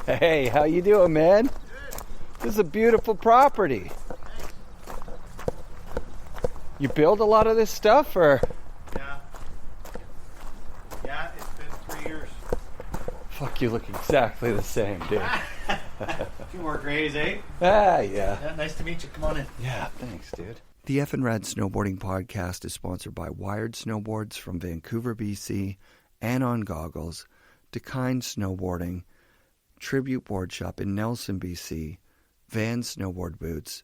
Hey, how you doing, man? This is a beautiful property. You build a lot of this stuff, or? Yeah, it's been 3 years. Fuck, you look exactly the same, dude. A few more grays, eh? Yeah. Nice to meet you. Come on in. Yeah, thanks, dude. The FNRad Snowboarding Podcast is sponsored by Wired Snowboards from Vancouver, BC, Anon Goggles, Dekind Snowboarding, Tribute Board Shop in Nelson, BC, Van Snowboard Boots,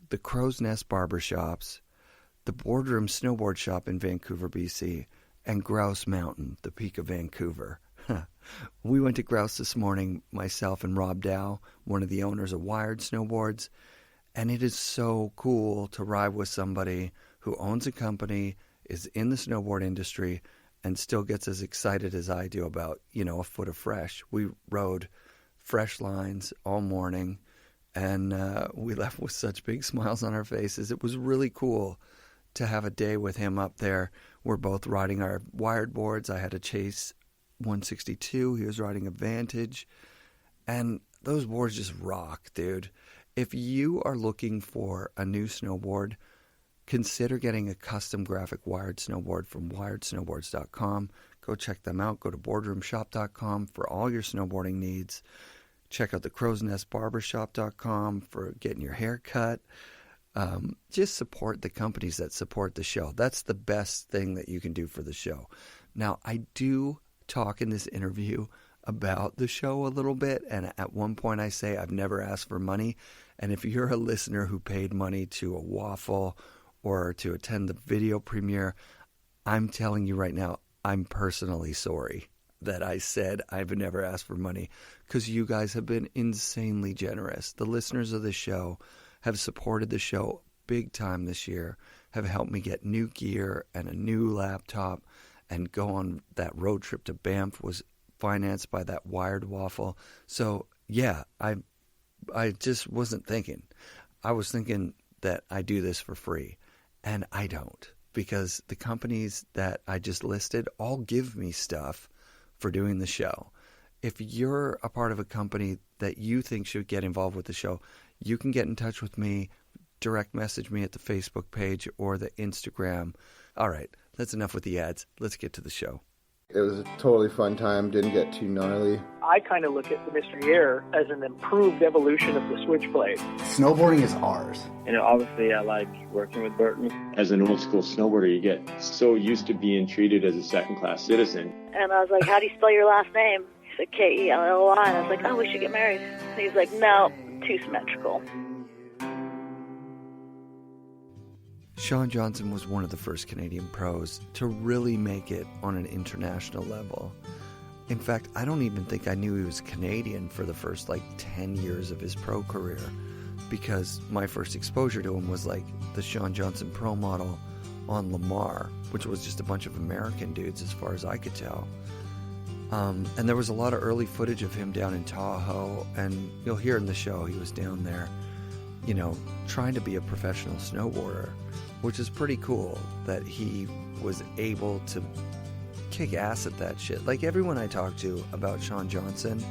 the Crow's Nest Barbershops, the Boardroom Snowboard Shop in Vancouver, BC, and Grouse Mountain, the peak of Vancouver. We went to Grouse this morning, myself and Rob Dow, one of the owners of Wired Snowboards, and it is so cool to ride with somebody who owns a company, is in the snowboard industry, and still gets as excited as I do about, a foot of fresh. We rode fresh lines all morning, and we left with such big smiles on our faces. It was really cool to have a day with him up there. We're both riding our wired boards. I had a Chase 162. He was riding a Vantage. And those boards just rock, dude. If you are looking for a new snowboard, consider getting a custom graphic wired snowboard from wiredsnowboards.com. Go check them out. Go to boardroomshop.com for all your snowboarding needs. Check out the Crow's Nest Barbershop.com for getting your hair cut. Just support the companies that support the show. That's the best thing that you can do for the show. Now, I do talk in this interview about the show a little bit, and at one point I say I've never asked for money. And if you're a listener who paid money to a waffle or to attend the video premiere, I'm telling you right now, I'm personally sorry that I said I've never asked for money, because you guys have been insanely generous. The listeners of the show have supported the show big time this year, have helped me get new gear and a new laptop, and go on that road trip to Banff was financed by that wired waffle. So yeah, I just wasn't thinking. I was thinking that I do this for free, and I don't, because the companies that I just listed all give me stuff for doing the show. If you're a part of a company that you think should get involved with the show, you can get in touch with me, direct message me at the Facebook page or the Instagram. All right, that's enough with the ads. Let's get to the show. It was a totally fun time. Didn't get too gnarly. I kind of look at the Mystery Air as an improved evolution of the Switchblade. Snowboarding is ours. Obviously I like working with Burton. As an old school snowboarder, you get so used to being treated as a second-class citizen. And I was like, how do you spell your last name? He said, Kelly. And I was like, oh, we should get married. And he's like, no, too symmetrical. Shawn Johnson was one of the first Canadian pros to really make it on an international level. In fact, I don't even think I knew he was Canadian for the first 10 years of his pro career, because my first exposure to him was the Shawn Johnson Pro model on Lamar, which was just a bunch of American dudes as far as I could tell. And there was a lot of early footage of him down in Tahoe, and you'll hear in the show he was down there, trying to be a professional snowboarder, which is pretty cool that he was able to kick ass at that shit. Everyone I talk to about Shawn Johnson,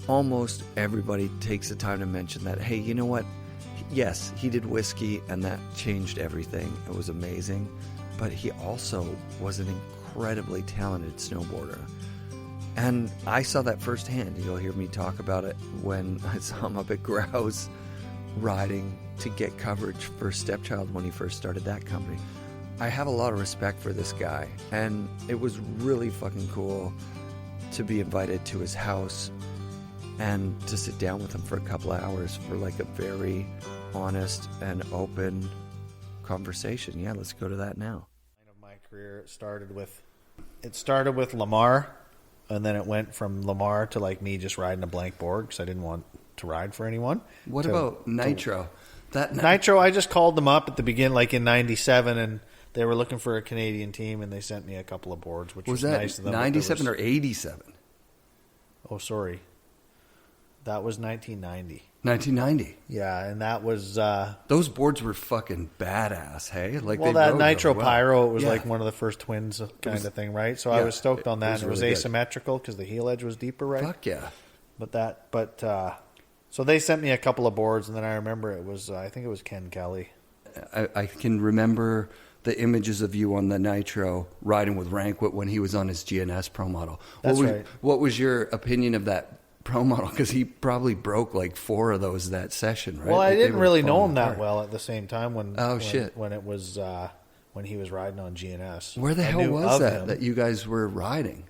almost everybody takes the time to mention that, hey, you know what? Yes, he did whiskey and that changed everything. It was amazing. But he also was an incredibly talented snowboarder. And I saw that firsthand. You'll hear me talk about it when I saw him up at Grouse riding to get coverage for Stepchild when he first started that company. I have a lot of respect for this guy, and it was really fucking cool to be invited to his house and to sit down with him for a couple of hours for a very honest and open conversation. Yeah, let's go to that now. My career it started with Lamar, and then it went from Lamar to me just riding a blank board because I didn't want to ride for anyone. What about Nitro? Nitro, I just called them up at the beginning, in '97, and they were looking for a Canadian team, and they sent me a couple of boards, which was nice of them. 97 or 87? Oh, sorry. That was 1990. 1990. Yeah, and that was... those boards were fucking badass, hey? That Nitro Pyro, it was one of the first twins kind of thing, right? So I was stoked on that. It was really asymmetrical because the heel edge was deeper, right? Fuck yeah. So they sent me a couple of boards, and then I remember it was, I think it was Ken Kelly. I can remember the images of you on the Nitro riding with Rankwit when he was on his GNS Pro model. That's right. What was your opinion of that Pro model? Because he probably broke like 4 of those that session, right? Well, I Like, they didn't were really know falling him that apart. well at the same time when it was when he was riding on GNS. Where the I hell knew was of that him. that you guys were riding?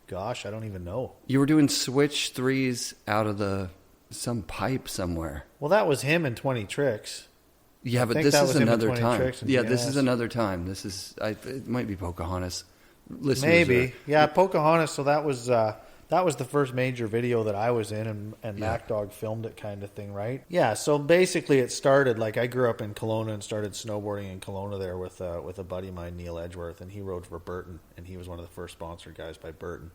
Gosh, I don't even know. You were doing switch 3s out of some pipe somewhere. Well, that was him in 20 Tricks. Yeah, but think this that is was him in another 20 time. Tricks and Yeah, this is GNS. another time. It might be Pocahontas. Listeners Maybe. Yeah, Pocahontas. So that was the first major video that I was in, and Mac Dog filmed it, kind of thing, right? Yeah. So basically, it started like I grew up in Kelowna and started snowboarding in Kelowna there with a buddy of mine, Neil Edgeworth, and he rode for Burton, and he was one of the first sponsored guys by Burton.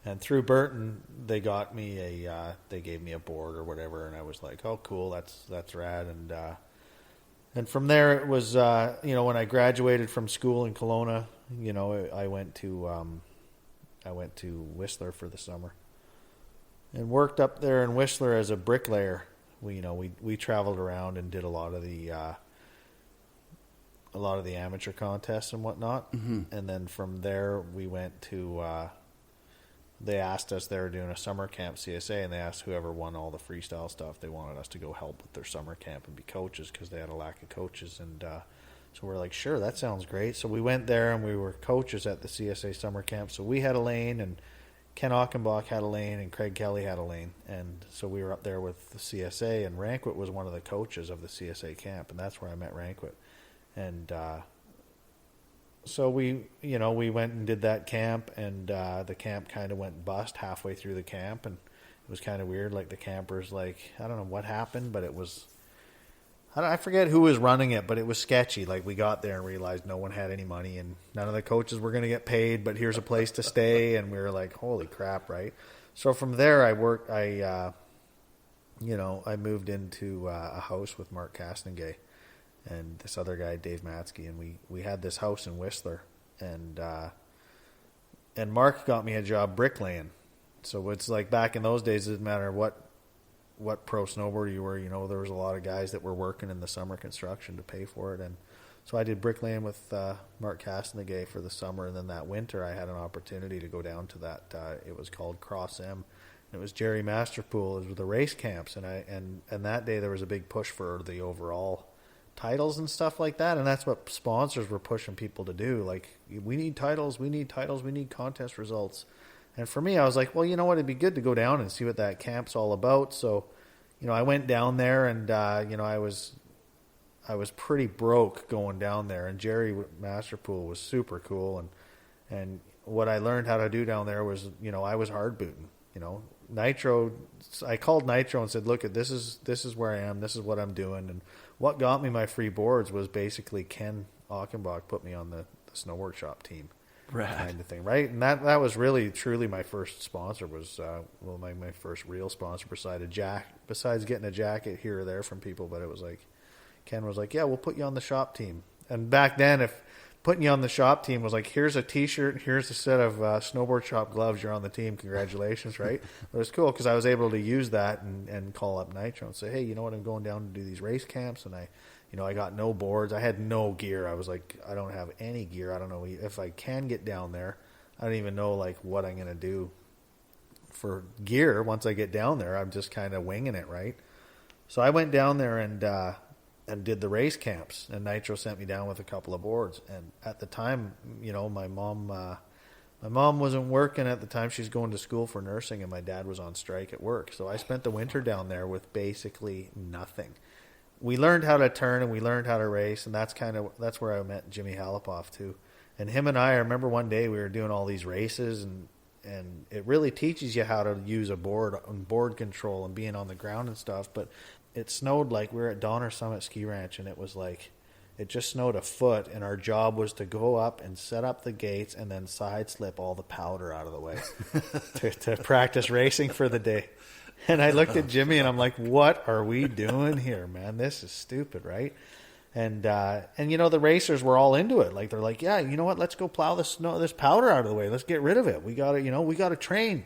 And through Burton, they got me they gave me a board or whatever, and I was like, oh, cool, that's rad, and from there it was when I graduated from school in Kelowna, I went to Whistler for the summer and worked up there in Whistler as a bricklayer. We traveled around and did a lot of the amateur contests and whatnot. Mm-hmm. And then from there we went to they asked us, they were doing a summer camp CSA, and they asked whoever won all the freestyle stuff, they wanted us to go help with their summer camp and be coaches because they had a lack of coaches. And so we're like, sure, that sounds great. So we went there and we were coaches at the CSA summer camp. So we had a lane, and Ken Ockenbach had a lane, and Craig Kelly had a lane. And so we were up there with the CSA, and Rankwit was one of the coaches of the CSA camp, and that's where I met Rankwit. And so we went and did that camp, and the camp kind of went bust halfway through the camp, and it was kind of weird. Like the campers, like, I don't know what happened, but it was, I forget who was running it, but it was sketchy. Like we got there and realized no one had any money, and none of the coaches were going to get paid, but here's a place to stay, and we were like, holy crap, right? So from there, I moved into a house with Mark Castengay and this other guy, Dave Matsky, and we had this house in Whistler, and Mark got me a job bricklaying. So it's like back in those days, it didn't matter what pro snowboarder you were, there was a lot of guys that were working in the summer construction to pay for it. And so I did bricklaying with Mark Castengay for the summer, and then that winter I had an opportunity to go down to that, it was called Cross M. It was Jerry Masterpool. It was the race camps, and that day there was a big push for the overall titles and stuff like that, and that's what sponsors were pushing people to do. Like, we need titles, we need contest results. And for me, I was like, well, you know what, it'd be good to go down and see what that camp's all about. So, I went down there, and I was pretty broke going down there, and Jerry Masterpool was super cool, and what I learned how to do down there was, I was hard booting, Nitro. I called Nitro and said, look, this is where I am, this is what I'm doing. And what got me my free boards was basically Ken Ockenbach put me on the snowboard shop team. Rad. Kind of thing, right? And that was really truly my first sponsor. Was my first real sponsor besides getting a jacket here or there from people. But it was like, Ken was like, yeah, we'll put you on the shop team. And back then, if putting you on the shop team was like, here's a t-shirt, here's a set of snowboard shop gloves, you're on the team, congratulations, right? But it was cool because I was able to use that and call up Nitro and say, hey, you know what, I'm going down to do these race camps, and I got no boards, I had no gear. I was like, I don't have any gear, I don't know if I can get down there. I don't even know like what I'm going to do for gear once I get down there. I'm just kind of winging it, right? So I went down there and did the race camps, and Nitro sent me down with a couple of boards. And at the time, my mom wasn't working at the time. She's going to school for nursing, and my dad was on strike at work. So I spent the winter down there with basically nothing. We learned how to turn and we learned how to race, and that's where I met Jimmy Halapoff too. And him and I remember one day we were doing all these races, and it really teaches you how to use a board and board control and being on the ground and stuff. But it snowed, like we were at Donner Summit Ski Ranch, and it was like, it just snowed a foot, and our job was to go up and set up the gates and then side slip all the powder out of the way to practice racing for the day. And I looked at Jimmy and I'm like, what are we doing here, man? This is stupid, right? And the racers were all into it. Like, they're like, yeah, you know what? Let's go plow this powder out of the way. Let's get rid of it. We got to train.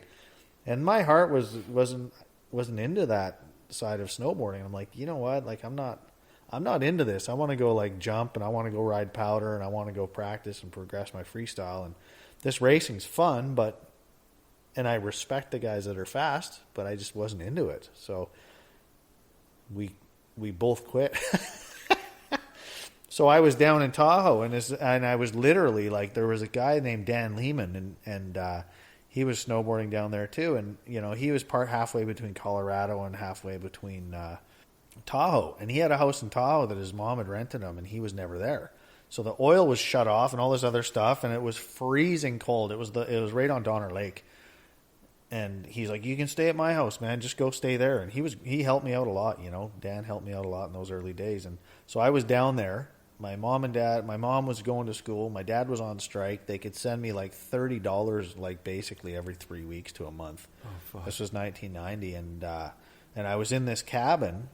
And my heart wasn't into that side of snowboarding. I'm like, you know what? Like, I'm not into this. I want to go like jump, and I want to go ride powder, and I want to go practice and progress my freestyle. And this racing's fun, and I respect the guys that are fast, but I just wasn't into it. So we both quit. So I was down in Tahoe, and I was literally like, there was a guy named Dan Lehman, and he was snowboarding down there too. And, you know, he was halfway between Colorado and halfway between Tahoe. And he had a house in Tahoe that his mom had rented him, and he was never there. So the oil was shut off and all this other stuff, and it was freezing cold. It was right on Donner Lake. And he's like, you can stay at my house, man. Just go stay there. And he helped me out a lot, you know. Dan helped me out a lot in those early days. And so I was down there. My mom was going to school. My dad was on strike. They could send me like $30, like basically every 3 weeks to a month. Oh, fuck. This was 1990. And I was in this cabin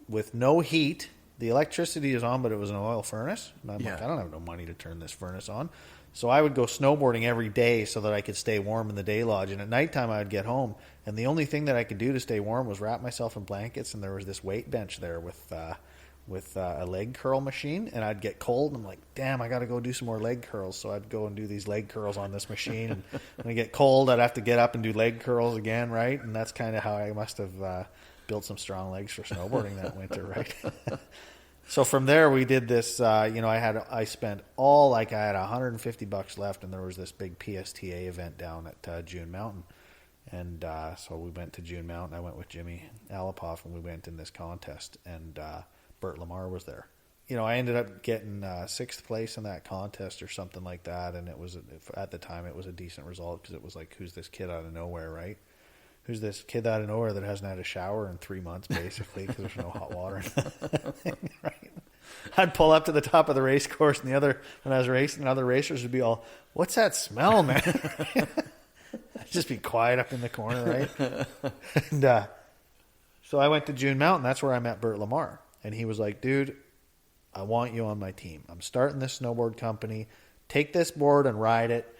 with no heat. The electricity is on, but it was an oil furnace. And I'm like, I don't have no money to turn this furnace on. So I would go snowboarding every day so that I could stay warm in the day lodge. And at nighttime I would get home, and the only thing that I could do to stay warm was wrap myself in blankets. And there was this weight bench there with a leg curl machine, and I'd get cold, and I'm like, damn, I got to go do some more leg curls. So I'd go and do these leg curls on this machine, and when I get cold, I'd have to get up and do leg curls again, right? And that's kind of how I must have built some strong legs for snowboarding that winter, right? So from there, we did this, I had $150 left, and there was this big PSTA event down at June Mountain. And so we went to June Mountain. I went with Jimmy Alapoff, and we went in this contest, and Bert Lamar was there. You know, I ended up getting 6th place in that contest or something like that, and it was, at the time, it was a decent result, because it was like, who's this kid out of nowhere, right? Who's this kid out of nowhere that hasn't had a shower in 3 months, basically, because there's no hot water. Right? I'd pull up to the top of the race course, and when I was racing, other racers would be all, what's that smell, man? I'd just be quiet up in the corner, right? And so I went to June Mountain. That's where I met Bert Lamar. And he was like, dude, I want you on my team. I'm starting this snowboard company. Take this board and ride it.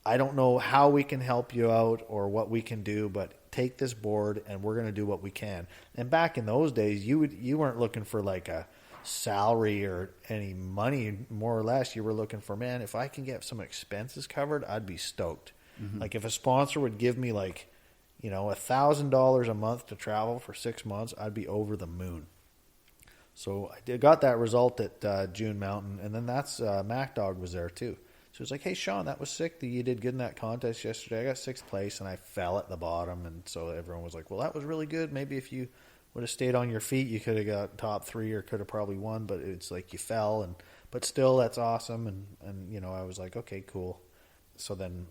I don't know how we can help you out or what we can do, but take this board and we're going to do what we can. And back in those days, you weren't looking for like a salary or any money, more or less. You were looking for, man, if I can get some expenses covered, I'd be stoked. Mm-hmm. Like if a sponsor would give me like, you know, $1,000 a month to travel for 6 months, I'd be over the moon. So I got that result at June Mountain, and then that's Mac Dog was there too. So he was like, hey, Sean, that was sick that you did good in that contest yesterday. I got 6th place, and I fell at the bottom. And so everyone was like, well, that was really good. Maybe if you would have stayed on your feet, you could have got top 3 or could have probably won. But it's like you fell. But still, that's awesome. And you know, I was like, okay, cool. So then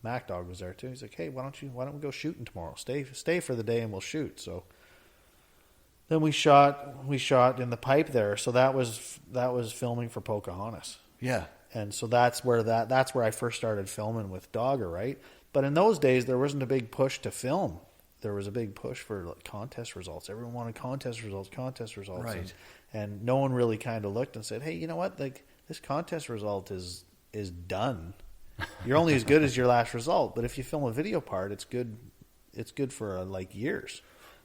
Mac Dog was there too. He's like, hey, why don't we go shooting tomorrow? Stay for the day, and we'll shoot. So then we shot in the pipe there. So that was filming for Pocahontas. Yeah. And so that's where I first started filming with Dogger, right? But in those days, there wasn't a big push to film. There was a big push for like contest results. Everyone wanted contest results. Right. And no one really kind of looked and said, hey, you know what? Like this contest result is done. You're only as good as your last result. But if you film a video part, it's good. It's good for like years.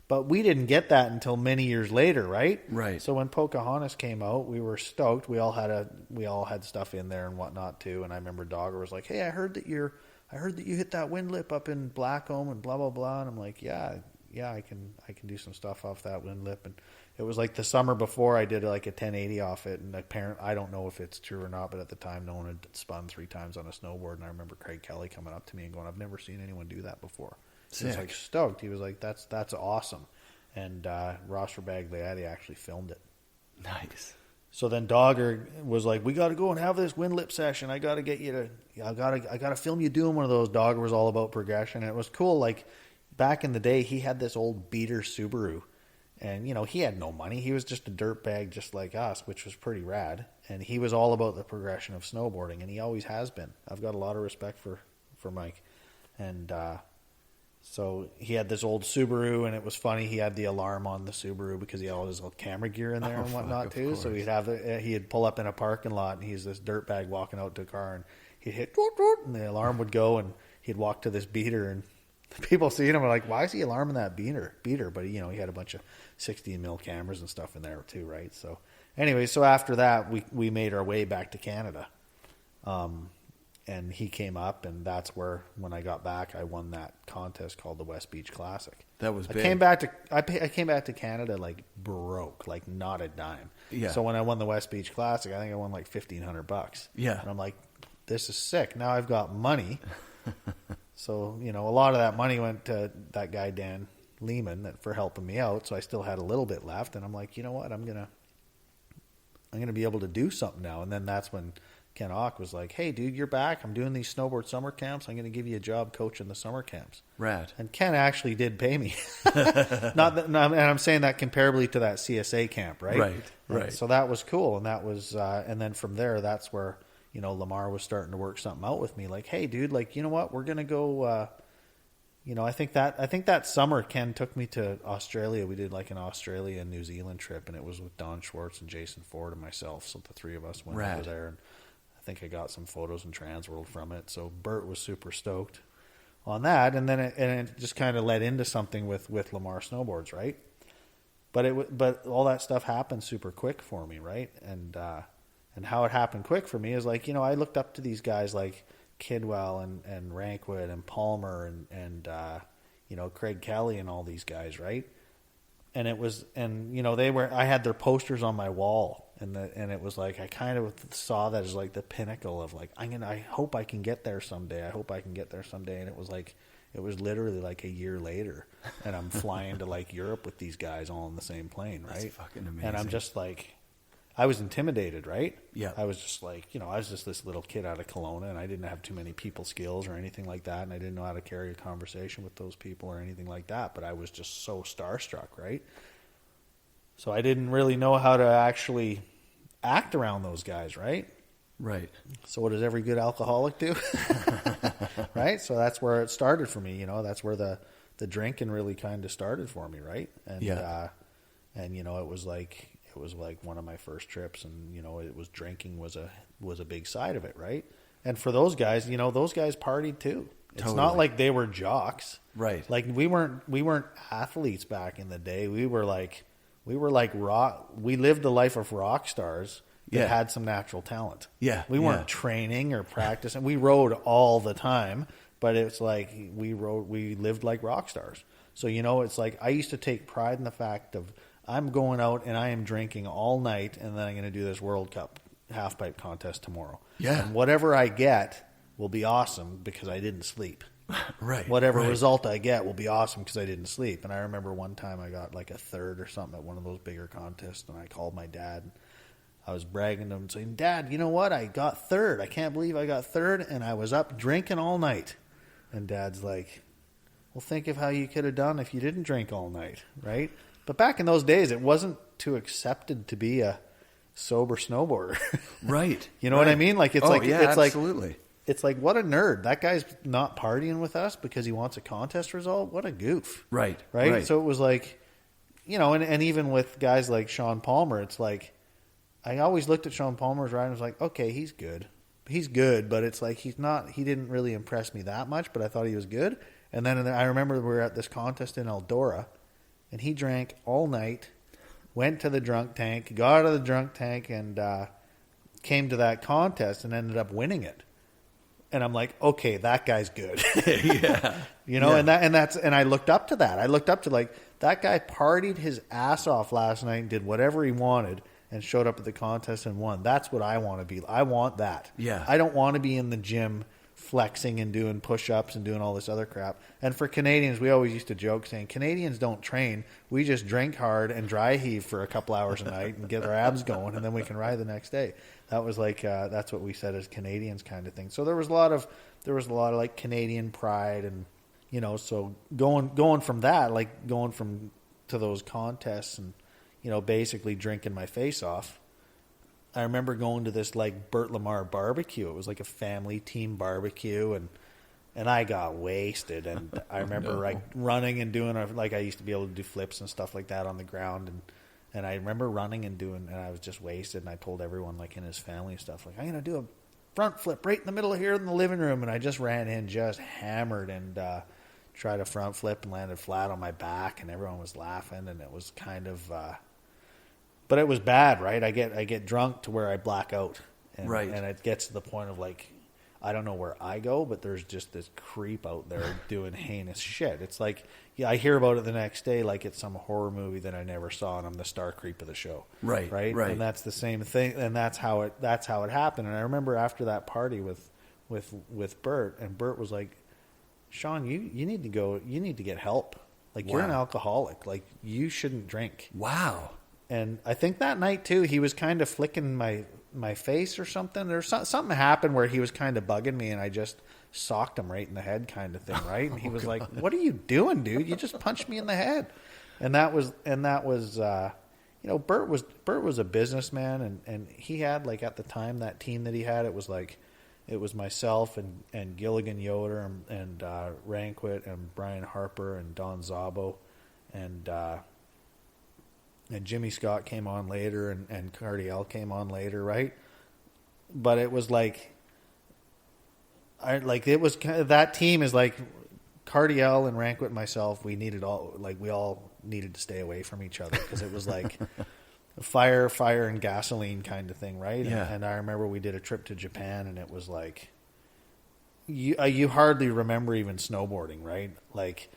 But we didn't get that until many years later, right? Right. So when Pocahontas came out, we were stoked. We all had stuff in there and whatnot too. And I remember Dogger was like, "Hey, I heard that you hit that wind lip up in Blackcomb and blah blah blah." And I'm like, "Yeah, I can do some stuff off that wind lip." And it was like the summer before I did like a 1080 off it. And I don't know if it's true or not, but at the time, no one had spun 3 times on a snowboard. And I remember Craig Kelly coming up to me and going, "I've never seen anyone do that before." He was like stoked. He was like, that's awesome. And Ross Bagliati actually filmed it. Nice. So then Dogger was like, we got to go and have this wind lip session. I got to get you to, I got to film you doing one of those. Dogger was all about progression. And it was cool. Like back in the day, he had this old beater Subaru and, you know, he had no money. He was just a dirtbag just like us, which was pretty rad. And he was all about the progression of snowboarding. And he always has been. I've got a lot of respect for Mike. And, so he had this old Subaru, and it was funny. He had the alarm on the Subaru because he had all his little camera gear in there and whatnot too. So he'd pull up in a parking lot, and he's this dirtbag walking out to a car, and he'd hit toot, toot, and the alarm would go, and he'd walk to this beater, and People seeing him are like, why is he alarming that beater? But he had a bunch of 16 mil cameras and stuff in there too, right? So anyway, so after that, we made our way back to Canada. And he came up, and that's where, when I got back, I won that contest called the West Beach Classic. That was big. I came back to Canada like broke, like not a dime. Yeah. So when I won the West Beach Classic, I think I won like $1,500. Yeah. And I'm like, this is sick. Now I've got money. So, a lot of that money went to that guy, Dan Lehman, for helping me out. So I still had a little bit left, and I'm like, you know what? I'm going to be able to do something now. And then that's when Ken Ock was like, hey, dude, you're back. I'm doing these snowboard summer camps. I'm going to give you a job coaching the summer camps. Rad. And Ken actually did pay me. And I'm saying that comparably to that CSA camp, right? Right. So that was cool. And that was, and then from there, that's where, Lamar was starting to work something out with me. Like, hey, dude, like, you know what? We're going to go, I think that summer Ken took me to Australia. We did like an Australia and New Zealand trip, and it was with Don Schwartz and Jason Ford and myself. So the three of us went over there, and I think I got some photos in Transworld from it. So Bert was super stoked on that, and then it just kind of led into something with Lamar Snowboards, right? But all that stuff happened super quick for me, right? And how it happened quick for me is like, I looked up to these guys like Kidwell and Rankwood and Palmer and Craig Kelly and all these guys, right? And it was, I had their posters on my wall, and it was like, I kind of saw that as like the pinnacle of like, I hope I can get there someday. And it was like, it was literally like a year later, and I'm flying to like Europe with these guys all in the same plane, right? That's fucking amazing. And I'm just like, I was intimidated, right? Yeah. I was just like, I was just this little kid out of Kelowna, and I didn't have too many people skills or anything like that, and I didn't know how to carry a conversation with those people or anything like that, but I was just so starstruck, right? So I didn't really know how to actually act around those guys, right? Right. So what does every good alcoholic do? Right? So that's where it started for me, that's where the drinking really kind of started for me, right? And it was like one of my first trips, and it was drinking was a big side of it, right? And for those guys, those guys partied too. It's not like they were jocks, right? Like we weren't athletes back in the day. We were like rock. We lived the life of rock stars that had some natural talent. Yeah, we weren't training or practicing. We rode all the time, but it's like we lived like rock stars. So it's like I used to take pride in the fact of, I'm going out and I am drinking all night, and then I'm going to do this World Cup half-pipe contest tomorrow. Yeah. And whatever I get will be awesome because I didn't sleep. Right. Whatever result I get will be awesome because I didn't sleep. And I remember one time I got like a third or something at one of those bigger contests, and I called my dad. I was bragging to him saying, Dad, you know what? I got third. I can't believe I got third, and I was up drinking all night. And Dad's like, well, think of how you could have done if you didn't drink all night, right? But back in those days, it wasn't too accepted to be a sober snowboarder. Right. You know what I mean? Like, it's absolutely. like, it's like, what a nerd. That guy's not partying with us because he wants a contest result. What a goof. Right. So it was like, and even with guys like Sean Palmer, it's like, I always looked at Sean Palmer's ride and was like, okay, he's good. He's good, but it's like, he didn't really impress me that much, but I thought he was good. And then I remember we were at this contest in Eldora, and he drank all night, went to the drunk tank, got out of the drunk tank, and came to that contest and ended up winning it. And I'm like, okay, that guy's good. Yeah. And I looked up to that. I looked up to like, that guy partied his ass off last night and did whatever he wanted and showed up at the contest and won. That's what I want to be. I want that. Yeah. I don't want to be in the gym flexing and doing push-ups and doing all this other crap. And for Canadians, we always used to joke saying, Canadians don't train. We just drink hard and dry heave for a couple hours a night and get our abs going, and then we can ride the next day. That was like, that's what we said as Canadians kind of thing. So there was a lot of like Canadian pride, and, so going from that, like going from to those contests and, basically drinking my face off. I remember going to this like Burt Lamar barbecue. It was like a family team barbecue, and I got wasted. And I remember like running and doing like I used to be able to do flips and stuff like that on the ground. And I remember running and I was just wasted. And I told everyone like in his family and stuff, like, I'm going to do a front flip right in the middle of here in the living room. And I just ran in just hammered and tried a front flip and landed flat on my back, and everyone was laughing, and it was kind of, but it was bad, right? I get drunk to where I black out, and, right, and it gets to the point of like, I don't know where I go, but there's just this creep out there doing heinous shit. It's like, yeah, I hear about it the next day like it's some horror movie that I never saw, and I'm the star creep of the show. Right. And that's the same thing, and that's how it happened. And I remember after that party with Bert, and Bert was like, Sean, you need to go. You need to get help. Like, you're an alcoholic. Like, you shouldn't drink. Wow. And I think that night too, he was kind of flicking my face or something. There's something happened where he was kind of bugging me, and I just socked him right in the head, kind of thing, right? And he was like, "What are you doing, dude? You just punched me in the head." And that was you know, Bert was a businessman, and he had, like, at the time, that team that he had, it was myself and Gilligan Yoder and Ranquit and Brian Harper and Don Zabo and Jimmy Scott came on later, and Cardiel came on later, right? But it was like, it was kind of, that team is like Cardiel and Ranquit and myself. We all needed to stay away from each other, because it was like fire and gasoline kind of thing, right? Yeah. And I remember we did a trip to Japan, and it was like, you hardly remember even snowboarding, right? Like,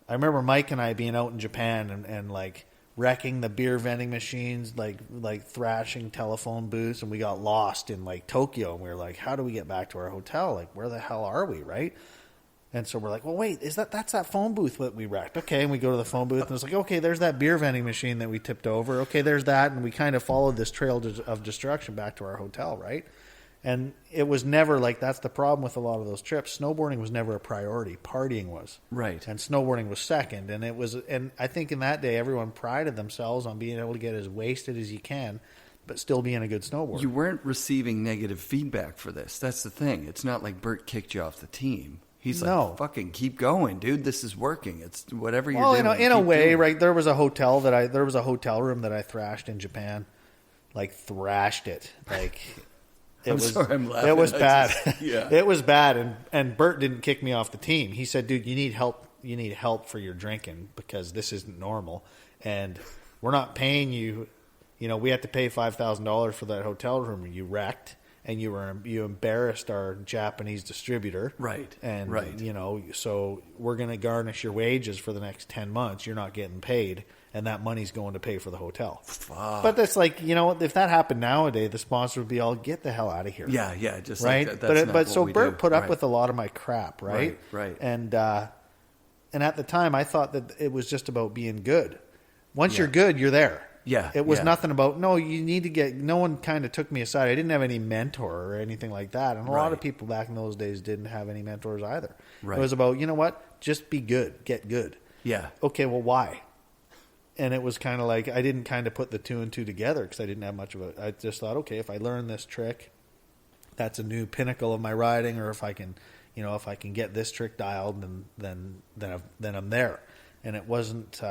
I remember Mike and I being out in Japan and like wrecking the beer vending machines, like thrashing telephone booths, and we got lost in like Tokyo, and we were like, how do we get back to our hotel? Like, where the hell are we, right? And so we're like, well, wait, that's that phone booth that we wrecked. Okay, and we go to the phone booth, and it's like, okay, there's that beer vending machine that we tipped over. Okay, there's that, and we kind of followed this trail of destruction back to our hotel, right? And it was never like, that's the problem with a lot of those trips. Snowboarding was never a priority. Partying was. Right. And snowboarding was second. And I think in that day, everyone prided themselves on being able to get as wasted as you can, but still being a good snowboarder. You weren't receiving negative feedback for this. That's the thing. It's not like Bert kicked you off the team. He's like, fucking keep going, dude. This is working. It's whatever you're doing. Well, in a way, right? There was a hotel room that I thrashed in Japan, like thrashed it, like. It was bad. It was bad, and Bert didn't kick me off the team. He said, "Dude, you need help. You need help for your drinking, because this isn't normal, and we're not paying you. You know, we had to pay $5,000 for that hotel room you wrecked, and you embarrassed our Japanese distributor, right? And right. You know, so we're going to garnish your wages for the next 10 months. You're not getting paid." And that money's going to pay for the hotel. Fuck. But that's like, you know, if that happened nowadays, the sponsor would be all, get the hell out of here. Yeah, just right. Like that. But so Bert put up with a lot of my crap, right? Right. And at the time, I thought that it was just about being good. Once you're good, you're there. Yeah. It was nothing about, no, you need to get, no one kind of took me aside. I didn't have any mentor or anything like that. And a lot of people back in those days didn't have any mentors either. Right. It was about, you know what? Just be good. Get good. Yeah. Okay, well, why? And it was kind of like, I didn't kind of put the two and two together, because I didn't have much of a, I just thought, okay, if I learn this trick, that's a new pinnacle of my riding, or if I can, you know, if I can get this trick dialed, then I'm there. And it wasn't,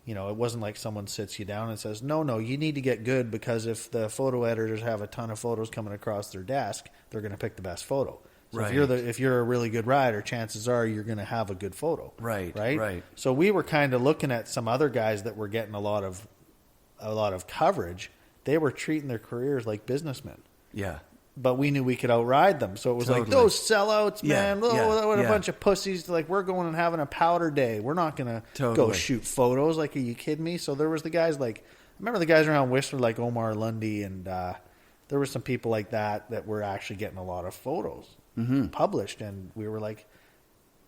you know, it wasn't like someone sits you down and says, no, you need to get good, because if the photo editors have a ton of photos coming across their desk, they're going to pick the best photo. So if you're a really good rider, chances are you're going to have a good photo. Right. So we were kind of looking at some other guys that were getting a lot of coverage. They were treating their careers like businessmen. Yeah. But we knew we could outride them. So it was like, those sellouts, man. What a bunch of pussies. Like, we're going and having a powder day. We're not going to go shoot photos. Like, are you kidding me? So there was the guys like, I remember the guys around Whistler, like Omar Lundy, and there were some people like that were actually getting a lot of photos published. And we were like,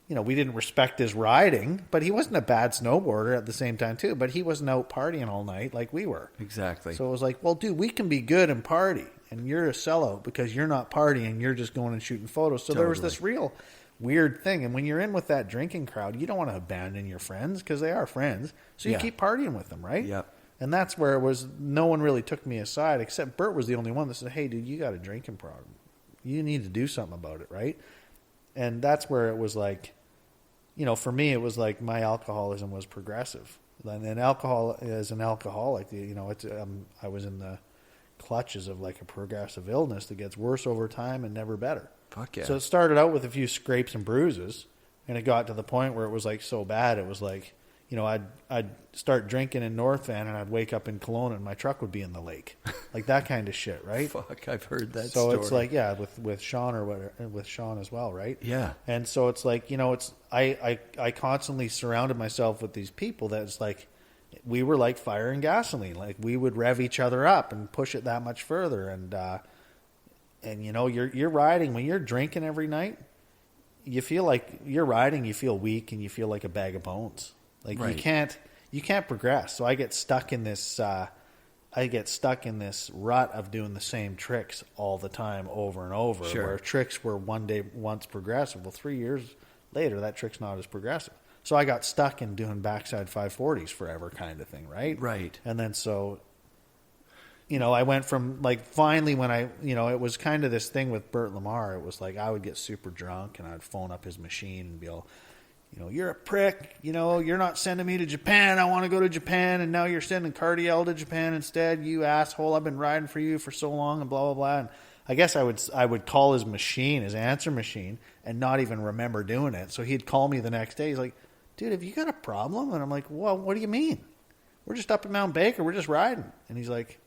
you know, we didn't respect his riding, but he wasn't a bad snowboarder at the same time too. But he wasn't out partying all night like we were. Exactly. So it was like, well, dude, we can be good and party, and you're a sellout because you're not partying. You're just going and shooting photos. So there was this real weird thing. And when you're in with that drinking crowd, you don't want to abandon your friends, because they are friends. So you keep partying with them, right? Yep. And that's where it was. No one really took me aside, except Bert was the only one that said, "Hey, dude, you got a drinking problem. You need to do something about it," right? And that's where it was like, you know, for me, it was like my alcoholism was progressive. And then alcohol, as an alcoholic, you know, I was in the clutches of like a progressive illness that gets worse over time and never better. Fuck yeah. So it started out with a few scrapes and bruises, And it got to the point where it was like so bad. It was like, you know, I'd start drinking in North Van and I'd wake up in Kelowna and my truck would be in the lake, like that kind of shit, right? Fuck, I've heard that. So story. it's like, yeah, with Sean or whatever, with Sean as well, right? Yeah. And so it's like, you know, it's I constantly surrounded myself with these people that it's like we were like fire and gasoline, like we would rev each other up and push it that much further, and you know, you're riding when you're drinking every night. You feel like you're riding, you feel weak, and you feel like a bag of bones. Like right. you can't progress. So I get stuck in this rut of doing the same tricks all the time, over and over. Sure. Where tricks were once progressive. Well, 3 years later, that trick's not as progressive. So I got stuck in doing backside 540s forever, kind of thing, right? Right. And then so, you know, I went from like finally when it was kind of this thing with Burt Lamar. It was like I would get super drunk and I'd phone up his machine and be all, you know, you're a prick. You know, you're not sending me to Japan. I want to go to Japan, and now you're sending Cardiel to Japan instead. You asshole! I've been riding for you for so long, and blah blah blah. And I guess I would call his machine, his answer machine, and not even remember doing it. So he'd call me the next day. He's like, "Dude, have you got a problem?" And I'm like, "Well, what do you mean? We're just up at Mount Baker. We're just riding." And he's like,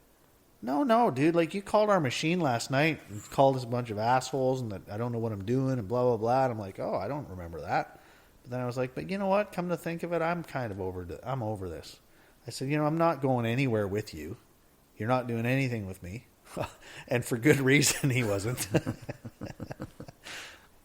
No, dude. Like, you called our machine last night and called us a bunch of assholes, and that I don't know what I'm doing, and blah blah blah. And I'm like, "Oh, I don't remember that." But then I was like, but you know what? Come to think of it, I'm kind of I'm over this. I said, you know, I'm not going anywhere with you. You're not doing anything with me. And for good reason he wasn't.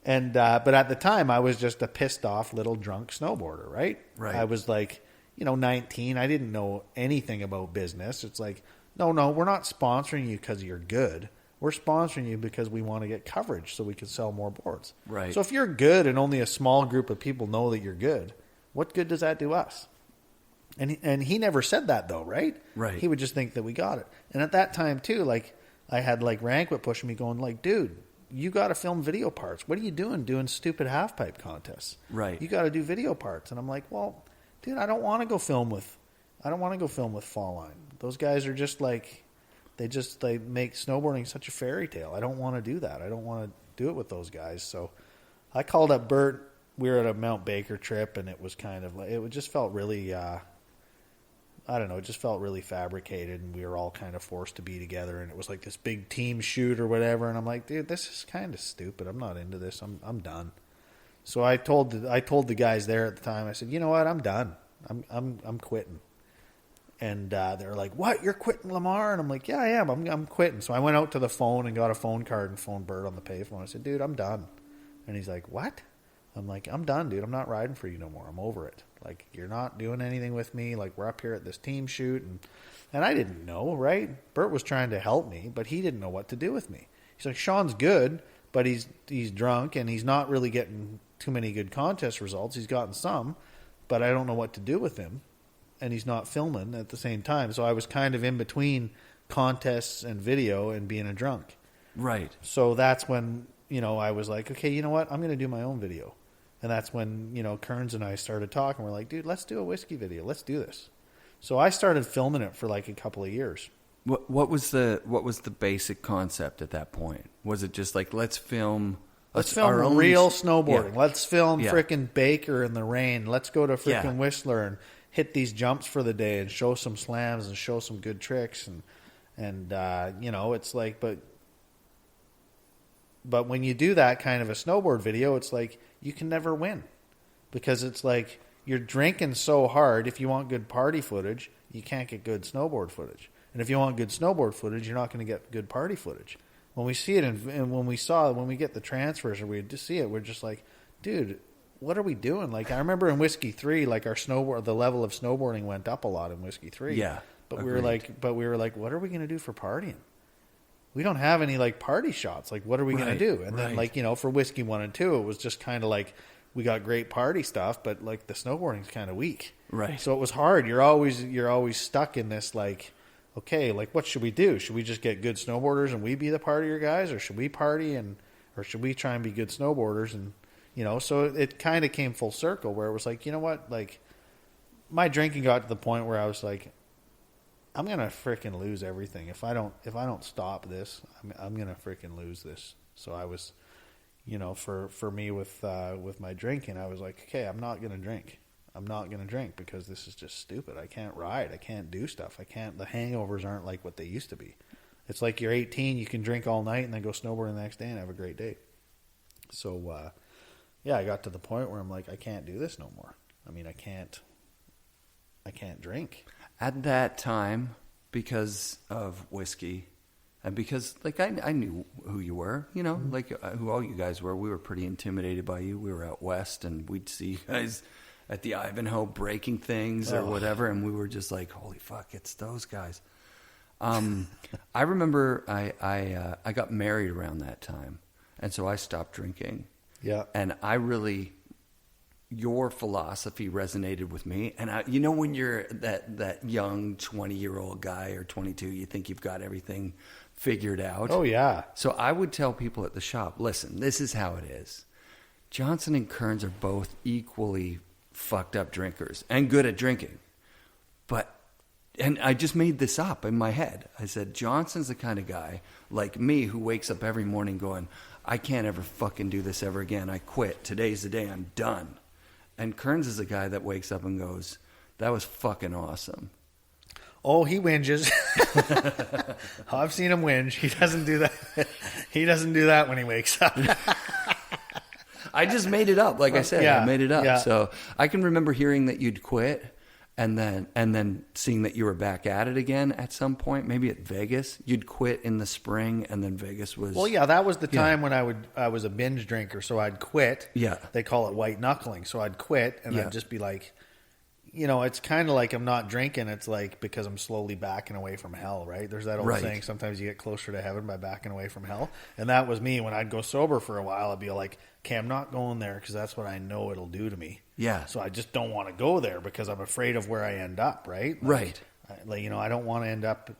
And but at the time, I was just a pissed off little drunk snowboarder, right? Right. I was like, 19. I didn't know anything about business. It's like, no, we're not sponsoring you because you're good. We're sponsoring you because we want to get coverage so we can sell more boards. Right. So if you're good and only a small group of people know that you're good, what good does that do us? And he never said that though, right? Right. He would just think that we got it. And at that time too, like I had like Rankwit pushing me going like, dude, you got to film video parts. What are you doing stupid half pipe contests? Right. You got to do video parts. And I'm like, well, dude, I don't want to go film with Fall Line. Those guys are just like, they make snowboarding such a fairy tale. I don't want to do that. I don't want to do it with those guys. So I called up Bert. We were at a Mount Baker trip, and it was kind of like, it just felt really, I don't know, it just felt really fabricated, and we were all kind of forced to be together, and it was like this big team shoot or whatever, and I'm like, dude, this is kind of stupid. I'm not into this. I'm done. So I told the guys there at the time, I said, you know what, I'm done. I'm quitting. And they're like, what, you're quitting Lamar? And I'm like, yeah, I am. I'm quitting. So I went out to the phone and got a phone card and phoned Bert on the payphone. I said, dude, I'm done. And he's like, what? I'm like, I'm done, dude. I'm not riding for you no more. I'm over it. Like, you're not doing anything with me. Like, we're up here at this team shoot. And I didn't know, right? Bert was trying to help me, but he didn't know what to do with me. He's like, Sean's good, but he's drunk, and he's not really getting too many good contest results. He's gotten some, but I don't know what to do with him. And he's not filming at the same time. So I was kind of in between contests and video and being a drunk. Right. So that's when, I was like, okay, you know what? I'm going to do my own video. And that's when, Kearns and I started talking. We're like, dude, let's do a whiskey video. Let's do this. So I started filming it for like a couple of years. What was the basic concept at that point? Was it just like, let's film real snowboarding. Yeah. Let's film frickin' Baker in the rain. Let's go to frickin' Whistler and hit these jumps for the day and show some slams and show some good tricks. And it's like, but when you do that kind of a snowboard video, it's like you can never win, because it's like you're drinking so hard. If you want good party footage, you can't get good snowboard footage. And if you want good snowboard footage, you're not going to get good party footage. When we see it and when we get the transfers or we just see it, we're just like, dude, what are we doing? Like, I remember in Whiskey 3, like the level of snowboarding went up a lot in Whiskey 3. Yeah. But we were like, what are we going to do for partying? We don't have any like party shots. Like, what are we going to do? And then like, for Whiskey 1 and 2, it was just kind of like, we got great party stuff, but like the snowboarding's kind of weak. Right. So it was hard. You're always stuck in this like, okay, like what should we do? Should we just get good snowboarders and we be the partier guys, or should we party or should we try and be good snowboarders? And so it kind of came full circle where it was like, you know what? Like, my drinking got to the point where I was like, I'm going to freaking lose everything. If I don't stop this, I'm going to freaking lose this. So I was, you know, for me with my drinking, I was like, okay, I'm not going to drink. I'm not going to drink because this is just stupid. I can't ride. I can't do stuff. The hangovers aren't like what they used to be. It's like you're 18, you can drink all night and then go snowboarding the next day and have a great day. So, I got to the point where I'm like, I can't do this no more. I mean, I can't drink. At that time, because of whiskey, and because, like, I knew who you were, you know, like who all you guys were. We were pretty intimidated by you. We were out west, and we'd see you guys at the Ivanhoe breaking things or whatever, and we were just like, holy fuck, it's those guys. I remember I got married around that time, and so I stopped drinking. Yeah. And your philosophy resonated with me. And you know, when you're that young 20-year-old guy or 22, you think you've got everything figured out. Oh, yeah. So I would tell people at the shop, listen, this is how it is. Johnson and Kearns are both equally fucked up drinkers and good at drinking. And I just made this up in my head. I said, Johnson's the kind of guy like me who wakes up every morning going, I can't ever fucking do this ever again. I quit. Today's the day. I'm done. And Kearns is a guy that wakes up and goes, that was fucking awesome. Oh, he whinges. I've seen him whinge. He doesn't do that. He doesn't do that when he wakes up. I just made it up. Like I said, Yeah, I made it up. yeah. So I can remember hearing that you'd quit and then seeing that you were back at it again at some point, maybe at Vegas. You'd quit in the spring and then Vegas was... Well, yeah, that was the time when I was a binge drinker, so I'd quit. Yeah. They call it white knuckling. So I'd quit and I'd just be like, you know, it's kind of like I'm not drinking. It's like because I'm slowly backing away from hell, right? There's that old saying, sometimes you get closer to heaven by backing away from hell. And that was me. When I'd go sober for a while, I'd be like, okay, I'm not going there because that's what I know it'll do to me. Yeah. So I just don't want to go there because I'm afraid of where I end up, right? Right. You know, I don't want to end up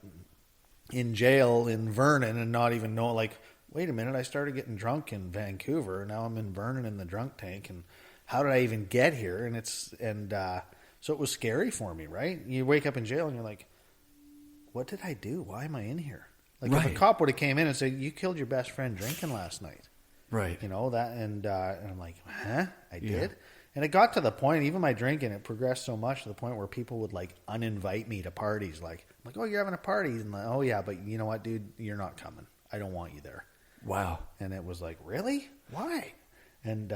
in jail in Vernon and not even know, like, wait a minute, I started getting drunk in Vancouver. Now I'm in Vernon in the drunk tank. And how did I even get here? So it was scary for me, right? You wake up in jail and you're like, what did I do? Why am I in here? Like if a cop would have came in and said, you killed your best friend drinking last night. Right. You know, that, and I'm like, huh? I did? And it got to the point, even my drinking, it progressed so much to the point where people would like uninvite me to parties. Like, I'm like, oh, you're having a party. And like, oh yeah, but you know what, dude? You're not coming. I don't want you there. Wow. And it was like, really? Why? And,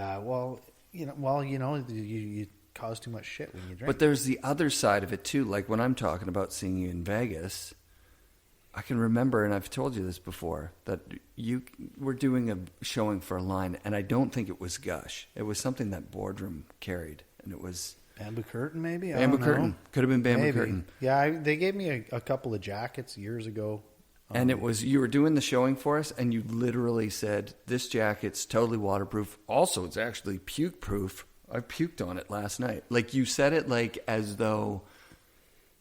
you cause too much shit when you drink. But there's the other side of it too. Like when I'm talking about seeing you in Vegas, I can remember, and I've told you this before, that you were doing a showing for a line, and I don't think it was Gush. It was something that Boardroom carried, and it was Bamboo Curtain, maybe. Bamboo Curtain. Could have been Bamboo Curtain. Yeah, they gave me a couple of jackets years ago. And it was, you were doing the showing for us, and you literally said, this jacket's totally waterproof. Also, it's actually puke proof. I puked on it last night. Like, you said it like as though,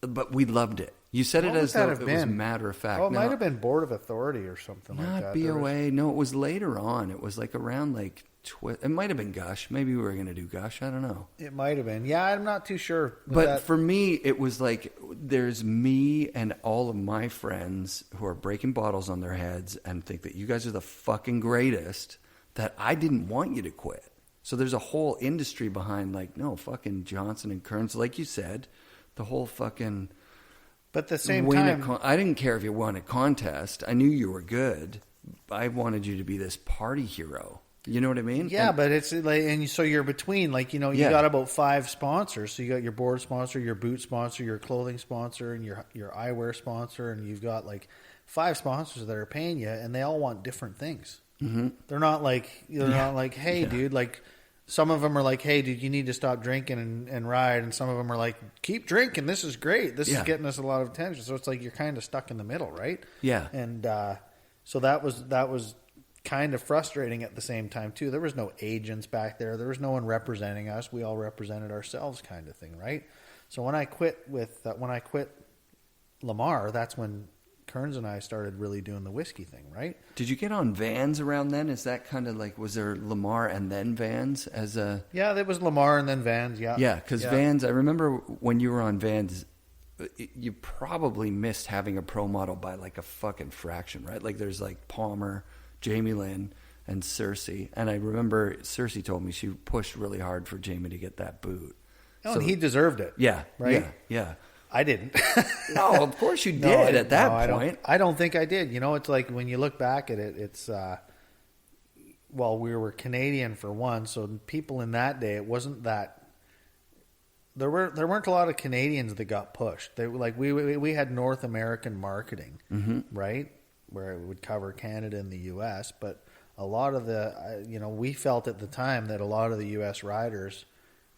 but we loved it. You said it as though it was matter of fact. Oh, it might have been Board of Authority or something like that. Not BOA. No, it was later on. It was like around like, it might have been Gush. Maybe we were going to do Gush. I don't know. It might have been. Yeah, I'm not too sure. But for me, it was like, there's me and all of my friends who are breaking bottles on their heads and think that you guys are the fucking greatest, that I didn't want you to quit. So there's a whole industry behind, like, no, fucking Johnson and Kearns, like you said, the whole fucking... But at the same time... I didn't care if you won a contest. I knew you were good. I wanted you to be this party hero. You know what I mean? Yeah, but it's like, and so you're between, like, you know, you got about 5 sponsors. So you got your board sponsor, your boot sponsor, your clothing sponsor, and your eyewear sponsor, and you've got like 5 sponsors that are paying you, and they all want different things. Mm-hmm. They're not like, hey, dude, like, some of them are like, hey, dude, you need to stop drinking and ride. And some of them are like, keep drinking. This is great. This is getting us a lot of attention. So it's like you're kind of stuck in the middle, right? Yeah. And so that was kind of frustrating at the same time, too. There was no agents back there. There was no one representing us. We all represented ourselves kind of thing, right? So when I quit Lamar, that's when Kearns and I started really doing the whiskey thing, right? Did you get on Vans around then? Is that kind of like, was there Lamar and then Vans as a... Yeah, there was Lamar and then Vans, yeah. Yeah, because Vans, I remember when you were on Vans, you probably missed having a pro model by like a fucking fraction, right? Like there's like Palmer, Jamie Lynn, and Cersei. And I remember Cersei told me she pushed really hard for Jamie to get that boot. Oh, and he deserved it. Yeah. Right? Yeah. I didn't. No, of course you did at that point. I don't think I did. It's like when you look back at it, it's well, we were Canadian for one, so people in that day, it wasn't that there weren't a lot of Canadians that got pushed. They like we had North American marketing, right, where it would cover Canada and the U.S. But a lot of the we felt at the time that a lot of the U.S. riders,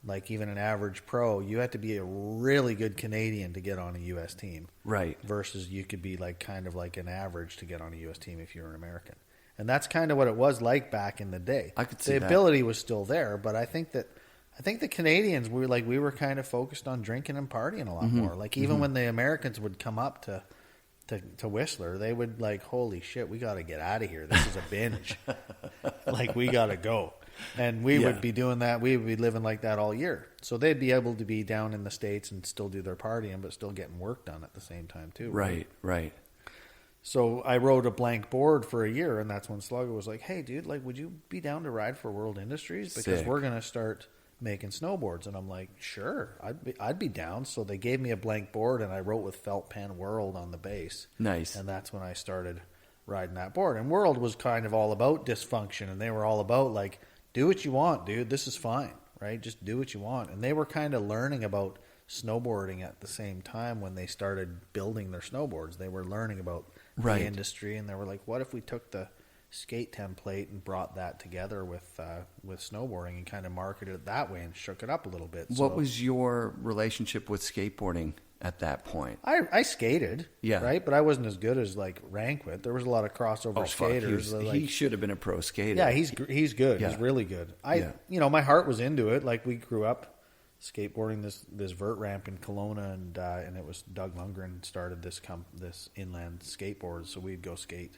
like even an average pro, you had to be a really good Canadian to get on a U.S. team, right? Versus you could be like kind of like an average to get on a U.S. team if you were an American. And that's kind of what it was like back in the day. I could see the ability was still there, but I think the Canadians we were kind of focused on drinking and partying a lot more. Like even when the Americans would come up to Whistler, they would like, holy shit, we got to get out of here. This is a binge. Like we got to go. And we would be doing that. We would be living like that all year. So they'd be able to be down in the States and still do their partying, but still getting work done at the same time too. Right. So I rode a blank board for a year, and that's when Slugger was like, hey, dude, like, would you be down to ride for World Industries? Because we're going to start making snowboards. And I'm like, sure, I'd be down. So they gave me a blank board, and I wrote with felt pen World on the base. Nice. And that's when I started riding that board. And World was kind of all about dysfunction, and they were all about, like, do what you want, dude. This is fine, right? Just do what you want. And they were kind of learning about snowboarding at the same time when they started building their snowboards. They were learning about the industry, and they were like, what if we took the skate template and brought that together with snowboarding and kind of marketed it that way and shook it up a little bit. What was your relationship with skateboarding at that point? I skated, right? But I wasn't as good as like Rankwit. There was a lot of crossover skaters. He should have been a pro skater. Yeah, he's good. Yeah. He's really good. My heart was into it. Like we grew up skateboarding this vert ramp in Kelowna, and it was Doug Lundgren started this inland skateboard, so we'd go skate.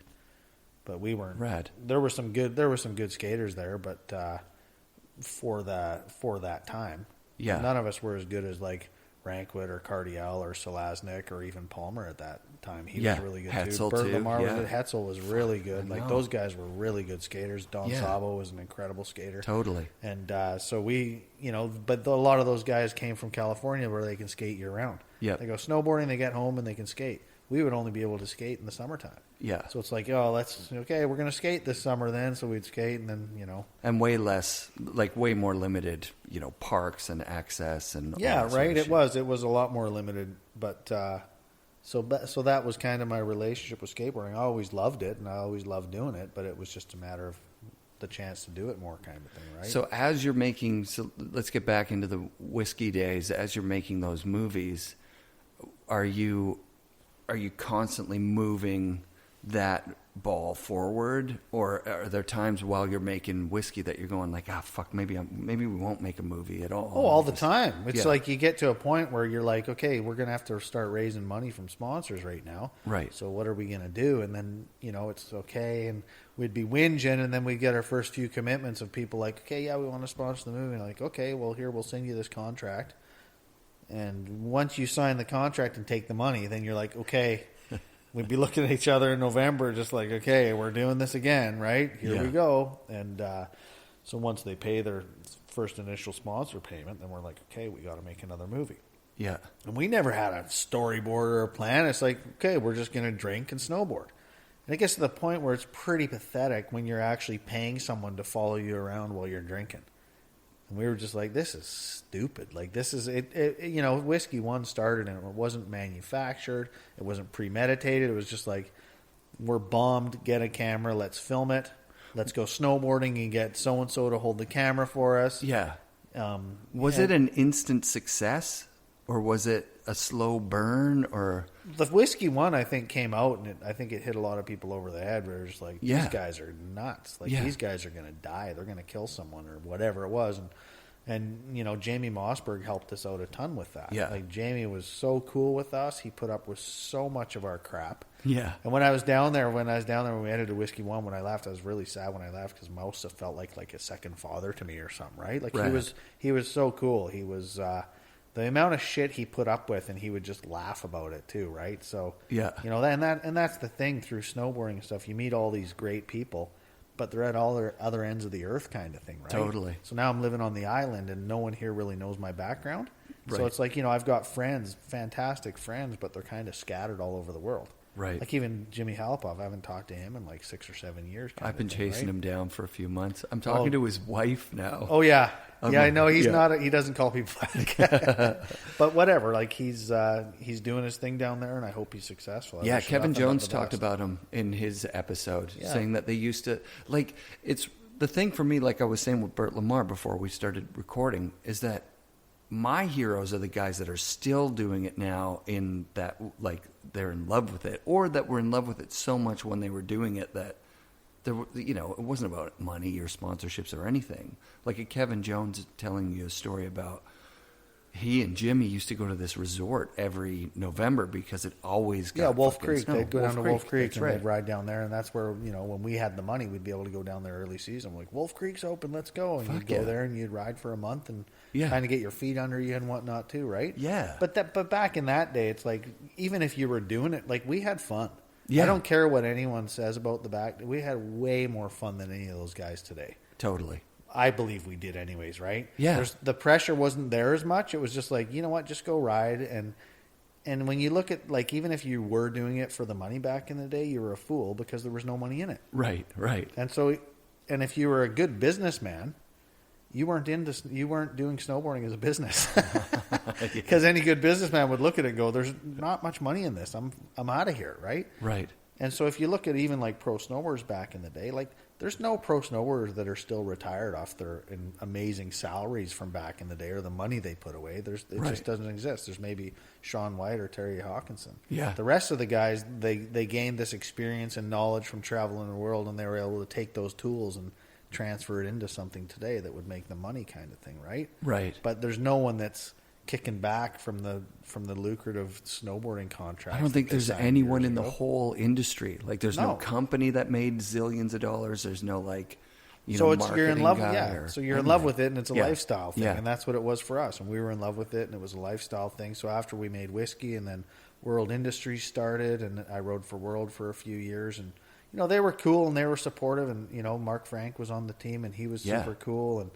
But we weren't. Rad. There were some good skaters there, but for that time, none of us were as good as like Rankwit or Cardiel or Selaznik or even Palmer at that time. He was really good Hetzel too. Bert too. Lamar was good. Hetzel was really good. Like those guys were really good skaters. Don Yeah. Sabo was an incredible skater. Totally. And so we, but a lot of those guys came from California where they can skate year round. Yeah. They go snowboarding, they get home and they can skate. We would only be able to skate in the summertime. Yeah. So it's like, we're going to skate this summer then. So we'd skate and then, And way more limited, parks and access and all that sort of it shit. was a lot more limited. But so that was kind of my relationship with skateboarding. I always loved it and I always loved doing it, but it was just a matter of the chance to do it more kind of thing, right? So let's get back into the whiskey days. As you're making those movies, are you constantly moving that ball forward, or are there times while you're making whiskey that you're going like, fuck, maybe we won't make a movie at all? Oh, all the time. It's like you get to a point where you're like, okay, we're going to have to start raising money from sponsors right now. Right. So what are we going to do? And then, it's okay. And we'd be whinging, and then we'd get our first few commitments of people like, okay, yeah, we want to sponsor the movie. And like, okay, well, here, we'll send you this contract. And once you sign the contract and take the money, then you're like, okay, we'd be looking at each other in November just like, okay, we're doing this again, right? Here we go. And so once they pay their first initial sponsor payment, then we're like, okay, we got to make another movie. Yeah. And we never had a storyboard or a plan. It's like, okay, we're just going to drink and snowboard. And it gets to the point where it's pretty pathetic when you're actually paying someone to follow you around while you're drinking. And we were just like, this is stupid. Like, this is it. Whiskey One started and it wasn't manufactured. It wasn't premeditated. It was just like, we're bummed. Get a camera. Let's film it. Let's go snowboarding and get so-and-so to hold the camera for us. Yeah. Was it an instant success, or was it a slow burn? Or the Whiskey One, I think, came out and I think it hit a lot of people over the head. Where it's like, these guys are nuts. Like these guys are going to die. They're going to kill someone or whatever it was. And Jamie Mossberg helped us out a ton with that. Yeah. Like Jamie was so cool with us. He put up with so much of our crap. Yeah. And when I was down there, when we edited Whiskey One, when I left, I was really sad when I left because Mouse felt like a second father to me or something, right? Like he was so cool. He was the amount of shit he put up with, and he would just laugh about it too, right? So yeah, and that's the thing through snowboarding and stuff. You meet all these great people, but they're at all their other ends of the earth kind of thing, right? Totally. So now I'm living on the island, and no one here really knows my background. Right. So it's like, I've got friends, fantastic friends, but they're kind of scattered all over the world. Right. Like even Jimmy Halipov, I haven't talked to him in like 6 or 7 years. I've been chasing him down for a few months. I'm talking to his wife now. Oh yeah. I know he's yeah. not. He doesn't call people back. But whatever. Like he's doing his thing down there, and I hope he's successful. Yeah, Kevin Jones talked about him in his episode, saying that they used to it's the thing for me. Like I was saying with Bert Lamar before we started recording, is that my heroes are the guys that are still doing it now. In that, like they're in love with it, or that were in love with it so much when they were doing it that. There, it wasn't about money or sponsorships or anything. Like a Kevin Jones telling you a story about he and Jimmy used to go to this resort every November because it always got Wolf fucking Creek. snow. They'd go down to Wolf Creek That's and right. they'd ride down there, and that's where when we had the money, we'd be able to go down there early season. Like Wolf Creek's open, let's go, and you'd go there and you'd ride for a month and kind of get your feet under you and whatnot too, right? Yeah. But back in that day, it's like even if you were doing it, like we had fun. Yeah. I don't care what anyone says about the back. We had way more fun than any of those guys today. Totally. I believe we did anyways, right? Yeah. The pressure wasn't there as much. It was just like, you know what, just go ride. And when you look at, like, even if you were doing it for the money back in the day, you were a fool because there was no money in it. Right. And so, and if you were a good businessman, you weren't doing snowboarding as a business. Because any good businessman would look at it and go, there's not much money in this. I'm out of here, right? Right. And so if you look at even like pro snowboarders back in the day, like there's no pro snowboarders that are still retired off their amazing salaries from back in the day or the money they put away. It just doesn't exist. There's maybe Sean White or Terry Hawkinson. Yeah. The rest of the guys, they gained this experience and knowledge from traveling the world, and they were able to take those tools and transfer it into something today that would make the money kind of thing, right? Right. But there's no one that's kicking back from the lucrative snowboarding contract. I don't think there's anyone in the whole industry. Like there's no company that made zillions of dollars. There's no so it's you're in love, So you're in love with it, and it's a lifestyle thing, and that's what it was for us. And we were in love with it, and it was a lifestyle thing. So after we made whiskey, and then World Industries started, and I rode for World for a few years, and they were cool and they were supportive, and Mark Frank was on the team and he was super cool, and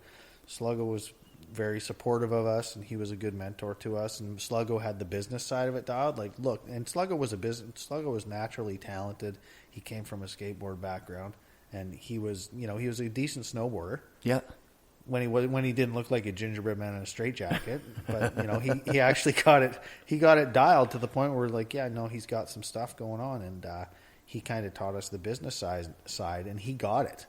Sluggo was very supportive of us, and he was a good mentor to us. And Sluggo had the business side of it dialed. Like, look, and Sluggo was naturally talented. He came from a skateboard background, and he was a decent snowboarder. Yeah. When he didn't look like a gingerbread man in a straitjacket, but he actually got it dialed to the point where he's got some stuff going on, and he kind of taught us the business side, and he got it.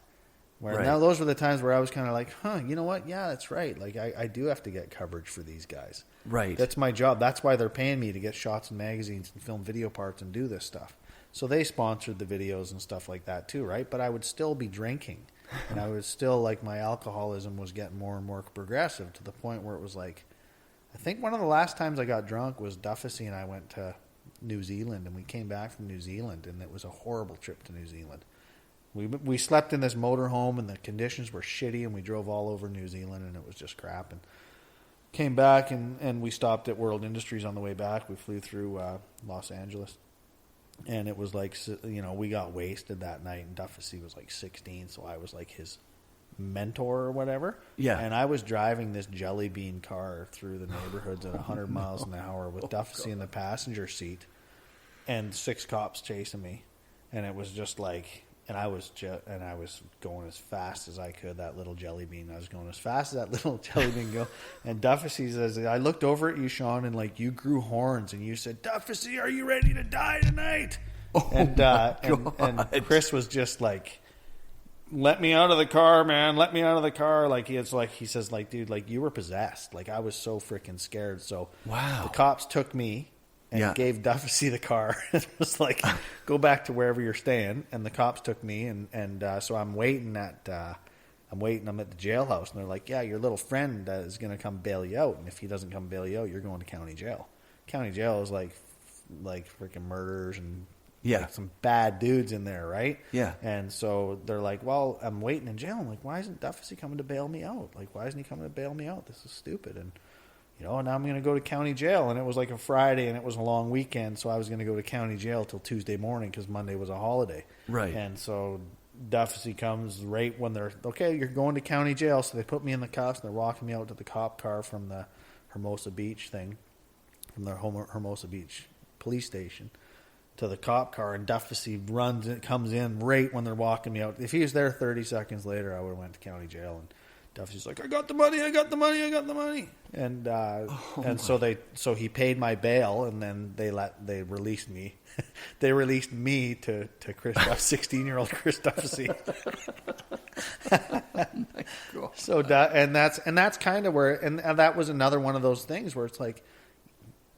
Now those were the times where I was kind of like, you know what? Yeah, that's right. Like I do have to get coverage for these guys. Right. That's my job. That's why they're paying me to get shots in magazines and film video parts and do this stuff. So they sponsored the videos and stuff like that too, right? But I would still be drinking, and I was still like, my alcoholism was getting more and more progressive to the point where it was like, I think one of the last times I got drunk was Duffy and I went to New Zealand, and we came back from New Zealand, and it was a horrible trip to New Zealand. We slept in this motorhome, and the conditions were shitty, and we drove all over New Zealand, and it was just crap. And came back, and we stopped at World Industries on the way back. We flew through Los Angeles, and it was like, we got wasted that night, and Duffy was like 16, so I was like his mentor or whatever. Yeah. And I was driving this jelly bean car through the neighborhoods at 100 miles an hour with Duffy in the passenger seat and 6 cops chasing me. And it was just like, and I was going as fast as I could, that little jelly bean. I was going as fast as that little jelly bean go. And Duffy says, I looked over at you, Sean, and like you grew horns, and you said, Duffy, are you ready to die tonight? And Chris was just like, let me out of the car, man. Let me out of the car. Like he says, like, dude, like you were possessed. Like I was so freaking scared. So the cops took me and gave Duffy the car. It was like, go back to wherever you're staying. And the cops took me, and so I'm waiting. I'm at the jailhouse, and they're like, yeah, your little friend is going to come bail you out, and if he doesn't come bail you out, you're going to county jail. County jail is like freaking murderers and like some bad dudes in there, right? Yeah. And so they're like, well, I'm waiting in jail. I'm like, why isn't Duffy coming to bail me out? Like, why isn't he coming to bail me out? This is stupid. And now I'm going to go to county jail. And it was like a Friday, and it was a long weekend, so I was going to go to county jail till Tuesday morning because Monday was a holiday. Right. And so Duffy comes right when they're, okay, you're going to county jail. So they put me in the cuffs, and they're walking me out to the cop car from the Hermosa Beach thing, from the Hermosa Beach police station, to the cop car, and Duffy comes in right when they're walking me out. If he was there 30 seconds later, I would have went to county jail. And Duffy's like, I got the money. And so he paid my bail, and then they released me. They released me to Chris, 16-year-old Chris Duffy. So that's kind of where, and that was another one of those things where it's like,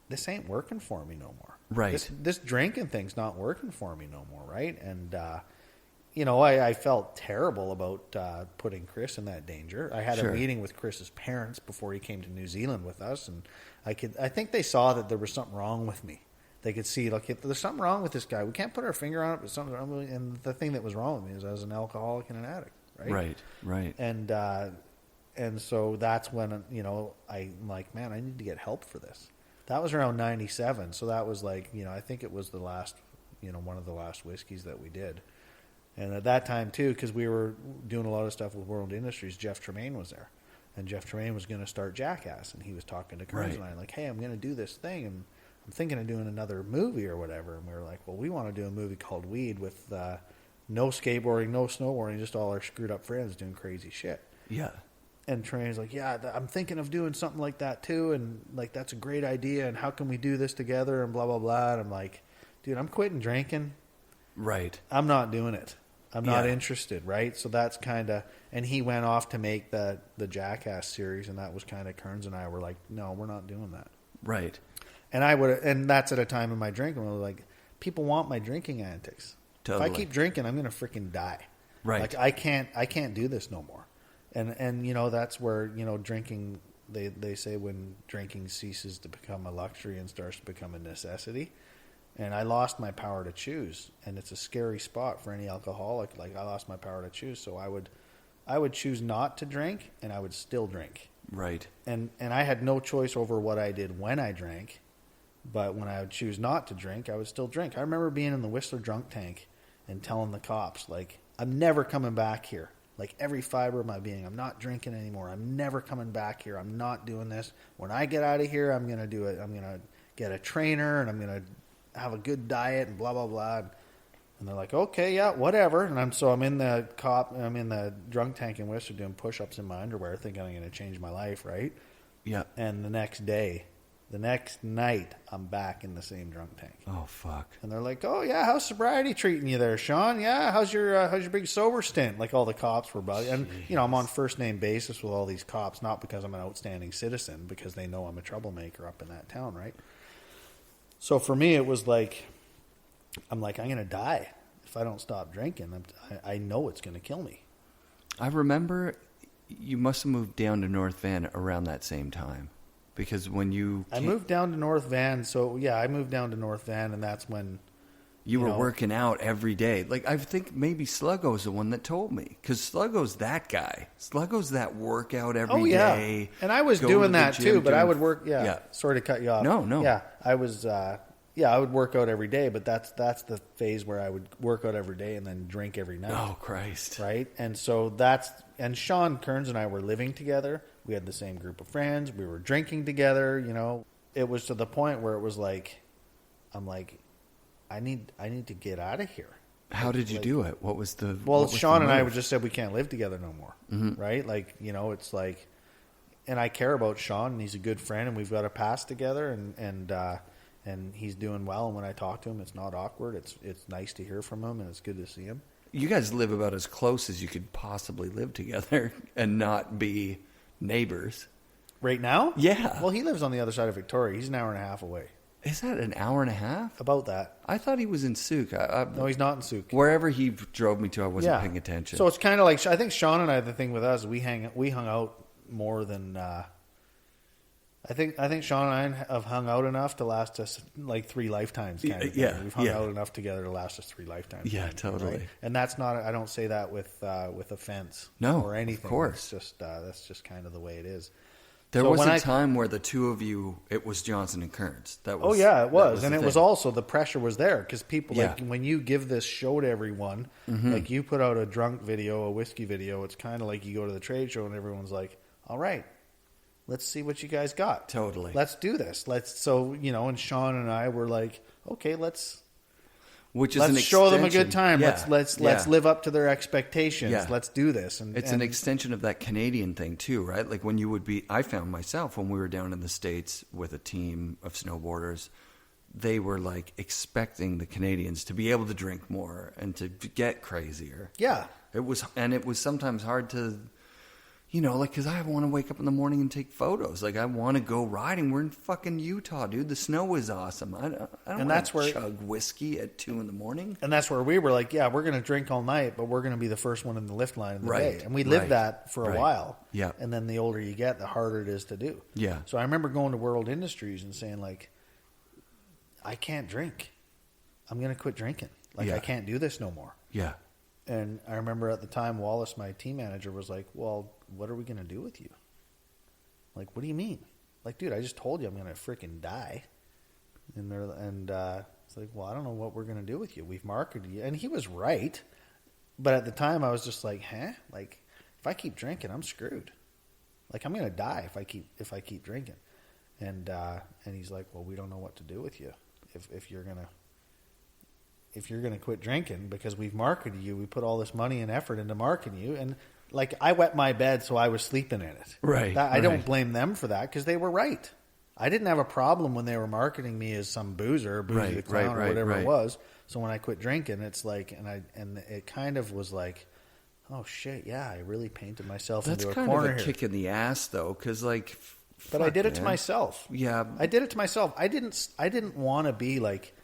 this ain't working for me no more. Right. This drinking thing's not working for me no more, right? And I felt terrible about putting Chris in that danger. I had a meeting with Chris's parents before he came to New Zealand with us, and I think they saw that there was something wrong with me. They could see, like, there's something wrong with this guy. We can't put our finger on it, but something wrong with me. And the thing that was wrong with me is I was an alcoholic and an addict, right? Right. And so that's when, I'm like, man, I need to get help for this. That was around 97. So that was like, I think it was the last, one of the last whiskeys that we did. And at that time, too, because we were doing a lot of stuff with World Industries, Jeff Tremaine was there. And Jeff Tremaine was going to start Jackass. And he was talking to Kearns and I, like, hey, I'm going to do this thing. And I'm thinking of doing another movie or whatever. And we were like, well, we want to do a movie called Weed with no skateboarding, no snowboarding, just all our screwed up friends doing crazy shit. Yeah. And Tremane's like, yeah, I'm thinking of doing something like that, too. And, like, that's a great idea. And how can we do this together? And blah, blah, blah. And I'm like, dude, I'm quitting drinking. Right. I'm not doing it. I'm not interested, right? So that's kind of, and he went off to make the Jackass series, and that was kind of, Kearns and I were like, no, we're not doing that. Right. And that's at a time in my drinking where like, people want my drinking antics. Totally. If I keep drinking, I'm going to freaking die. Right. Like I can't do this no more. And that's where, drinking, they say when drinking ceases to become a luxury and starts to become a necessity. And I lost my power to choose, and it's a scary spot for any alcoholic. Like, I lost my power to choose, so I would choose not to drink, and I would still drink. Right. And I had no choice over what I did when I drank, but when I would choose not to drink, I would still drink. I remember being in the Whistler drunk tank and telling the cops, like, I'm never coming back here. Like, every fiber of my being, I'm not drinking anymore. I'm never coming back here. I'm not doing this. When I get out of here, I'm going to do it. I'm going to get a trainer, and I'm going to have a good diet and blah, blah, blah. And they're like, okay, yeah, whatever. And I'm in the drunk tank in Whistler doing push-ups in my underwear thinking I'm going to change my life, right? Yeah. And the next night, I'm back in the same drunk tank. Oh, fuck. And they're like, oh, yeah, how's sobriety treating you there, Sean? Yeah, how's your big sober stint? Like, all the cops were about it. And, I'm on first-name basis with all these cops, not because I'm an outstanding citizen, because they know I'm a troublemaker up in that town, right? So for me, it was like, I'm going to die if I don't stop drinking. I know it's going to kill me. I remember you must have moved down to North Van around that same time. Because when I moved down to North Van. So, yeah, I moved down to North Van, and that's when you were working out every day. Like, I think maybe Sluggo's the one that told me. Because Sluggo's that guy. Sluggo's that workout every day. And I was doing that too, but I would work. Yeah. Sorry to cut you off. No. Yeah, I was. I would work out every day, but that's the phase where I would work out every day and then drink every night. Oh, Christ! Right, and so and Sean Kearns and I were living together. We had the same group of friends. We were drinking together. It was to the point where it was like, I'm like, I need to get out of here. How did you do it? What was the Sean and I just said we can't live together no more, right? Like, it's like, and I care about Sean, and he's a good friend, and we've got a past together, and he's doing well. And when I talk to him, it's not awkward. It's nice to hear from him, and it's good to see him. You guys live about as close as you could possibly live together and not be neighbors. Right now? Yeah. Well, he lives on the other side of Victoria. He's an hour and a half away. Is that an hour and a half? About that. I thought he was in Souk. No, he's not in Souk. Wherever he drove me to, I wasn't paying attention. So it's kind of like, I think Sean and I, the thing with us, we hung out more than, I think Sean and I have hung out enough to last us like 3 lifetimes. Kind of yeah. We've hung out enough together to last us 3 lifetimes. Yeah, totally. Right? And that's not, I don't say that with offense. No, or anything. of course. It's just, that's just kind of the way it is. There was a time where the two of you, it was Johnson and Kearns. That was, oh yeah, it was, and it thing. was also the pressure was there because people like when you give this show to everyone, like you put out a drunk video, a whiskey video. It's kind of like you go to the trade show and everyone's like, "All right, let's see what you guys got. Totally, let's do this. And Sean and I were like, okay, let's show them a good time. Yeah. Let's live up to their expectations. Yeah. Let's do this. And it's an extension of that Canadian thing too, right? Like when you would be, I found myself when we were down in the States with a team of snowboarders, they were like expecting the Canadians to be able to drink more and to get crazier. Yeah. It was sometimes hard to, because I want to wake up in the morning and take photos. Like I want to go riding. We're in fucking Utah, dude. The snow is awesome. I don't want to chug whiskey at 2 a.m. And that's where we were like, yeah, we're going to drink all night, but we're going to be the first one in the lift line of the day. And we lived that for a while. Yeah. And then the older you get, the harder it is to do. Yeah. So I remember going to World Industries and saying like, I can't drink. I'm going to quit drinking. Like I can't do this no more. Yeah. And I remember at the time, Wallace, my team manager, was like, well, what are we going to do with you? Like, what do you mean? Like, dude, I just told you I'm going to freaking die. And it's like, well, I don't know what we're going to do with you. We've marketed you. And he was right. But at the time, I was just like, huh? Like, if I keep drinking, I'm screwed. Like, I'm going to die if I keep drinking. And he's like, well, we don't know what to do with you if you're going to quit drinking because we've marketed you. We put all this money and effort into marketing you. And like I wet my bed, so I was sleeping in it. Right. I don't blame them for that because they were right. I didn't have a problem when they were marketing me as some boozer, Boozy the Clown or whatever it was. So when I quit drinking, it's like, and it kind of was like, oh shit, yeah, I really painted myself into a corner here. That's kind of a kick in the ass though, because like, but I did it to myself. Yeah. I did it to myself. I didn't want to be like,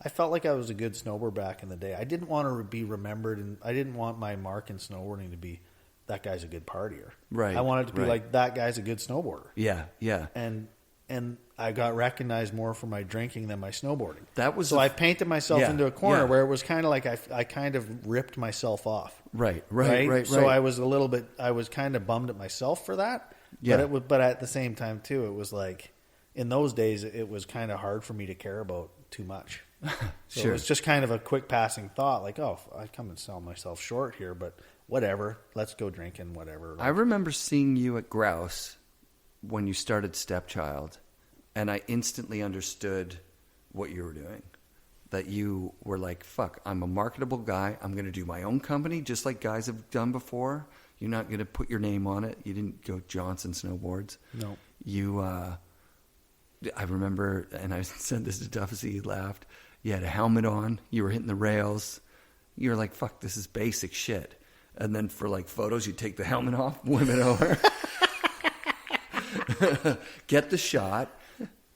I felt like I was a good snowboarder back in the day. I didn't want to be remembered, and I didn't want my mark in snowboarding to be, that guy's a good partier. Right. I wanted to be like, that guy's a good snowboarder. Yeah, yeah. And I got recognized more for my drinking than my snowboarding. That was so I painted myself into a corner where it was kind of like I kind of ripped myself off. Right. So I was I was kind of bummed at myself for that. Yeah. But at the same time too, it was like in those days it was kind of hard for me to care about too much. So it was just kind of a quick passing thought, like, oh, I come and sell myself short here, but whatever, let's go drinking, whatever. I remember seeing you at Grouse when you started Stepchild, and I instantly understood what you were doing. That you were like, fuck, I'm a marketable guy. I'm going to do my own company, just like guys have done before. You're not going to put your name on it. You didn't go Johnson Snowboards. No. I remember, and I said this to Duffy, he laughed. You had a helmet on. You were hitting the rails. You were like, fuck, this is basic shit. And then for like photos, you take the helmet off, whip it over. Get the shot.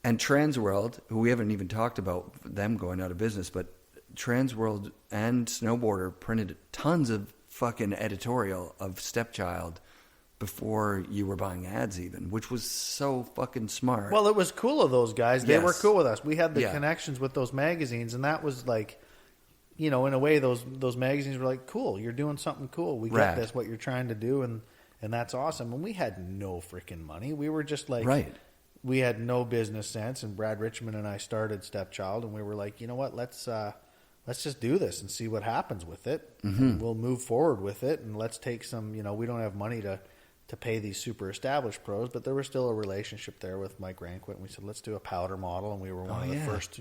And Transworld, who we haven't even talked about them going out of business, but Transworld and Snowboarder printed tons of fucking editorial of Stepchild before you were buying ads even, which was so fucking smart. Well, it was cool of those guys. They were cool with us. We had the connections with those magazines, and that was like, in a way, those magazines were like, cool, you're doing something cool. We get this, what you're trying to do, and that's awesome. And we had no freaking money. We were just like... Right. We had no business sense, and Brad Richmond and I started Stepchild, and we were like, you know what, let's just do this and see what happens with it. Mm-hmm. We'll move forward with it, and let's take some, we don't have money to pay these super established pros, but there was still a relationship there with Mike Ranquit, and we said, let's do a powder model, and we were one of the first,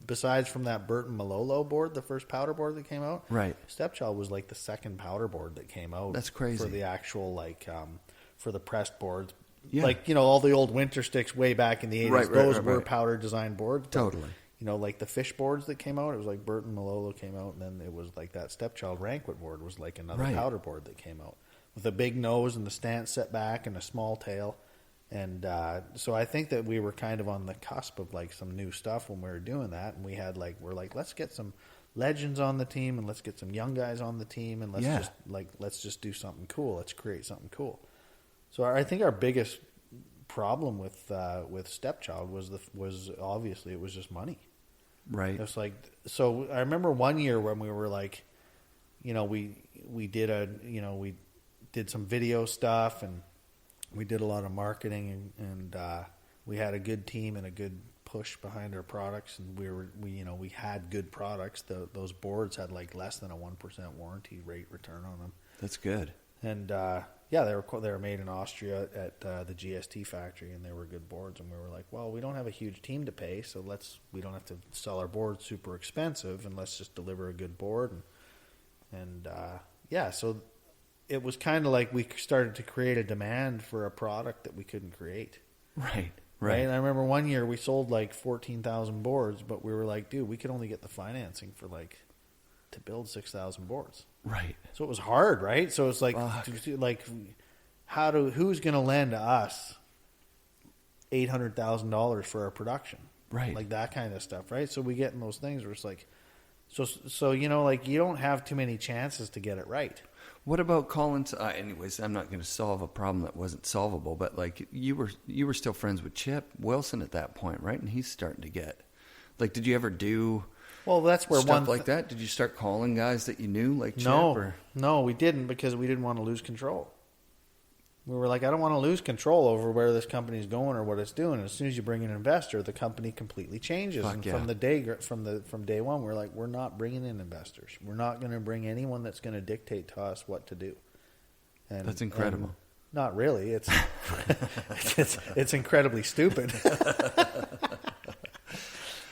besides from that Burton Malolo board, the first powder board that came out, right? Stepchild was like the second powder board that came out. That's crazy. For the actual, for the pressed boards. Yeah. Like, all the old winter sticks way back in the 80s, those were powder design boards. Totally. Like the fish boards that came out, it was like Burton Malolo came out, and then it was like that Stepchild Ranquit board was like another powder board that came out with a big nose and the stance set back and a small tail. And so I think that we were kind of on the cusp of like some new stuff when we were doing that. And we had we're like, let's get some legends on the team, and let's get some young guys on the team, and let's just do something cool. Let's create something cool. So I think our biggest problem with Stepchild was obviously it was just money. Right. It's like, so I remember one year when we were like, we did some video stuff, and we did a lot of marketing, and we had a good team and a good push behind our products, and we had good products. Those boards had like less than a 1% warranty rate return on them. That's good. And they were made in Austria at the GST factory, and they were good boards. And we were like, well, we don't have a huge team to pay, so we don't have to sell our boards super expensive, and let's just deliver a good board. So it was kind of like we started to create a demand for a product that we couldn't create. Right. And I remember one year we sold like 14,000 boards, but we were like, dude, we could only get the financing for to build 6,000 boards. Right. So it was hard, right? So it's like, who's going to lend us $800,000 for our production? Right. Like that kind of stuff, right? So we get in those things where it's like, so you don't have too many chances to get it right. What about Collins? Anyways, I'm not going to solve a problem that wasn't solvable, but like you were still friends with Chip Wilson at that point, right? And he's starting to get did you ever do? Well, that's where stuff like that. Did you start calling guys that you knew, like Chip? No, we didn't, because we didn't want to lose control. We were like, I don't want to lose control over where this company's going or what it's doing. And as soon as you bring in an investor, the company completely changes. From day one, we're like, we're not bringing in investors. We're not going to bring anyone that's going to dictate to us what to do. And that's incredible. And not really. It's it's incredibly stupid.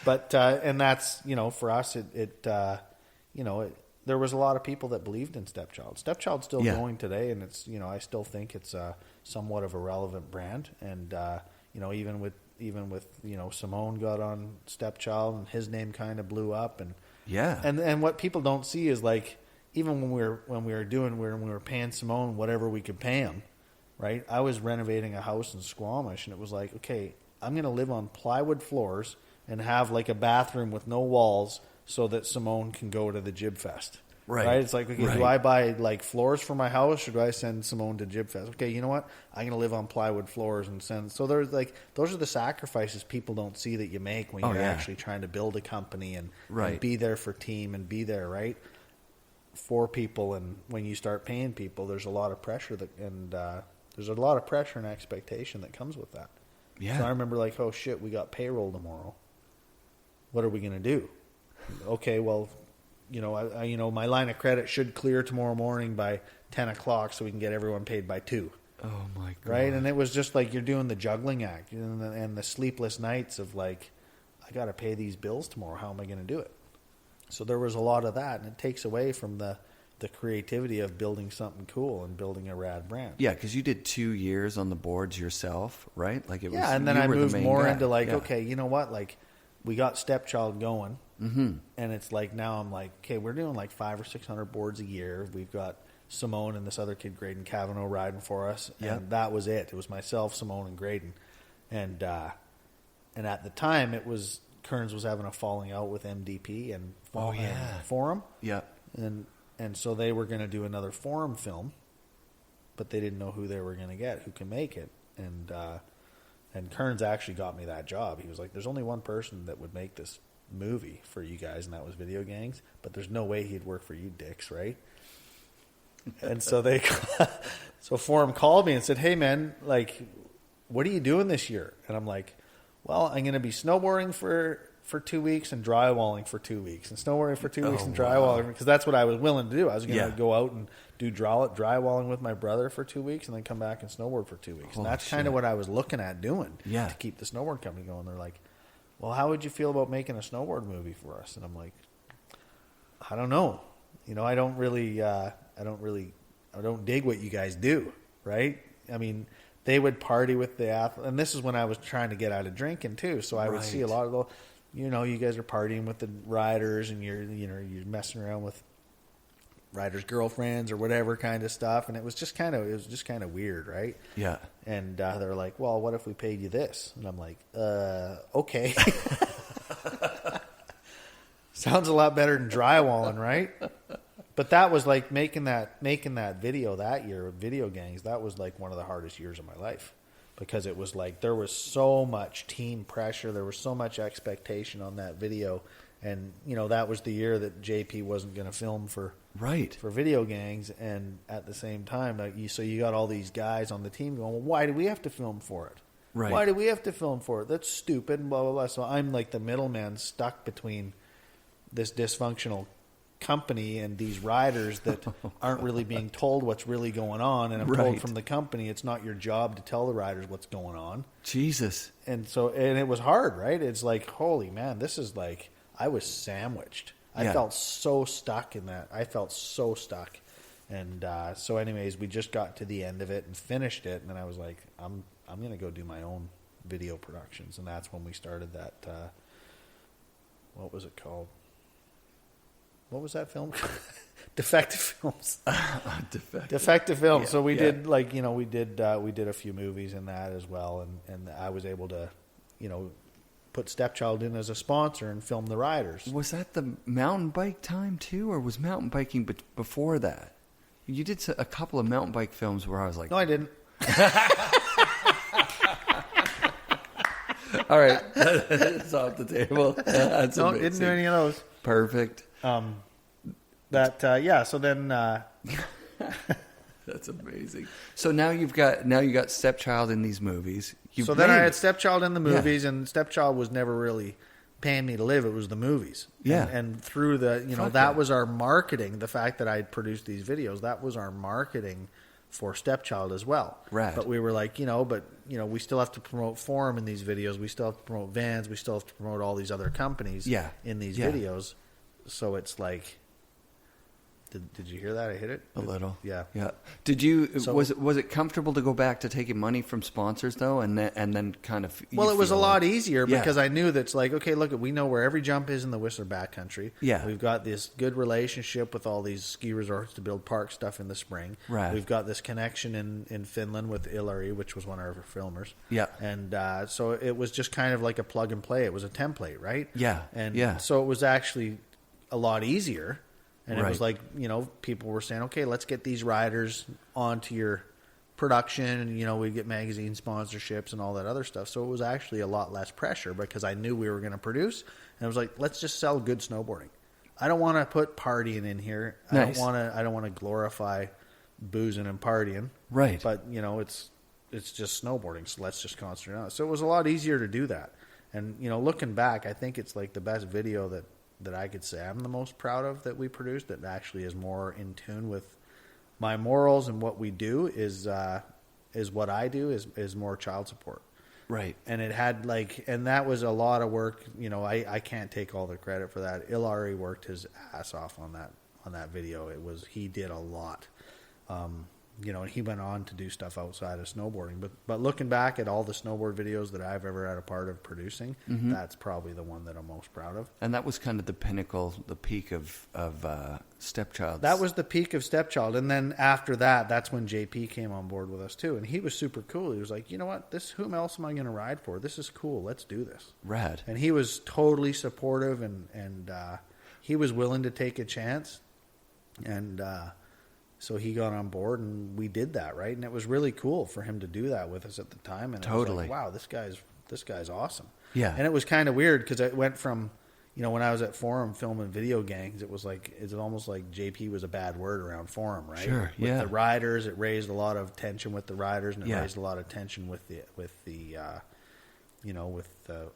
But and that's for us. There was a lot of people that believed in Stepchild. Stepchild's still going today, and it's I still think it's somewhat of a relevant brand. And even with Simone got on Stepchild, and his name kind of blew up. And what people don't see is even when we were paying Simone whatever we could pay him, right? I was renovating a house in Squamish, and it was like, okay, I'm going to live on plywood floors and have a bathroom with no walls, so that Simone can go to the Jib Fest. Right? It's like, okay, do I buy floors for my house, or do I send Simone to Jib Fest? Okay, you know what? I'm going to live on plywood floors and send. So there's those are the sacrifices people don't see that you make when you're actually trying to build a company and be there for team and be there, right? For people. And when you start paying people, there's a lot of pressure there's a lot of pressure and expectation that comes with that. Yeah. So I remember oh shit, we got payroll tomorrow. What are we going to do? Okay, well, my line of credit should clear tomorrow morning by 10 o'clock so we can get everyone paid by 2. Oh, my God. Right? And it was just you're doing the juggling act and the sleepless nights of I got to pay these bills tomorrow. How am I going to do it? So there was a lot of that, and it takes away from the creativity of building something cool and building a rad brand. Yeah, because you did 2 years on the boards yourself, right? And then I moved more into okay, you know what? We got Stepchild going. Mm-hmm. And it's now I'm okay, we're doing 500 or 600 boards a year. We've got Simone and this other kid, Graydon Cavanaugh, riding for us. And that was it. It was myself, Simone, and Graydon. And at the time, Kearns was having a falling out with MDP and Forum. Yeah. And so they were going to do another Forum film, but they didn't know who they were going to get, who can make it. And Kearns actually got me that job. He was like, there's only one person that would make this movie for you guys, and that was Video Gangs, but there's no way he'd work for you dicks, right? And so so Forum called me and said, hey man, what are you doing this year? And I'm like, well, I'm going to be snowboarding for 2 weeks and drywalling for 2 weeks, and snowboarding for 2 weeks and drywalling, because that's what I was willing to do. I was going to go out and do drywalling with my brother for 2 weeks and then come back and snowboard for 2 weeks. And that's kind of what I was looking at doing to keep the snowboard company going. They're like, well, how would you feel about making a snowboard movie for us? And I'm like, I don't know. I don't dig what you guys do, right? I mean, they would party with the athlete, and this is when I was trying to get out of drinking too. So I would see a lot of you guys are partying with the riders, and you're messing around with riders' girlfriends or whatever kind of stuff, and it was just kind of weird, right? Yeah. And they're like, well, what if we paid you this? And I'm like, okay. Sounds a lot better than drywalling, right? But that was making that video that year with Video Gangs. That was one of the hardest years of my life, because it was there was so much team pressure, there was so much expectation on that video, and that was the year that JP wasn't going to film for Right. for video gangs, and at the same time, like you got all these guys on the team going, well, why do we have to film for it? Right. Why do we have to film for it? That's stupid, blah, blah, blah. So I'm like the middleman stuck between this dysfunctional company and these riders that aren't really being told what's really going on. And I'm told Right. from the company, it's not your job to tell the riders what's going on. Jesus. And it was hard, right? It's like, holy man, this is like, I was sandwiched. I Yeah. felt so stuck in that. I felt so stuck. And so anyways, we just got to the end of it and finished it. And then I was like, I'm going to go do my own video productions. And that's when we started that, what was it called? What was that film? Defective Films. Defective Films. Yeah, So we yeah. did we did a few movies in that as well. And I was able to, put Stepchild in as a sponsor and film the riders. Was that the mountain bike time too, or was mountain biking before that? You did a couple of mountain bike films where I was like, No, I didn't. all right, it's off the table. That's No, amazing. didn't do any of those. Perfect. So then That's amazing. So now you got Stepchild in these movies. so then I had Stepchild in the movies, and Stepchild was never really paying me to live. It was the movies. Yeah. And through the, Fuck that yeah. was our marketing. The fact that I had produced these videos, that was our marketing for Stepchild as well. Rad. But we were like, we still have to promote Forum in these videos. We still have to promote Vans. We still have to promote all these other companies in these videos. So it's like, did you hear that? I hit it a little. Yeah. Did you? So- was it comfortable to go back to taking money from sponsors though, and then kind of? Well, it was a feel lot like- easier Yeah. because I knew that's like, okay, look, we know where every jump is in the Whistler backcountry. Yeah. We've got this good relationship with all these ski resorts to build park stuff in the spring. Right. We've got this connection in Finland with Ilari, which was one of our filmers. Yeah. And so it was just kind of like a plug and play. It was a template, right? Yeah. And Yeah. so it was actually a lot easier. And it Right. was like, people were saying, okay, let's get these riders onto your production. And, we'd get magazine sponsorships and all that other stuff. So it was actually a lot less pressure because I knew we were going to produce. And I was like, let's just sell good snowboarding. I don't want to put partying in here. Nice. I don't want to glorify boozing and partying. Right. But, it's just snowboarding. So let's just concentrate on it. So it was a lot easier to do that. And, looking back, I think it's like the best video that I could say I'm the most proud of that we produced, that actually is more in tune with my morals and what we do is what I do is more child support. Right. And it had and that was a lot of work. I can't take all the credit for that. Ilari worked his ass off on that video. He did a lot. And he went on to do stuff outside of snowboarding. But looking back at all the snowboard videos that I've ever had a part of producing, that's probably the one that I'm most proud of. And that was kind of the pinnacle, the peak of Stepchild. That was the peak of Stepchild. And then after that, that's when JP came on board with us too. And he was super cool. He was like, you know what? Whom else am I going to ride for? This is cool. Let's do this. Rad. And he was totally supportive and he was willing to take a chance. And so he got on board and we did that, right? And it was really cool for him to do that with us at the time. And Totally. it was like, wow, this guy's awesome. Yeah. And it was kind of weird because it went from, when I was at Forum filming video gangs, it was almost like JP was a bad word around Forum, right? Sure, With yeah. the riders, it raised a lot of tension with the riders, and it Yeah. raised a lot of tension with the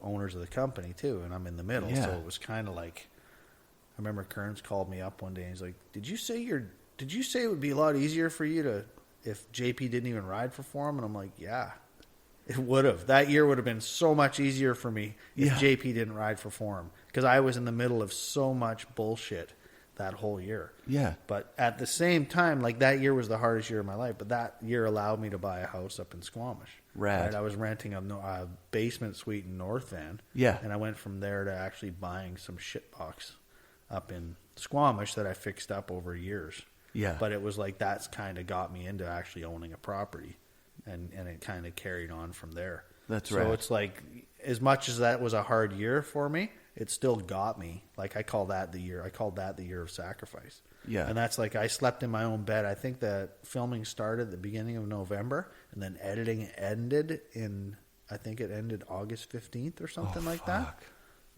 owners of the company too. And I'm in the middle, Yeah. so it was kind of like, I remember Kearns called me up one day and he's like, Did you say it would be a lot easier for you if JP didn't even ride for Forum? And I'm like, yeah, it would have. That year would have been so much easier for me if Yeah. JP didn't ride for Forum, because I was in the middle of so much bullshit that whole year. Yeah. But at the same time, that year was the hardest year of my life, but that year allowed me to buy a house up in Squamish. Rad. Right? I was renting a basement suite in North Van. Yeah. And I went from there to actually buying some shitbox up in Squamish that I fixed up over years. Yeah. But it was that's kind of got me into actually owning a property, and it kind of carried on from there. That's so right. So it's as much as that was a hard year for me, it still got me. I called that the year of sacrifice. Yeah. And that's I slept in my own bed. I think that filming started at the beginning of November, and then editing ended August 15th or something like that.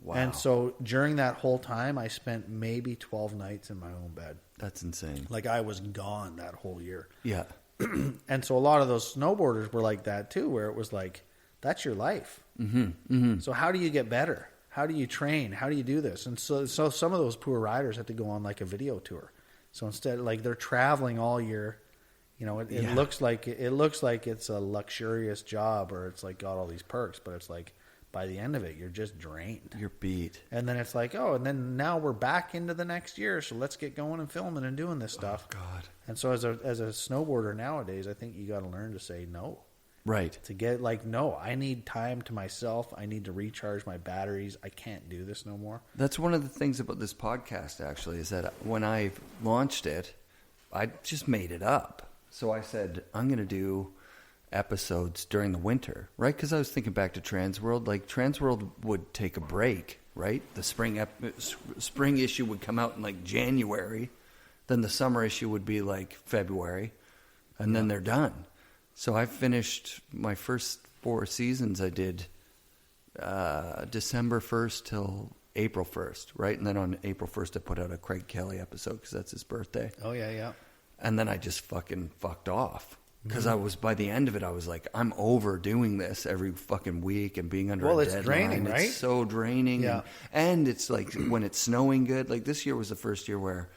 Wow. And so during that whole time, I spent maybe 12 nights in my own bed. That's insane. Like I was gone that whole year. Yeah. And so a lot of those snowboarders were like that too, where it was like, that's your life. Mm-hmm. Mm-hmm. So how do you get better? How do you train? How do you do this? And so some of those poor riders had to go on like a video tour. So instead, like they're traveling all year. You know, it looks like it's a luxurious job, or it's like got all these perks, but it's like by the end of it, you're just drained. You're beat. And then it's like, oh, and then now we're back into the next year, so let's get going and filming and doing this stuff. Oh, God. And so as a snowboarder nowadays, I think you got to learn to say no. Right. To get like, no, I need time to myself. I need to recharge my batteries. I can't do this no more. That's one of the things about this podcast, actually, is that when I launched it, I just made it up. So I said, I'm going to do episodes during the winter, right? Because I was thinking back to Transworld. Like, Transworld would take a break, right? The spring issue would come out in, like, January. Then the summer issue would be, like, February. And then they're done. So I finished my first 4 seasons. I did December 1st till April 1st, right? And then on April 1st, I put out a Craig Kelly episode because that's his birthday. Oh, yeah. And then I just fucking fucked off. Because I was, by the end of it, I was like, I'm over doing this every fucking week and being under a deadline. Well, it's draining, right? It's so draining. Yeah. And it's like when it's snowing good. Like this year was the first year where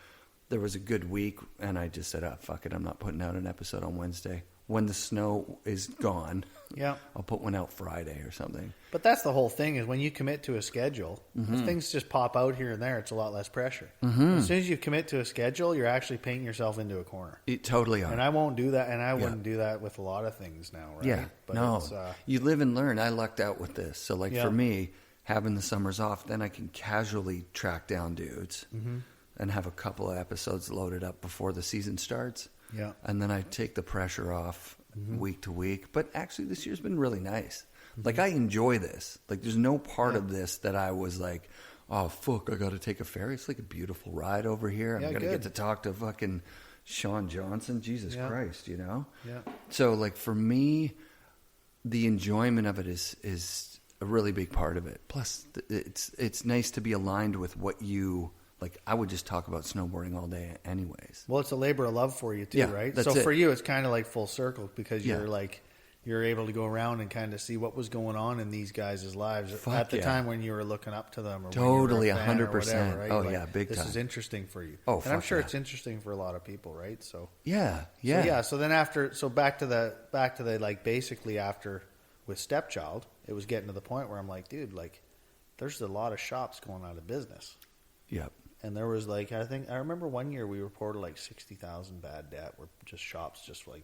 there was a good week. And I just said, fuck it. I'm not putting out an episode on Wednesday. When the snow is gone, I'll put one out Friday or something. But that's the whole thing is when you commit to a schedule, if things just pop out here and there, it's a lot less pressure. Mm-hmm. As soon as you commit to a schedule, you're actually painting yourself into a corner. You totally are. And I won't do that, and I wouldn't do that with a lot of things now, right? Yeah, but no. You live and learn. I lucked out with this. So, like, for me, having the summers off, then I can casually track down dudes and have a couple of episodes loaded up before the season starts. Yeah. And then I take the pressure off week to week. But actually, this year's been really nice. Like, I enjoy this. Like, there's no part of this that I was like, oh, fuck, I got to take a ferry. It's like a beautiful ride over here. I'm going to get to talk to fucking Sean Johnson. Jesus Christ, you know? Yeah. So, like, for me, the enjoyment of it is a really big part of it. Plus, it's nice to be aligned with what you... Like, I would just talk about snowboarding all day anyways. Well, it's a labor of love for you, too, right? So for you, it's kind of like full circle because you're able to go around and kind of see what was going on in these guys' lives at the time when you were looking up to them. Or totally, 100%. Whatever, right? Oh, like, yeah, big time. This is interesting for you. Oh, and I'm sure it's interesting for a lot of people, right? So yeah. So then back to the like basically after with Stepchild, it was getting to the point where I'm like, dude, like there's a lot of shops going out of business. Yep. And there was like, I remember one year we reported like 60,000 bad debt where just shops just like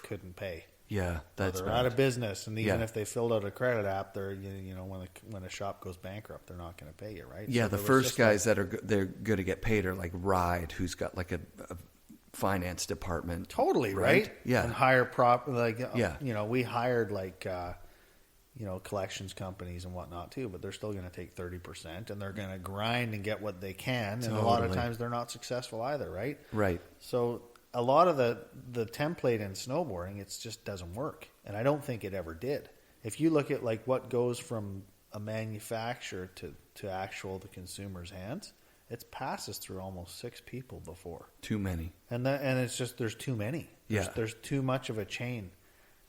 couldn't pay. Yeah, they're out of business, and even if they filled out a credit app, they're when a shop goes bankrupt, they're not going to pay you, right? Yeah, so the first guys that are they're going to get paid are like Ride, who's got like a finance department. Totally right. Yeah, and hire we hired like. Collections companies and whatnot too, but they're still going to take 30% and they're going to grind and get what they can. And a lot of times they're not successful either. Right. Right. So a lot of the template in snowboarding, it just doesn't work. And I don't think it ever did. If you look at like what goes from a manufacturer to the consumer's hands, it passes through almost 6 people before. Too many. And it's just, there's too many. There's too much of a chain.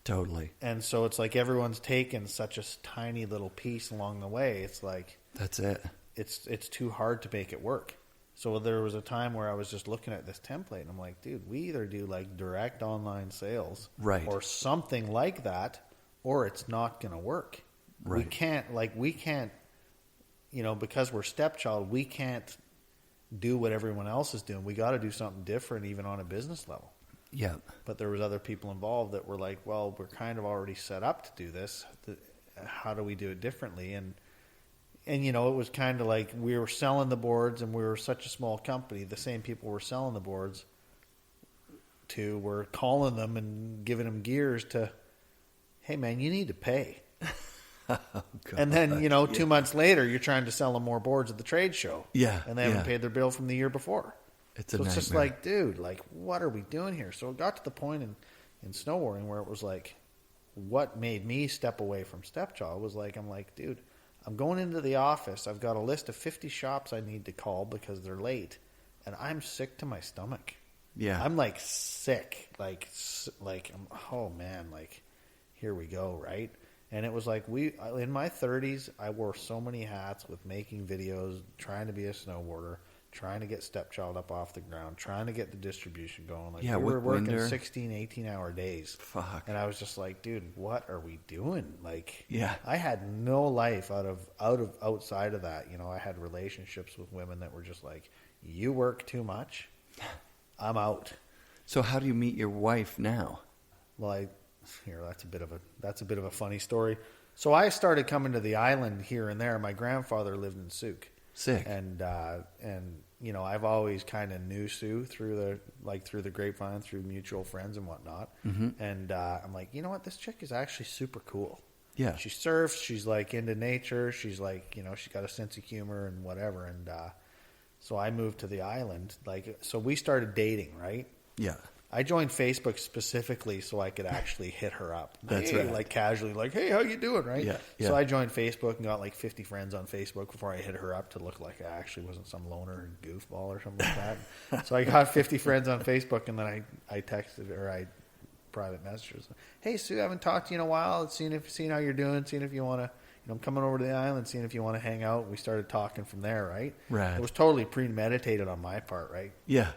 Totally. And so it's like everyone's taken such a tiny little piece along the way. It's like that's it. It's too hard to make it work. So there was a time where I was just looking at this template and I'm like, dude, we either do like direct online sales, right, or something like that, or it's not going to work. Right. We can't, because we're Stepchild, we can't do what everyone else is doing. We got to do something different, even on a business level. Yeah. But there was other people involved that were like, well, we're kind of already set up to do this. How do we do it differently? And it was kind of like we were selling the boards and we were such a small company. The same people we're selling the boards to were calling them and giving them gears to, hey, man, you need to pay. Oh, and then, 2 months later, you're trying to sell them more boards at the trade show. Yeah. And they haven't paid their bill from the year before. It's just like, dude, like, what are we doing here? So it got to the point in snowboarding where it was like, what made me step away from Stepchild was like, I'm like, dude, I'm going into the office. I've got a list of 50 shops I need to call because they're late. And I'm sick to my stomach. Yeah. I'm like sick. Oh man, like here we go, right? And it was like in my 30s, I wore so many hats with making videos, trying to be a snowboarder, trying to get Stepchild up off the ground, trying to get the distribution going. Like we were working 16, 18-hour days. Fuck. And I was just like, dude, what are we doing? Like, yeah, I had no life outside of that. You know, I had relationships with women that were just like, you work too much, I'm out. So how do you meet your wife now? Well, that's a bit of a funny story. So I started coming to the island here and there. My grandfather lived in Souk. Sick. And you know, I've always kind of knew Sue through the grapevine, through mutual friends and whatnot. Mm-hmm. And I'm like, you know what, this chick is actually super cool. Yeah. She surfs. She's like into nature. She's like, you know, she's got a sense of humor and whatever. And so I moved to the island. So we started dating, right? Yeah. I joined Facebook specifically so I could actually hit her up. That's right. right. Like casually, like, hey, how you doing, right? Yeah. So I joined Facebook and got like 50 friends on Facebook before I hit her up to look like I actually wasn't some loner and goofball or something like that. So I got 50 friends on Facebook, and then I texted her, I private messaged her. Hey, Sue, I haven't talked to you in a while. Seeing how you're doing, seeing if you want to, you know, I'm coming over to the island, seeing if you want to hang out. We started talking from there, right? Right. It was totally premeditated on my part, right? Yeah.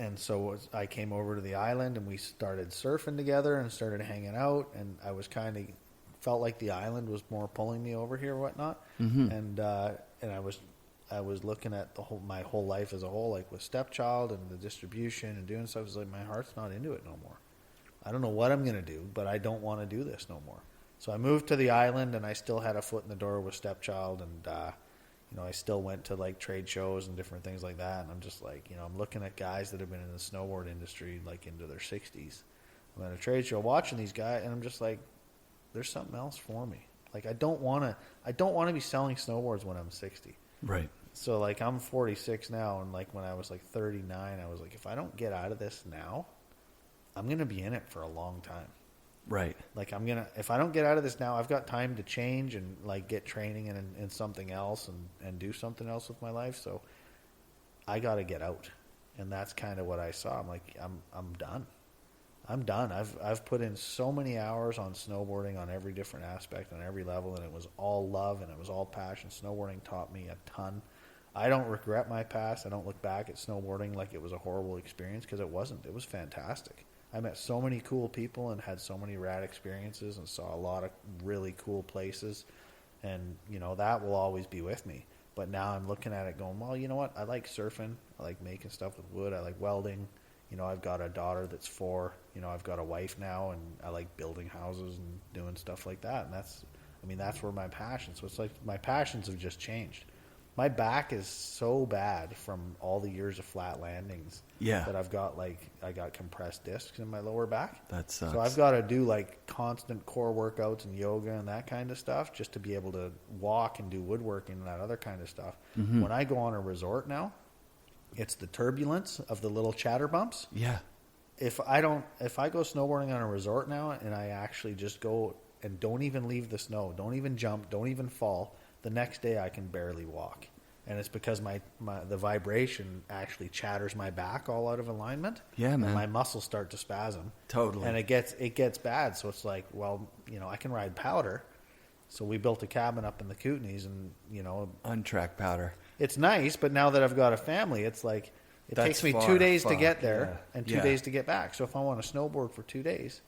And so I came over to the island, and we started surfing together and started hanging out. And I was felt like the island was more pulling me over here or whatnot. Mm-hmm. And I was looking at my whole life as a whole, like with Stepchild and the distribution and doing stuff. It's like my heart's not into it no more. I don't know what I'm going to do, but I don't want to do this no more. So I moved to the island, and I still had a foot in the door with Stepchild, and you know, I still went to like trade shows and different things like that. And I'm just like, you know, I'm looking at guys that have been in the snowboard industry like into their 60s. I'm at a trade show watching these guys, and I'm just like, there's something else for me. Like I don't want to be selling snowboards when I'm 60. Right. So like I'm 46 now, and like when I was like 39, I was like, if I don't get out of this now, I'm going to be in it for a long time. Right. Like if I don't get out of this now, I've got time to change and like get training in something else and do something else with my life. So I got to get out. And that's kind of what I saw. I'm like, I'm done. I'm done. I've put in so many hours on snowboarding on every different aspect, on every level, and it was all love and it was all passion. Snowboarding taught me a ton. I don't regret my past. I don't look back at snowboarding like it was a horrible experience, because it wasn't. It was fantastic. I met so many cool people and had so many rad experiences and saw a lot of really cool places. And, you know, that will always be with me. But now I'm looking at it going, well, you know what? I like surfing. I like making stuff with wood. I like welding. You know, I've got a daughter that's 4. You know, I've got a wife now, and I like building houses and doing stuff like that. And that's where my passion. So it's like my passions have just changed. My back is so bad from all the years of flat landings. Yeah. That I got compressed discs in my lower back. That sucks. So I've got to do like constant core workouts and yoga and that kind of stuff just to be able to walk and do woodworking and that other kind of stuff. Mm-hmm. When I go on a resort now, it's the turbulence of the little chatter bumps. Yeah. If I go snowboarding on a resort now and I actually just go and don't even leave the snow, don't even jump, don't even fall, the next day I can barely walk. And it's because the vibration actually chatters my back all out of alignment. Yeah, man. And my muscles start to spasm. Totally. And it gets bad. So it's like, well, you know, I can ride powder. So we built a cabin up in the Kootenays, and, you know, untrack powder. It's nice, but now that I've got a family, it's like takes me 2 days to get there and 2 days to get back. So if I want to snowboard for 2 days,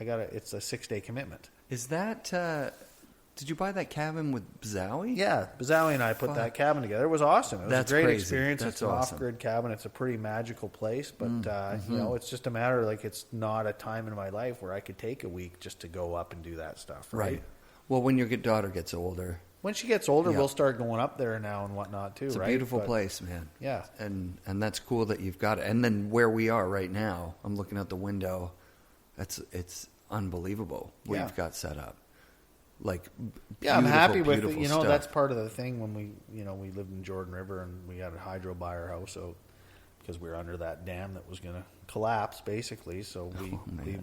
it's a 6-day commitment. Is that did you buy that cabin with Bozowie? Yeah, Bozowie and I put that cabin together. It was awesome. It was a great crazy. experience. That's it's an awesome. Off-grid cabin. It's a pretty magical place, but you know, it's just a matter of, like, it's not a time in my life where I could take a week just to go up and do that stuff. Right. Well, when your daughter gets older. When she gets older, we'll start going up there now and whatnot too. It's a right? beautiful place, man. Yeah, and that's cool that you've got it. And then where we are right now, I'm looking out the window. It's unbelievable what you've got set up. Like, I'm happy with it. You know, stuff. That's part of the thing when we lived in Jordan River and we had a hydro by our house, so because we were under that dam that was going to collapse, basically. So we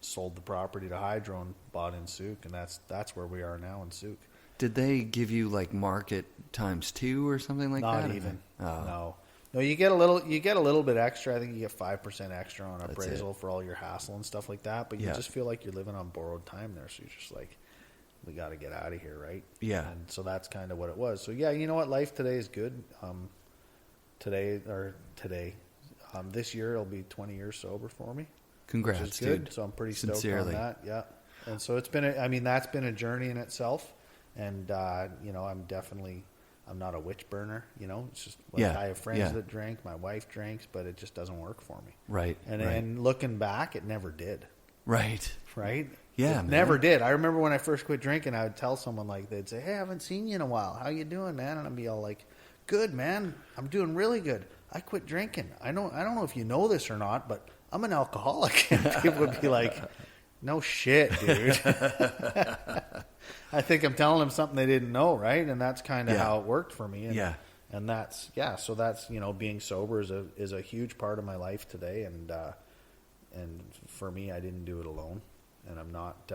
sold the property to Hydro and bought in Souk, and that's where we are now in Souk. Did they give you like market times 2 or something like that? Not even. Oh. No, you get a little bit extra. I think you get 5% extra on That's appraisal it. for all your hassle and stuff like that. But you Yeah. just feel like you're living on borrowed time there. So you're just like, we got to get out of here, right? Yeah. And so that's kind of what it was. So yeah, you know what? Life today is good. Today, this year it'll be 20 years sober for me. Congrats, which is good. dude. So I'm pretty Sincerely. stoked on that. Yeah. And so it's been, that's been a journey in itself. And, I'm not a witch burner, It's just like I have friends that drink, my wife drinks, but it just doesn't work for me. Right. And looking back, it never did. Right. Right? Yeah, It never did. I remember when I first quit drinking, I would tell someone they'd say, "Hey, I haven't seen you in a while. How you doing, man?" And I'd be all like, "Good, man. I'm doing really good. I quit drinking. I don't know if you know this or not, but I'm an alcoholic." And people would be like, "No shit, dude." I think I'm telling them something they didn't know, right? And that's kind of how it worked for me. And, and that's so that's being sober is a huge part of my life today. And for me, I didn't do it alone, and I'm not.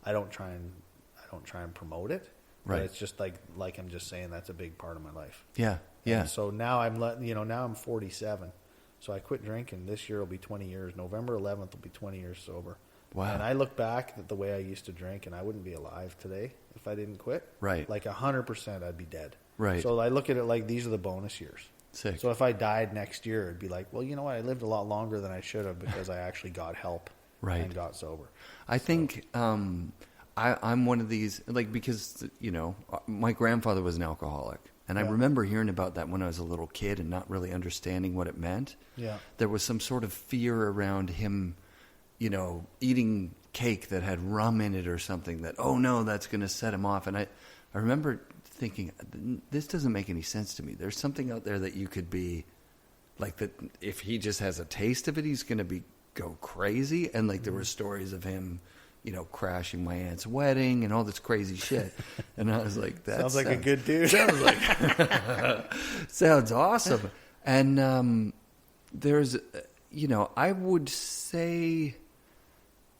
I don't try and promote it. Right. But it's just like I'm just saying that's a big part of my life. Yeah. Yeah. And so now now I'm 47. So I quit drinking. This year will be 20 years. November 11th will be 20 years sober. Wow. And I look back at the way I used to drink, and I wouldn't be alive today if I didn't quit. Right. Like 100%, I'd be dead. Right. So I look at it like these are the bonus years. Sick. So if I died next year, it'd be like, well, you know what? I lived a lot longer than I should have because I actually got help and got sober. I think I'm one of these, because, my grandfather was an alcoholic. And I remember hearing about that when I was a little kid and not really understanding what it meant. Yeah. There was some sort of fear around him, eating cake that had rum in it or something that, oh no, that's going to set him off. And I remember thinking, this doesn't make any sense to me. There's something out there that you could be like that. If he just has a taste of it, he's going to go crazy. And there were stories of him, crashing my aunt's wedding and all this crazy shit. And I was like, that sounds like a good dude. Sounds like, sounds awesome. And there's, I would say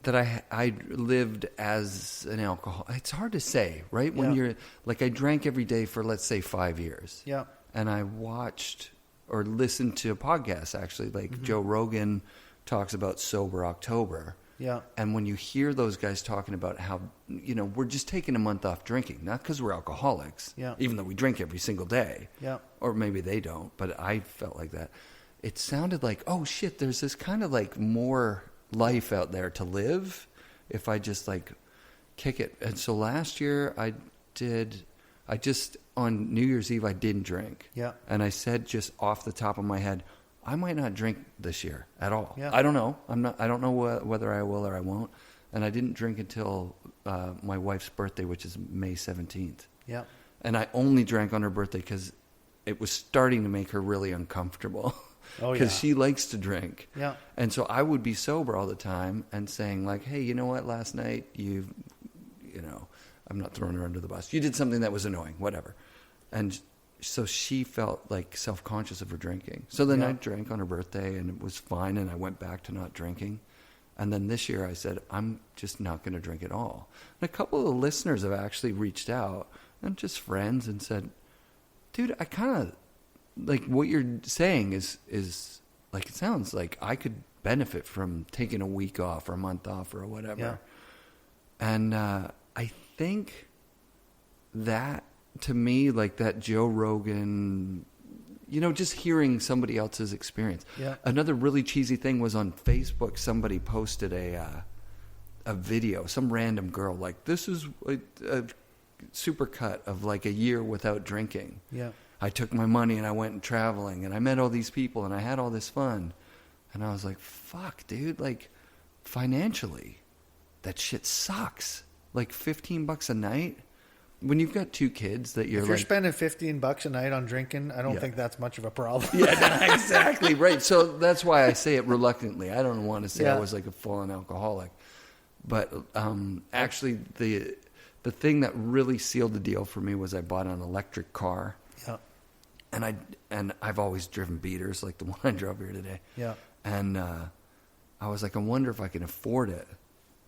that I lived as an alcoholic. It's hard to say, right? When you're I drank every day for, let's say, 5 years. Yeah. And I watched or listened to podcasts, actually, Joe Rogan talks about Sober October. Yeah. And when you hear those guys talking about how, we're just taking a month off drinking, not because we're alcoholics, even though we drink every single day. Yeah. Or maybe they don't, but I felt like that. It sounded like, oh shit, there's this kind of more life out there to live if I just kick it. And so last year on New Year's Eve, I didn't drink. Yeah. And I said just off the top of my head, I might not drink this year at all. Yeah. I don't know. I don't know whether I will or I won't. And I didn't drink until my wife's birthday, which is May 17th. Yeah. And I only drank on her birthday because it was starting to make her really uncomfortable. Oh, Because she likes to drink. Yeah. And so I would be sober all the time and saying hey, you know what, last night I'm not throwing her under the bus. You did something that was annoying, whatever. And so she felt self-conscious of her drinking. So then I drank on her birthday and it was fine, and I went back to not drinking. And then this year I said, I'm just not going to drink at all. And a couple of the listeners have actually reached out, and just friends, and said, dude, I kind of, what you're saying is it sounds like I could benefit from taking a week off or a month off or whatever. Yeah. And I think that, to me, that Joe Rogan, just hearing somebody else's experience. Yeah. Another really cheesy thing was on Facebook, somebody posted a video, some random girl, this is a supercut of a year without drinking. Yeah. I took my money and I went traveling and I met all these people and I had all this fun. And I was like, fuck, dude, financially, that shit sucks. $15 a night. When you've got 2 kids that if you're spending $15 a night on drinking, I don't think that's much of a problem. Yeah, exactly. Right. So that's why I say it reluctantly. I don't want to say I was a full-on alcoholic. But actually, the thing that really sealed the deal for me was I bought an electric car. Yeah. And I've always driven beaters, like the one I drove here today. Yeah. And I was like, I wonder if I can afford it.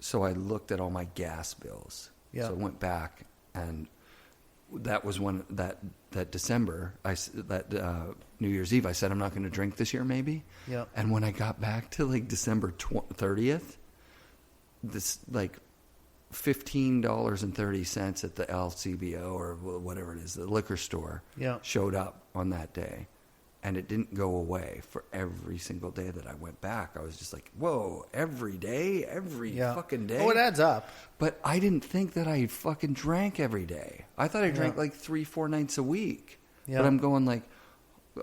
so I looked at all my gas bills. Yeah. So I went back, and that was that December, New Year's Eve, I said, I'm not going to drink this year, maybe. Yeah. And when I got back to like December 30th, this like $15.30 at the LCBO or whatever it is, the liquor store, showed up on that day. And it didn't go away for every single day that I went back. I was just like, whoa, every day, every fucking day. Oh, it adds up. But I didn't think that I fucking drank every day. I thought I drank like 3-4 nights a week. Yeah. But I'm going like,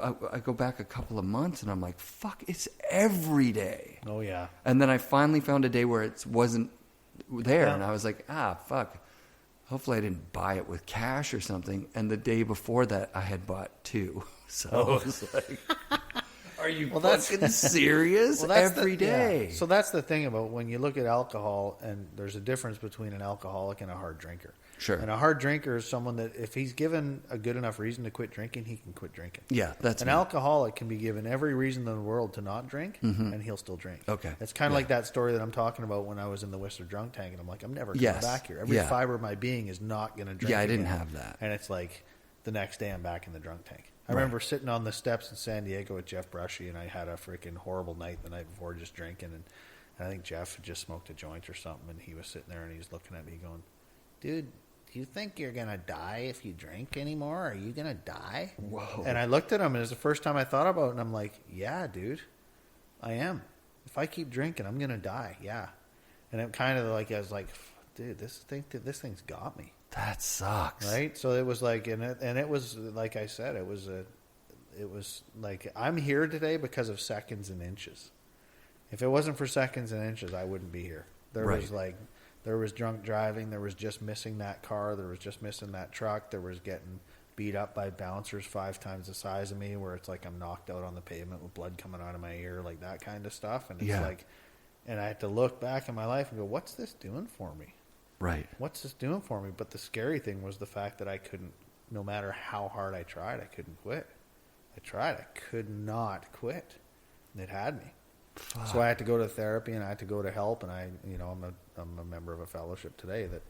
I go back a couple of months and I'm like, fuck, it's every day. Oh, yeah. And then I finally found a day where it wasn't there. And I was like, fuck. Hopefully I didn't buy it with cash or something. And the day before that, I had bought 2. So I was like, are you fucking serious? Every day. Yeah. So that's the thing about when you look at alcohol, and there's a difference between an alcoholic and a hard drinker. Sure. And a hard drinker is someone that if he's given a good enough reason to quit drinking, he can quit drinking. Yeah, that's an alcoholic can be given every reason in the world to not drink, and he'll still drink. Okay. It's kind of like that story that I'm talking about when I was in the Whistler drunk tank, and I'm like, I'm never coming back here. Every fiber of my being is not going to drink. Yeah, I didn't again. have that. And it's like the next day I'm back in the drunk tank. I remember sitting on the steps in San Diego with Jeff Brushy, and I had a freaking horrible night the night before just drinking, and I think Jeff had just smoked a joint or something, and he was sitting there and he was looking at me going, dude, do you think you're going to die if you drink anymore? Are you going to die? Whoa. And I looked at him, and it was the first time I thought about it, and I'm like, yeah, dude, I am. If I keep drinking, I'm going to die, yeah. And it kind of like, I was like, dude, this thing's got me. That sucks. Right? So it was like, and it was, like I said, it was like, I'm here today because of seconds and inches. If it wasn't for seconds and inches, I wouldn't be here. There was drunk driving. There was just missing that car. There was just missing that truck. There was getting beat up by bouncers 5 times the size of me, where it's like I'm knocked out on the pavement with blood coming out of my ear, like that kind of stuff. And it's like, and I had to look back in my life and go, what's this doing for me? Right. What's this doing for me? But the scary thing was the fact that I couldn't, no matter how hard I tried, I couldn't quit. I could not quit. It had me. Fuck. So I had to go to therapy, and I had to go to help, and I'm a member of a fellowship today that,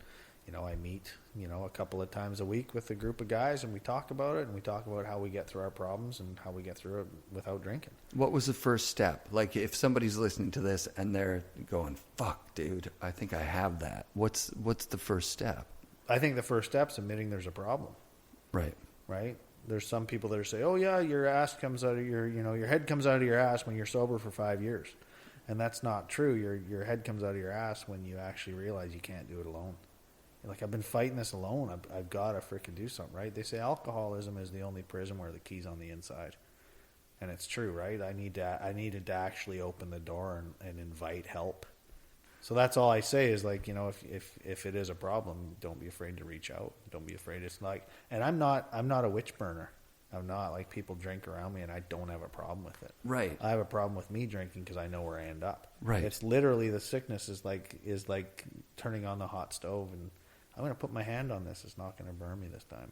I meet, a couple of times a week with a group of guys, and we talk about it, and we talk about how we get through our problems and how we get through it without drinking. What was the first step? Like, if somebody's listening to this and they're going, fuck, dude, I think I have that. What's the first step? I think the first step's admitting there's a problem. Right. Right? There's some people that say, oh yeah, your ass comes out of your head comes out of your ass when you're sober for 5 years. And that's not true. Your head comes out of your ass when you actually realize you can't do it alone. Like, I've been fighting this alone. I've got to freaking do something, right? They say alcoholism is the only prison where the key's on the inside. And it's true, right? I needed to actually open the door and invite help. So that's all I say is, like, if it is a problem, don't be afraid to reach out. Don't be afraid. It's like, and I'm not a witch burner. I'm not, like, people drink around me and I don't have a problem with it. Right. I have a problem with me drinking because I know where I end up. Right. It's literally, the sickness is like turning on the hot stove, and I'm going to put my hand on this. It's not going to burn me this time.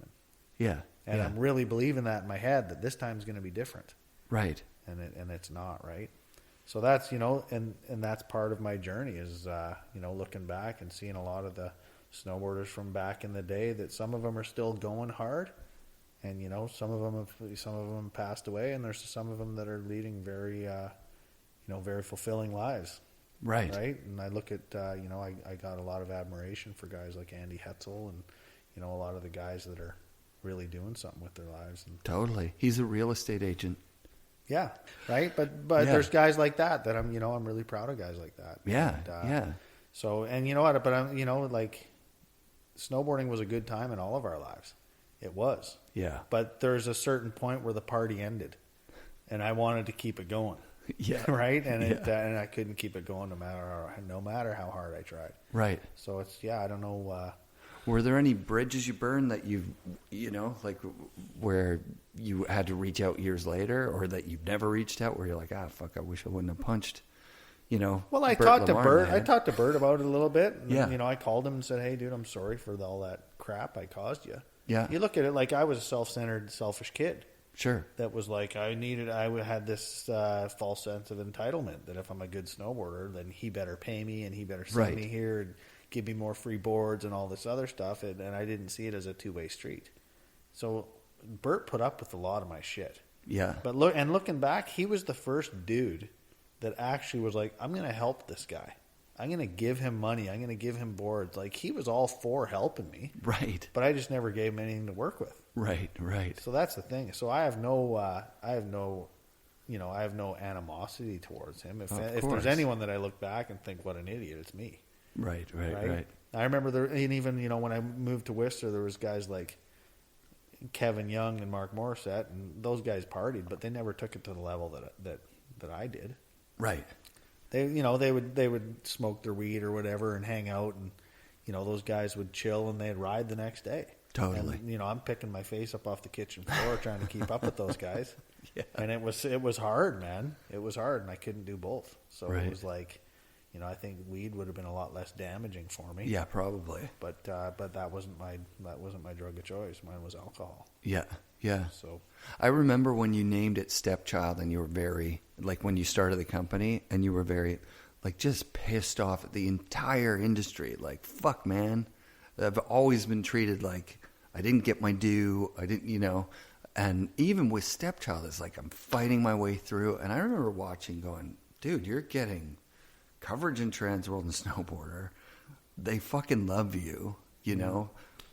And I'm really believing that in my head, that this time's going to be different. Right. And it's not, right? So that's, and that's part of my journey is, looking back and seeing a lot of the snowboarders from back in the day, that some of them are still going hard, and, some of them passed away, and there's some of them that are leading very, very fulfilling lives. Right. Right. And I look at, I got a lot of admiration for guys like Andy Hetzel and, a lot of the guys that are really doing something with their lives. And, totally. He's a real estate agent. Yeah. Right. But there's guys like that I'm really proud of guys like that. Yeah. And, So, and you know what, but I'm, like, snowboarding was a good time in all of our lives. It was. Yeah. But there's a certain point where the party ended, and I wanted to keep it going. Yeah. Right. And and I couldn't keep it going no matter how hard I tried. Right. So it's, I don't know. Were there any bridges you burned that like where you had to reach out years later, or that you've never reached out, where you're like, fuck, I wish I wouldn't have punched, Well, I talked to Bert. I talked to Bert about it a little bit. And, I called him and said, hey, dude, I'm sorry for all that crap I caused you. Yeah. You look at it like I was a self-centered, selfish kid. Sure. That was like, I had this false sense of entitlement that if I'm a good snowboarder, then he better pay me and he better send me here and give me more free boards and all this other stuff. And I didn't see it as a two-way street. So Bert put up with a lot of my shit. Yeah. But looking back, he was the first dude that actually was like, I'm going to help this guy. I'm going to give him money. I'm going to give him boards. Like, he was all for helping me. Right. But I just never gave him anything to work with. Right. So that's the thing. So I have no animosity towards him. If there's anyone that I look back and think, what an idiot, it's me. Right. I remember and even, when I moved to Worcester, there was guys like Kevin Young and Mark Morissette, and those guys partied, but they never took it to the level that I did. Right. They would smoke their weed or whatever and hang out, and those guys would chill and they'd ride the next day. Totally. And, I'm picking my face up off the kitchen floor trying to keep up with those guys. Yeah. And it was hard, man. It was hard, and I couldn't do both. So It was like, I think weed would have been a lot less damaging for me. Yeah, probably. But that wasn't my drug of choice. Mine was alcohol. Yeah. Yeah. So I remember when you named it Stepchild, and you were very, like, when you started the company, and you were very, like, just pissed off at the entire industry. Like, fuck, man. I've always been treated like I didn't get my due. I didn't, and even with Stepchild, it's like I'm fighting my way through. And I remember watching going, dude, you're getting coverage in Transworld and Snowboarder. They fucking love you,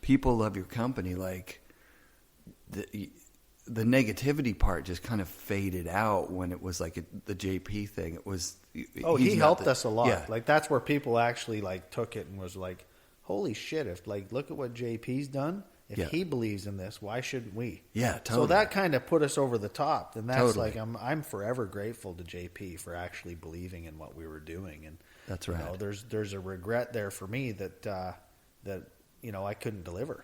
People love your company. Like, the negativity part just kind of faded out when it was like the JP thing. It was he helped us a lot. Yeah. Like, that's where people actually like took it and was like, holy shit, if like look at what JP's done. If he believes in this, why shouldn't we? Yeah, totally. So that kind of put us over the top. And that's Totally. like I'm forever grateful to JP for actually believing in what we were doing. And that's right. There's a regret there for me that I couldn't deliver.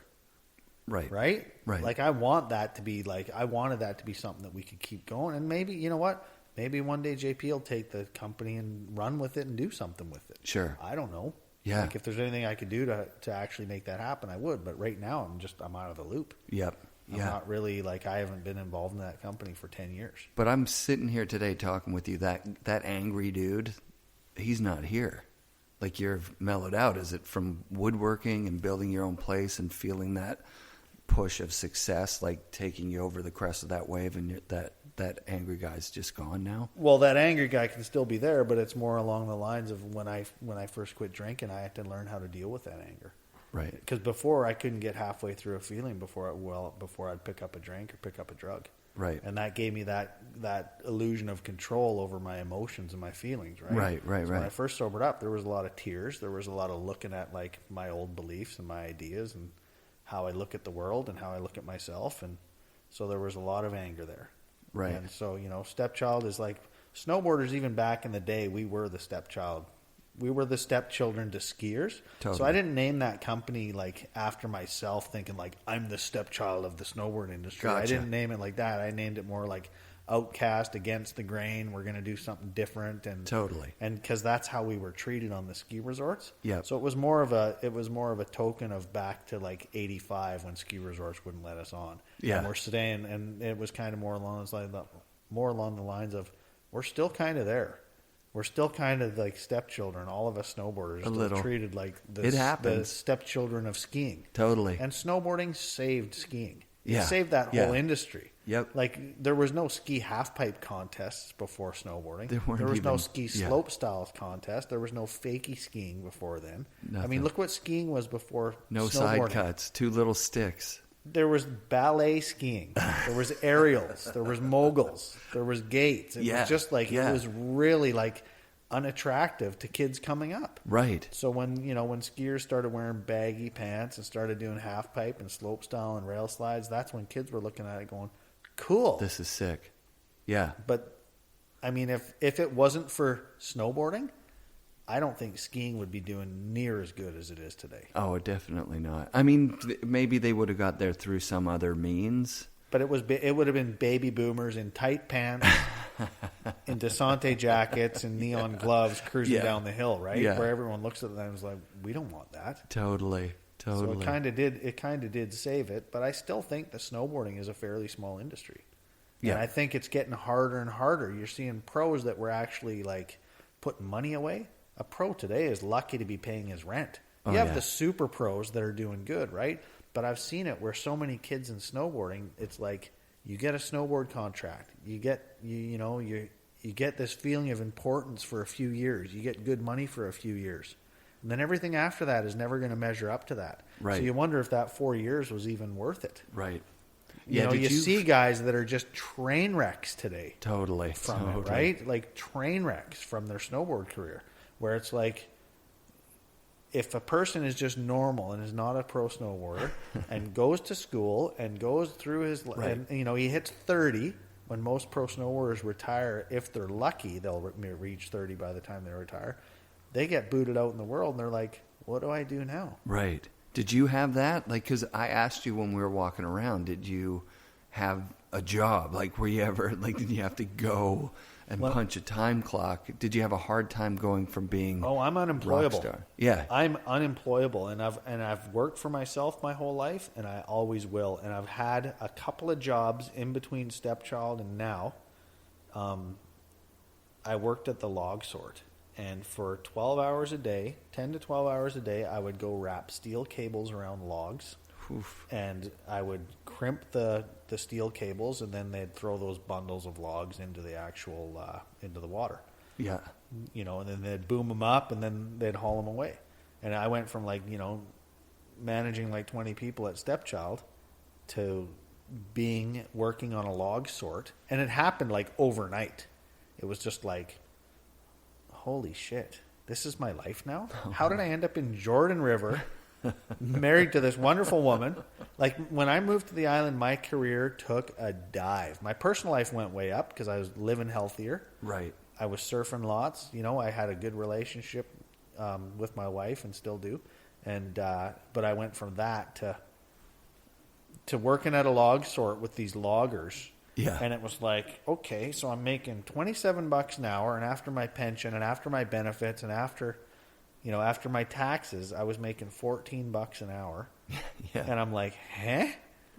Right. Like, I wanted that to be something that we could keep going. And maybe, you know what? Maybe one day JP will take the company and run with it and do something with it. Sure. I don't know. Yeah. Like, if there's anything I could do to actually make that happen, I would. But right now, I'm out of the loop. Yep. I'm not really, like, I haven't been involved in that company for 10 years. But I'm sitting here today talking with you. That angry dude, he's not here. Like, you're mellowed out. Is it from woodworking and building your own place and feeling that push of success, like taking you over the crest of that wave, and that angry guy's just gone now? Well, that angry guy can still be there, but it's more along the lines of when I first quit drinking, I had to learn how to deal with that anger. Right. Because before, I couldn't get halfway through a feeling before I'd pick up a drink or pick up a drug. Right. And that gave me that illusion of control over my emotions and my feelings, right? Right. So when I first sobered up, there was a lot of tears. There was a lot of looking at, like, my old beliefs and my ideas and how I look at the world and how I look at myself. And so there was a lot of anger there. Right. And so, stepchild is like, snowboarders, even back in the day, we were the stepchild. We were the stepchildren to skiers. Totally. So I didn't name that company like after myself, thinking like I'm the stepchild of the snowboard industry. Gotcha. I didn't name it like that. I named it more like outcast, against the grain. We're going to do something different, and Totally. And because that's how we were treated on the ski resorts. Yeah. So it was more of a token of back to like '85 when ski resorts wouldn't let us on. Yeah. And we're staying, and it was kind of more along the lines of we're still kind of there. We're still kind of like stepchildren. All of us snowboarders are still treated like the stepchildren of skiing. Totally. And snowboarding saved skiing. Yeah. It saved that whole industry. Yep. Like, there was no ski half-pipe contests before snowboarding. There was no ski slope styles contest. There was no fakie skiing before then. Nothing. I mean, look what skiing was before No snowboarding. side cuts, 2 little sticks. There was ballet skiing. There was aerials. There was moguls. There was gates. It was just like, it was really like unattractive to kids coming up. Right. So when skiers started wearing baggy pants and started doing half pipe and slope style and rail slides, that's when kids were looking at it going, cool. This is sick. Yeah. But I mean, if it wasn't for snowboarding, I don't think skiing would be doing near as good as it is today. Oh, definitely not. I mean, maybe they would have got there through some other means. But it would have been baby boomers in tight pants, in Desante jackets and neon gloves cruising down the hill, right? Yeah. Where everyone looks at them and is like, we don't want that. Totally. So it kind of did save it, but I still think the snowboarding is a fairly small industry. Yeah. And I think it's getting harder and harder. You're seeing pros that were actually like putting money away. A pro today is lucky to be paying his rent. You have the super pros that are doing good, right? But I've seen it where so many kids in snowboarding, it's like you get a snowboard contract. You get you get this feeling of importance for a few years. You get good money for a few years. And then everything after that is never going to measure up to that. Right. So you wonder if that 4 years was even worth it. Right. You see guys that are just train wrecks today. Totally. From it, right? Like train wrecks from their snowboard career, where it's like, if a person is just normal and is not a pro snowboarder and goes to school and goes through his, and he hits 30 when most pro snowboarders retire. If they're lucky, they'll reach 30 by the time they retire. They get booted out in the world and they're like, what do I do now? Right. Did you have that? Like, because I asked you when we were walking around, did you have a job? Like, were you ever, like, did you have to go and punch a time clock? Did you have a hard time going from being I'm unemployable. Rockstar? Yeah. I'm unemployable, and I've worked for myself my whole life, and I always will. And I've had a couple of jobs in between Stepchild and now. I worked at the log sort. And for 12 hours a day, 10 to 12 hours a day, I would go wrap steel cables around logs. Oof. And I would crimp the steel cables, and then they'd throw those bundles of logs into the actual, into the water. Yeah. And then they'd boom them up, and then they'd haul them away. And I went from managing like 20 people at Stepchild to working on a log sort. And it happened like overnight. It was just like, holy shit, this is my life now? How did I end up in Jordan River, married to this wonderful woman? Like, when I moved to the island, my career took a dive. My personal life went way up because I was living healthier. Right. I was surfing lots. I had a good relationship with my wife and still do. And but I went from that to working at a log sort with these loggers. Yeah. And it was like, okay, so I'm making $27 an hour, and after my pension and after my benefits and after my taxes, I was making $14 an hour. Yeah. And I'm like, huh?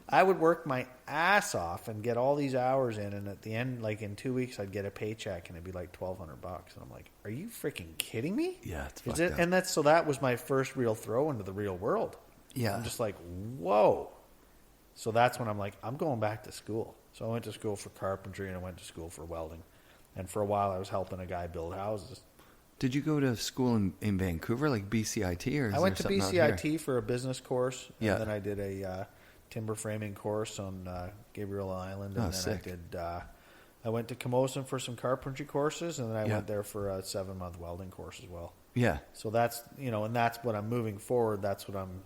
I would work my ass off and get all these hours in, and at the end, like in 2 weeks, I'd get a paycheck and it'd be like $1,200. And I'm like, are you freaking kidding me? Yeah, it's fucked up. And that was my first real throw into the real world. Yeah. I'm just like, whoa. So that's when I'm like, I'm going back to school. So I went to school for carpentry, and I went to school for welding. And for a while, I was helping a guy build houses. Did you go to school in Vancouver, like BCIT? Or I went to BCIT for a business course. And Yeah. then I did a timber framing course on Gabriel Island. And then sick. I went to Camosun for some carpentry courses, and then I went there for a 7-month welding course as well. Yeah. So that's, and that's what I'm moving forward. That's what I'm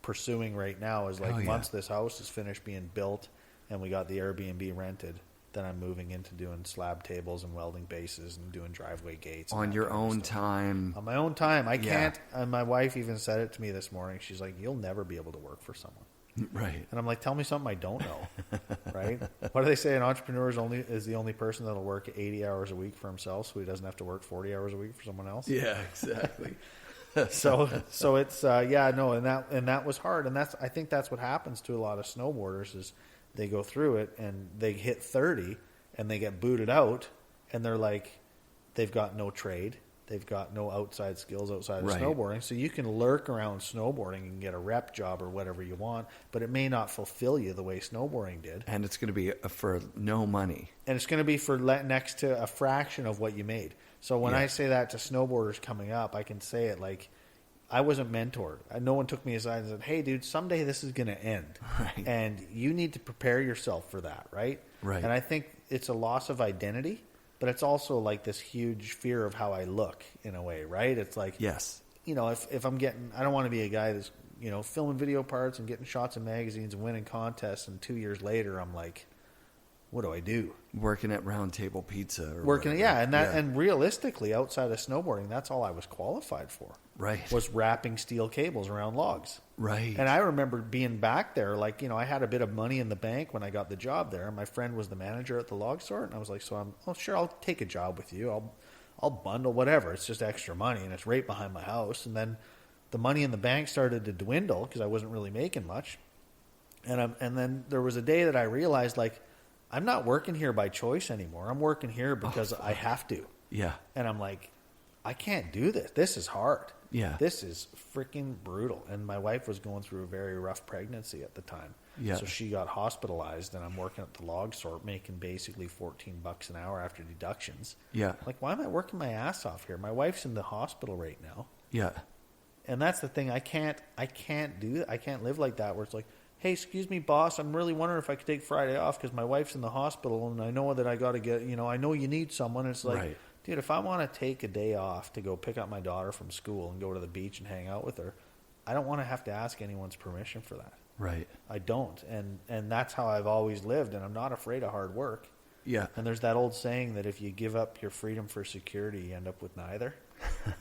pursuing right now is like once this house is finished being built and we got the Airbnb rented, then I'm moving into doing slab tables and welding bases and doing driveway gates. On your own time. On my own time. I can't. And my wife even said it to me this morning. She's like, you'll never be able to work for someone. Right. And I'm like, tell me something I don't know. Right? What do they say? An entrepreneur is the only person that'll work 80 hours a week for himself, so he doesn't have to work 40 hours a week for someone else. Yeah, exactly. so it's and that was hard, and I think that's what happens to a lot of snowboarders is they go through it and they hit 30 and they get booted out, and they're like, they've got no trade, they've got no outside skills outside of snowboarding. So you can lurk around snowboarding and get a rep job or whatever you want, but it may not fulfill you the way snowboarding did. And it's going to be for no money. And it's going to be for next to a fraction of what you made. So when I say that to snowboarders coming up, I can say it like, I wasn't mentored. No one took me aside and said, hey, dude, someday this is going to end. Right. And you need to prepare yourself for that, right? Right. And I think it's a loss of identity, but it's also like this huge fear of how I look in a way, right? It's like, yes, if I'm getting, I don't want to be a guy that's, filming video parts and getting shots in magazines and winning contests, and 2 years later, I'm like, what do I do? Working at Round Table Pizza. And realistically, outside of snowboarding, that's all I was qualified for. Right. Was wrapping steel cables around logs. Right. And I remember being back there, like, I had a bit of money in the bank when I got the job there. My friend was the manager at the log sort, and I was like, sure, I'll take a job with you. I'll bundle whatever. It's just extra money, and it's right behind my house. And then the money in the bank started to dwindle because I wasn't really making much. And then there was a day that I realized, like, I'm not working here by choice anymore. I'm working here because I have to. Yeah. And I'm like, I can't do this. This is hard. Yeah. This is freaking brutal. And my wife was going through a very rough pregnancy at the time. Yeah. So she got hospitalized, and I'm working at the log sort, making basically $14 an hour after deductions. Yeah. Like, why am I working my ass off here? My wife's in the hospital right now. Yeah. And that's the thing. I can't do that. I can't live like that where it's like, hey, excuse me, boss, I'm really wondering if I could take Friday off because my wife's in the hospital and I know that I got to get, I know you need someone. It's like, right. Dude, if I want to take a day off to go pick up my daughter from school and go to the beach and hang out with her, I don't want to have to ask anyone's permission for that. Right. I don't. And that's how I've always lived, and I'm not afraid of hard work. Yeah. And there's that old saying that if you give up your freedom for security, you end up with neither.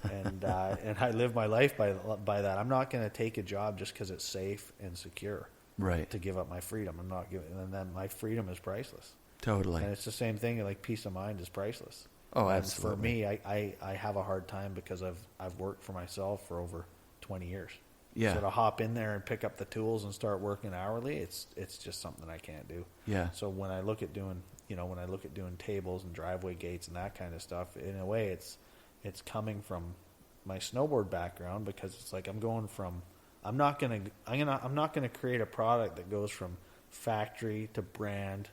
And I live my life by that. I'm not going to take a job just because it's safe and secure. Right. To give up my freedom. I'm not giving, and then my freedom is priceless. Totally. And it's the same thing. Like, peace of mind is priceless. Oh, and absolutely. for me, I have a hard time because I've worked for myself for over 20 years. Yeah. So to hop in there and pick up the tools and start working hourly, it's just something I can't do. Yeah. So when I look at doing, tables and driveway gates and that kind of stuff, in a way, it's coming from my snowboard background, because it's like I'm not gonna create a product that goes from factory to brand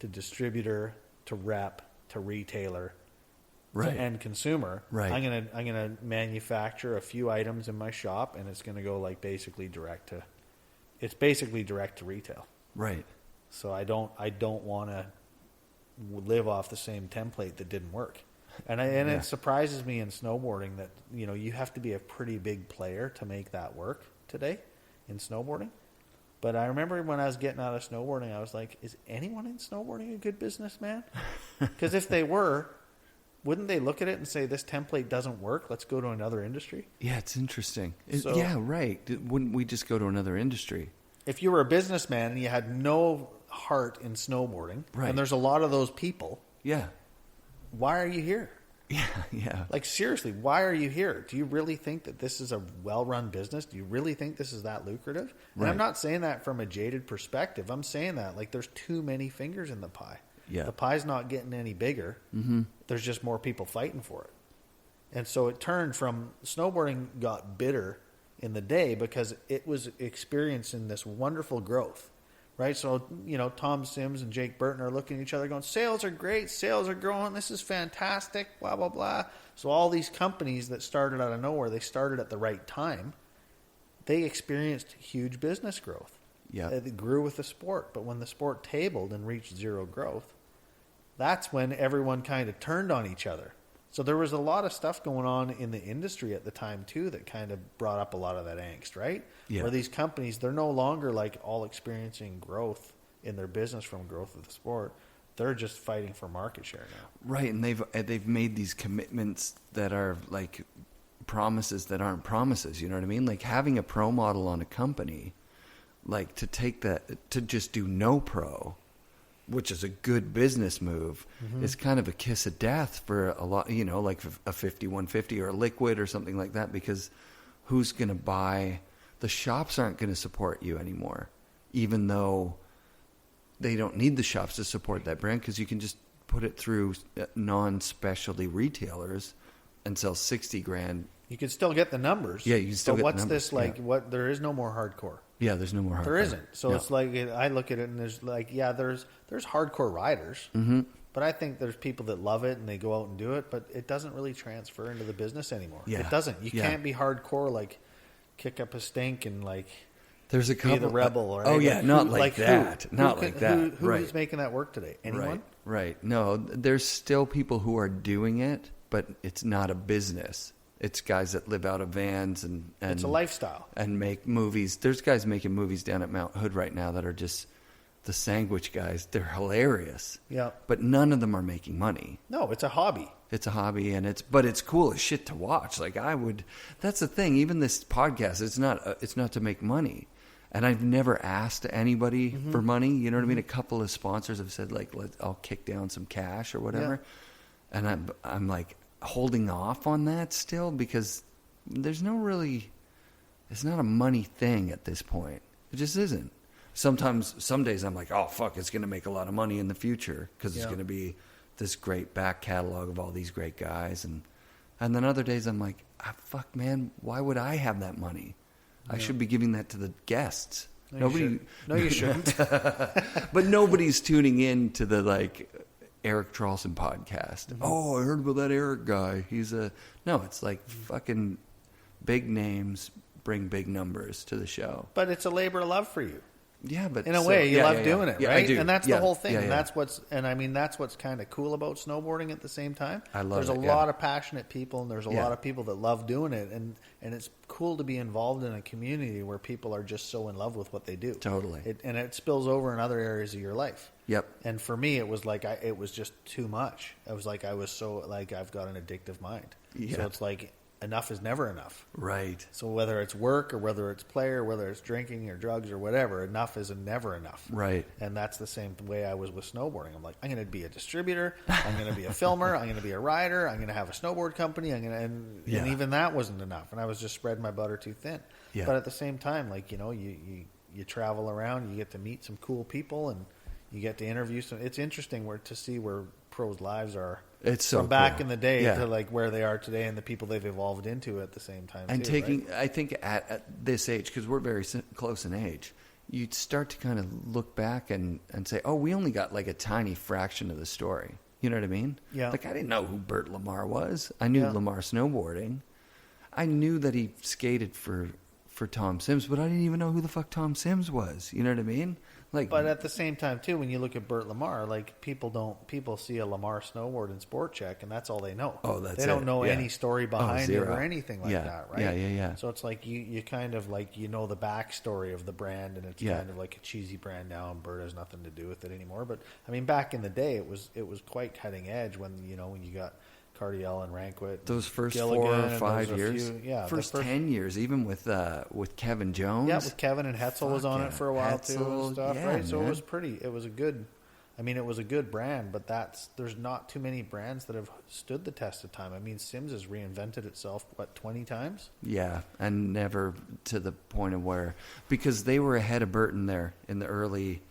to distributor to rep to retailer. Right. To end consumer. Right. I'm gonna manufacture a few items in my shop, and it's gonna go basically direct to retail. Right. So I don't want to live off the same template that didn't work. And it surprises me in snowboarding that you have to be a pretty big player to make that work today in snowboarding. But I remember when I was getting out of snowboarding, I was like, is anyone in snowboarding a good businessman? Because if they were, wouldn't they look at it and say, this template doesn't work, let's go to another industry? Yeah, it's interesting. So, yeah, right. Wouldn't we just go to another industry? If you were a businessman and you had no heart in snowboarding, right. and there's a lot of those people, yeah, why are you here? Yeah. Like, seriously, why are you here? Do you really think that this is a well-run business? Do you really think this is that lucrative? And I'm not saying that from a jaded perspective. I'm saying that there's too many fingers in the pie. Yeah. The pie's not getting any bigger. Mm-hmm. There's just more people fighting for it. And so it turned from snowboarding got bitter in the day because it was experiencing this wonderful growth. Right, so Tom Sims and Jake Burton are looking at each other going, sales are great, sales are growing, this is fantastic, blah, blah, blah. So all these companies that started out of nowhere, they started at the right time. They experienced huge business growth. Yeah. They grew with the sport. But when the sport tabled and reached zero growth, that's when everyone kind of turned on each other. So there was a lot of stuff going on in the industry at the time, too, that kind of brought up a lot of that angst, right? Yeah. Where these companies, they're no longer all experiencing growth in their business from growth of the sport. They're just fighting for market share now. Right, and they've made these commitments that are like promises that aren't promises, you know what I mean? Like having a pro model on a company, like to take that, to just do no pro, which is a good business move, is kind of a kiss of death for a lot, like a 5150 or a liquid or something like that, because who's going to buy? The shops aren't going to support you anymore, even though they don't need the shops to support that brand, because you can just put it through non-specialty retailers and sell $60,000. You can still get the numbers. Yeah, you can still get the what's numbers. this like? Yeah. What there is no more hardcore. Yeah, there's no more hardcore. There isn't. So no. it's like I look at it and there's there's hardcore riders, but I think there's people that love it and they go out and do it, but it doesn't really transfer into the business anymore. Yeah. It doesn't. You can't be hardcore kick up a stink and there's a couple be the rebel. Right? Oh yeah, not like that. Who? Not who like can, that. Who right. is making that work today? Anyone? Right. No, there's still people who are doing it, but it's not a business. It's guys that live out of vans and it's a lifestyle and make movies. There's guys making movies down at Mount Hood right now that are just the sandwich guys. They're hilarious. Yeah. But none of them are making money. No, it's a hobby. It's a hobby, but it's cool as shit to watch. That's the thing. Even this podcast, it's not to make money. And I've never asked anybody for money. You know what I mean? A couple of sponsors have said I'll kick down some cash or whatever. Yeah. And I'm like holding off on that still, because it's not a money thing at this point. It just isn't. some days I'm like, oh, fuck, it's going to make a lot of money in the future because it's going to be this great back catalog of all these great guys. And then other days I'm like, fuck, man, why would I have that money? I should be giving that to the guests. No, you shouldn't. But nobody's tuning in to the, like, Eric Charlson podcast. Mm-hmm. Oh, I heard about that Eric guy. No, it's like fucking big names bring big numbers to the show. But it's a labor of love for you. Yeah, but in a way, you love doing it, yeah, right? I do. And that's the whole thing. Yeah, and yeah. that's what's kind of cool about snowboarding at the same time. I love There's it, a lot of passionate people, and there's a Yeah. lot of people that love doing it, and it's cool to be involved in a community where people are just so in love with what they do. Totally. And it spills over in other areas of your life. Yep. And for me, it was like it was just too much. I was like, I've got an addictive mind. Yeah. So it's like enough is never enough. Right. So whether it's work or whether it's play or whether it's drinking or drugs or whatever, enough is never enough. Right. And that's the same way I was with snowboarding. I'm like, I'm going to be a distributor. I'm going to be a filmer. I'm going to be a rider. I'm going to have a snowboard company. And even that wasn't enough. And I was just spreading my butter too thin. Yeah. But at the same time, like, you travel around, you get to meet some cool people, and you get to interview some. It's interesting to see where pros' lives are. It's so from back cool. in the day Yeah. to like where they are today and the people they've evolved into at the same time. And too, right? I think at this age, because we're very close in age, you'd start to kind of look back and say, oh, we only got like a tiny fraction of the story. You know what I mean? Yeah. Like, I didn't know who Burt Lamar was. I knew Lamar snowboarding. I knew that he skated for Tom Sims, but I didn't even know who the fuck Tom Sims was. You know what I mean? Like, But at the same time, too, when you look at Burt Lamar, like people see a Lamar snowboard in Sport Check, and that's all they know. Oh, that's they don't it. know Yeah. any story behind it zero. or anything like Yeah. that, right? Yeah. So it's like you kind of like the backstory of the brand, and it's kind of like a cheesy brand now, and Burt has nothing to do with it anymore. But I mean, back in the day, it was quite cutting edge when you got Cardiel and Ranquet, those first Gilligan, 4 or and 5 there was a years, few- first 10 years, even with Kevin Jones. Yeah, with Kevin and Hetzel was on it for a while too Hetzel, and stuff, yeah, right? So man. it was a good brand, but there's not too many brands that have stood the test of time. I mean, Sims has reinvented itself, 20 times? Yeah, and never to the point of where, because they were ahead of Burton there in the early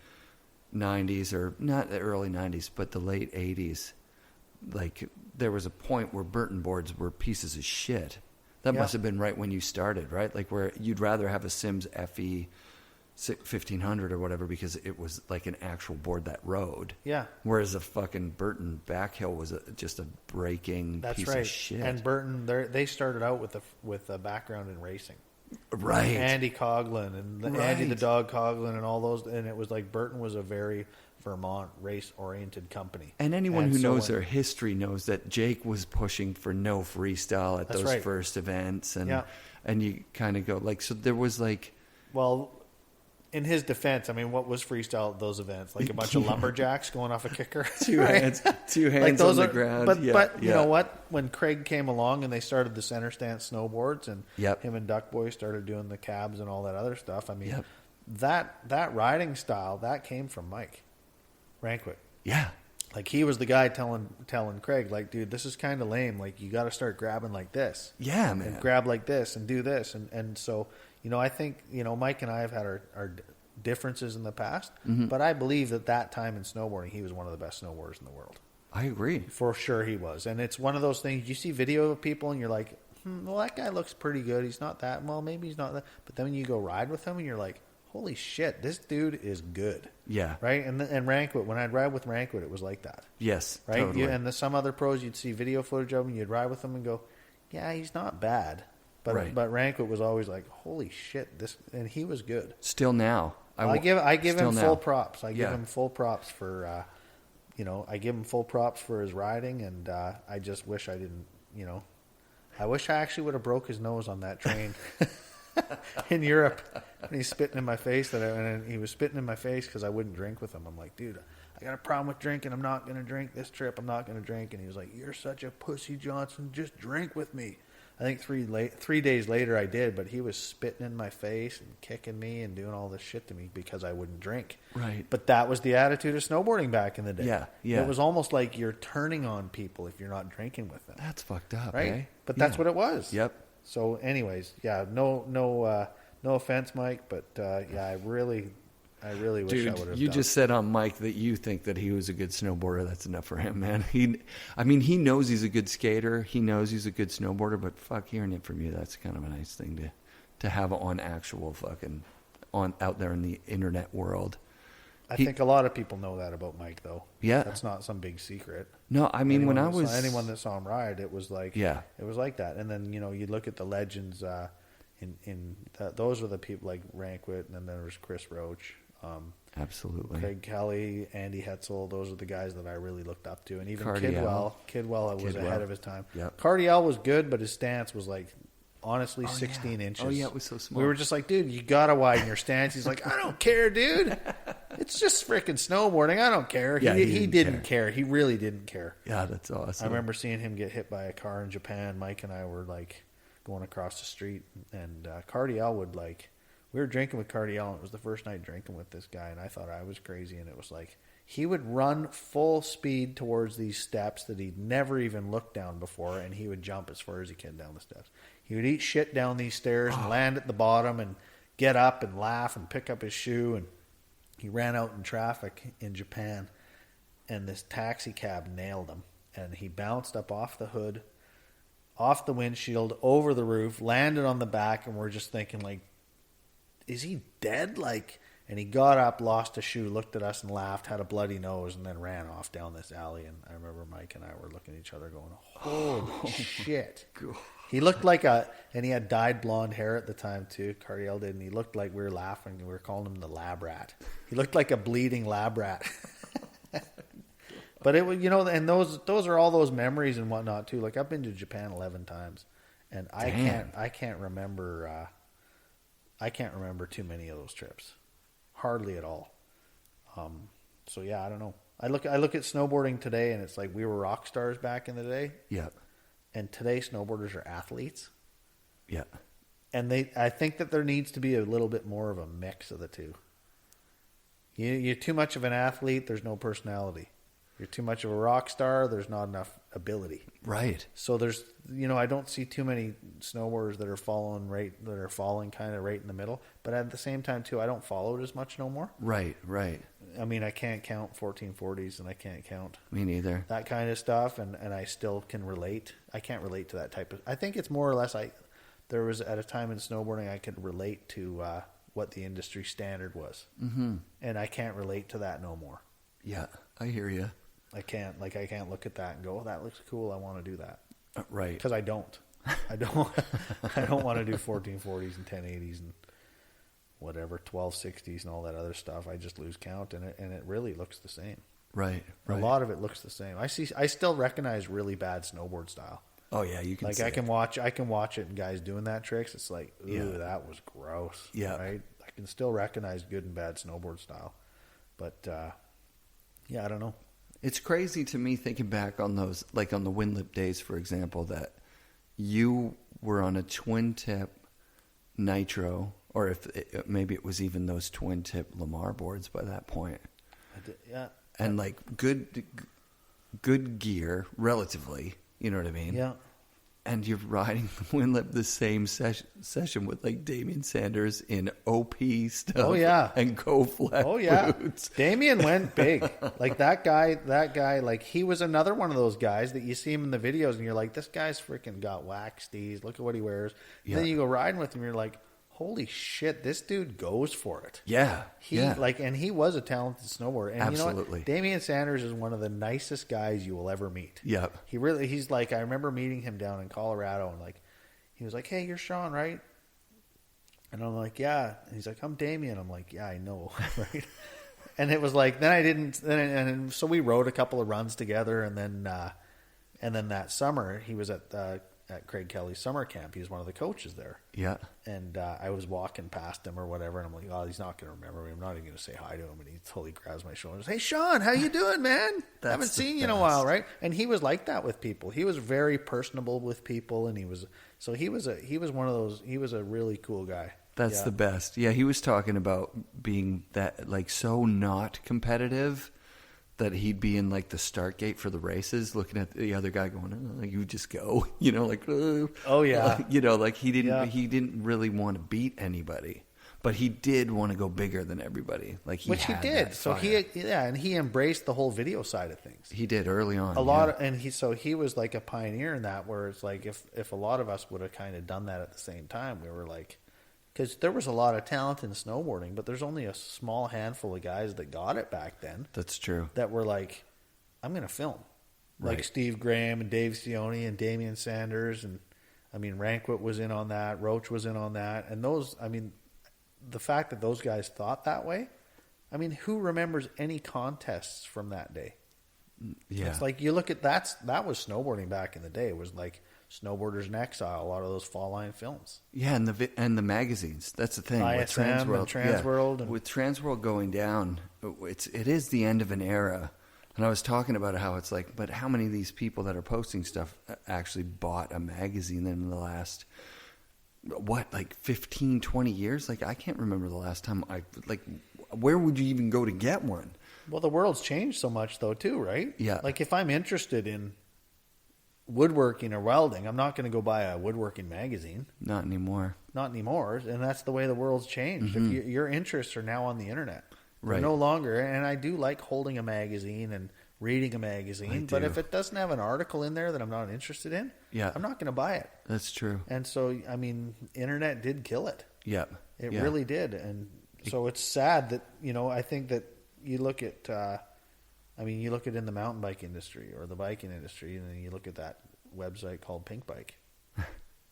90s, or not the early 90s, but the late 80s. Like, there was a point where Burton boards were pieces of shit. That must have been right when you started, right? Like, where you'd rather have a Sims FE 1500 or whatever because it was like an actual board that rode. Yeah. Whereas a fucking Burton backhill was just a breaking piece of shit. And Burton, they started out with a background in racing. Right. Andy Coughlin and Andy the Dog Coughlin and all those, and it was like Burton was a very Vermont race-oriented company. And anyone who knows their history knows that Jake was pushing for no freestyle at those first events, and you kind of go like, so there was like, well, in his defense, I mean, what was freestyle at those events? Like a bunch of lumberjacks going off a kicker, two hands like on the ground. But you know what? When Craig came along and they started the center stance snowboards, and him and Duck Boy started doing the cabs and all that other stuff. I mean, that riding style that came from Mike Ranquet. Yeah. Like, he was the guy telling Craig, like, dude, this is kind of lame. Like, you got to start grabbing like this. Yeah, man. And grab like this and do this. And so, I think, Mike and I have had our differences in the past, but I believe that time in snowboarding, he was one of the best snowboarders in the world. I agree. For sure he was. And it's one of those things, you see video of people and you're like, well, that guy looks pretty good. He's not that, well, maybe he's not that. But then when you go ride with him and you're like, holy shit, this dude is good. Yeah. Right? And Ranquet, when I'd ride with Ranquet, it was like that. Yes, right? totally. And some other pros, you'd see video footage of him, you'd ride with him and go, yeah, he's not bad. But Ranquet was always like, holy shit, and he was good. Still now. I give him full now. props. I give him full props for, I give him full props for his riding, and I just wish I didn't, I wish I actually would have broke his nose on that train. In Europe, and he's spitting in my face. And he was spitting in my face because I wouldn't drink with him. I'm like, dude, I got a problem with drinking. I'm not going to drink this trip. I'm not going to drink. And he was like, you're such a pussy, Johnson. Just drink with me. I think 3 days later I did, but he was spitting in my face and kicking me and doing all this shit to me because I wouldn't drink. Right. But that was the attitude of snowboarding back in the day. Yeah. It was almost like you're turning on people if you're not drinking with them. That's fucked up, right? Eh? But that's what it was. Yep. So anyways, no offense, Mike, but I I really wish I would have. You just said on mic that you think that he was a good snowboarder. That's enough for him, man. He knows he's a good skater. He knows he's a good snowboarder. But fuck, hearing it from you, that's kind of a nice thing to have on actual fucking out there in the internet world. I think a lot of people know that about Mike, though. Yeah, that's not some big secret. No, I mean, anyone that saw him ride, it was like, it was like that. And then you look at the legends. Those were the people like Rankwit, and then there was Chris Roach, absolutely, Craig Kelly, Andy Hetzel. Those are the guys that I really looked up to, and even Cardiel. Kidwell was ahead of his time. Yep. Cardiel was good, but his stance was like honestly 16 inches. Oh yeah, it was so small. We were just like, dude, you gotta widen your stance. He's like, I don't care, dude. It's just freaking snowboarding. I don't care. Yeah, he didn't care. He really didn't care. Yeah, that's awesome. I remember seeing him get hit by a car in Japan. Mike and I were like going across the street, and Cardiel would we were drinking with Cardiel, and it was the first night drinking with this guy, and I thought I was crazy, and it was like he would run full speed towards these steps that he'd never even looked down before, and he would jump as far as he can down the steps. He would eat shit down these stairs and land at the bottom and get up and laugh and pick up his shoe, and he ran out in traffic in Japan, and this taxi cab nailed him, and he bounced up off the hood, off the windshield, over the roof, landed on the back, and we're just thinking, like, is he dead? And he got up, lost a shoe, looked at us and laughed, had a bloody nose, and then ran off down this alley. And I remember Mike and I were looking at each other going, holy shit. He looked like and he had dyed blonde hair at the time too, Cardiel did, and he looked like we were laughing, and we were calling him the lab rat. He looked like a bleeding lab rat. But it was, and those are all those memories and whatnot too. Like, I've been to Japan 11 times, and I can't remember too many of those trips, hardly at all. So yeah, I don't know. I look at snowboarding today, and it's like we were rock stars back in the day. Yeah. And today snowboarders are athletes. Yeah. And I think that there needs to be a little bit more of a mix of the two. You're too much of an athlete, there's no personality. You're too much of a rock star, there's not enough ability. Right. So there's, I don't see too many snowboarders that are falling kind of right in the middle. But at the same time too, I don't follow it as much no more. Right. I mean, I can't count 1440s, and I can't count. Me neither. That kind of stuff, and I still can relate. I can't relate to that type of. I think it's more or less there was at a time in snowboarding I could relate to what the industry standard was, and I can't relate to that no more. Yeah, I hear you. I can't look at that and go, oh, that looks cool, I want to do that. Right. Because I don't want to do 1440s and 1080s and whatever 1260s and all that other stuff. I just lose count, and it really looks the same. Right. A lot of it looks the same. I still recognize really bad snowboard style. Oh yeah, you can. I can watch it and guys doing that tricks. It's like, ooh, that was gross. Yeah. Right. I can still recognize good and bad snowboard style, but yeah, I don't know. It's crazy to me thinking back on those, like on the Windlip days, for example, that you were on a twin tip nitro, or maybe it was even those twin tip Lamar boards by that point. Yeah. And like good gear, relatively, you know what I mean? Yeah. And you're riding the Windlip the same session with like Damian Sanders in OP stuff. Oh yeah. And Go Flat boots. Damian went big. Like that guy, like he was another one of those guys that you see him in the videos and you're like, this guy's freaking got wax steez. Look at what he wears. Yeah. Then you go riding with him and you're like, holy shit, this dude goes for it. Yeah. And he was a talented snowboarder. And absolutely. You know what? Damian Sanders is one of the nicest guys you will ever meet. Yep. He's like, I remember meeting him down in Colorado, and like, he was like, hey, you're Sean, right? And I'm like, yeah. And he's like, I'm Damian. I'm like, yeah, I know. Right. And it was like, and so we rode a couple of runs together. And then that summer he was at Craig Kelly's summer camp. He was one of the coaches there. Yeah. And I was walking past him or whatever, and I'm like, oh, he's not going to remember me. I'm not even going to say hi to him. And he totally grabs my shoulder and says, hey, Sean, how you doing, man? I haven't seen you in a while, right? And he was like that with people. He was very personable with people, and he was one of those. He was a really cool guy. That's the best. Yeah, he was talking about being that like so not competitive that he'd be in like the start gate for the races, looking at the other guy going, oh, you just go, like, oh yeah, like he didn't really want to beat anybody. But he did want to go bigger than everybody. Like Which he had did. that So fire. and he embraced the whole video side of things. He did early on. A lot, and he was like a pioneer in that. Where it's like if a lot of us would have kind of done that at the same time, we were like, because there was a lot of talent in snowboarding, but there's only a small handful of guys that got it back then. That's true. That were like, I'm going to film, like Right. Steve Graham and Dave Sione and Damian Sanders, and I mean Rankwit was in on that, Roach was in on that, and those, I mean, the fact that those guys thought that way, I mean, who remembers any contests from that day? Yeah. It's like you look at that was snowboarding back in the day. It was like Snowboarders in Exile, a lot of those fall line films. Yeah, and the magazines. That's the thing. ISM and Transworld. And With Transworld going down, it is the end of an era. And I was talking about how it's like, but how many of these people that are posting stuff actually bought a magazine in the last, like 15, 20 years? Like, I can't remember the last time where would you even go to get one? Well, the world's changed so much, though, too, right? Yeah. Like, if I'm interested in woodworking or welding, I'm not going to go buy a woodworking magazine. Not anymore. Not anymore. And that's the way the world's changed. Mm-hmm. If your interests are now on the internet. Right. They're no longer. And I do like holding a magazine and reading a magazine. But if it doesn't have an article in there that I'm not interested in, I'm not going to buy it. That's true. And so, I mean, internet did kill it. Yeah. It really did. And so it's sad that, I think that you look at, you look at in the mountain bike industry or the biking industry, and then you look at that website called Pink Bike.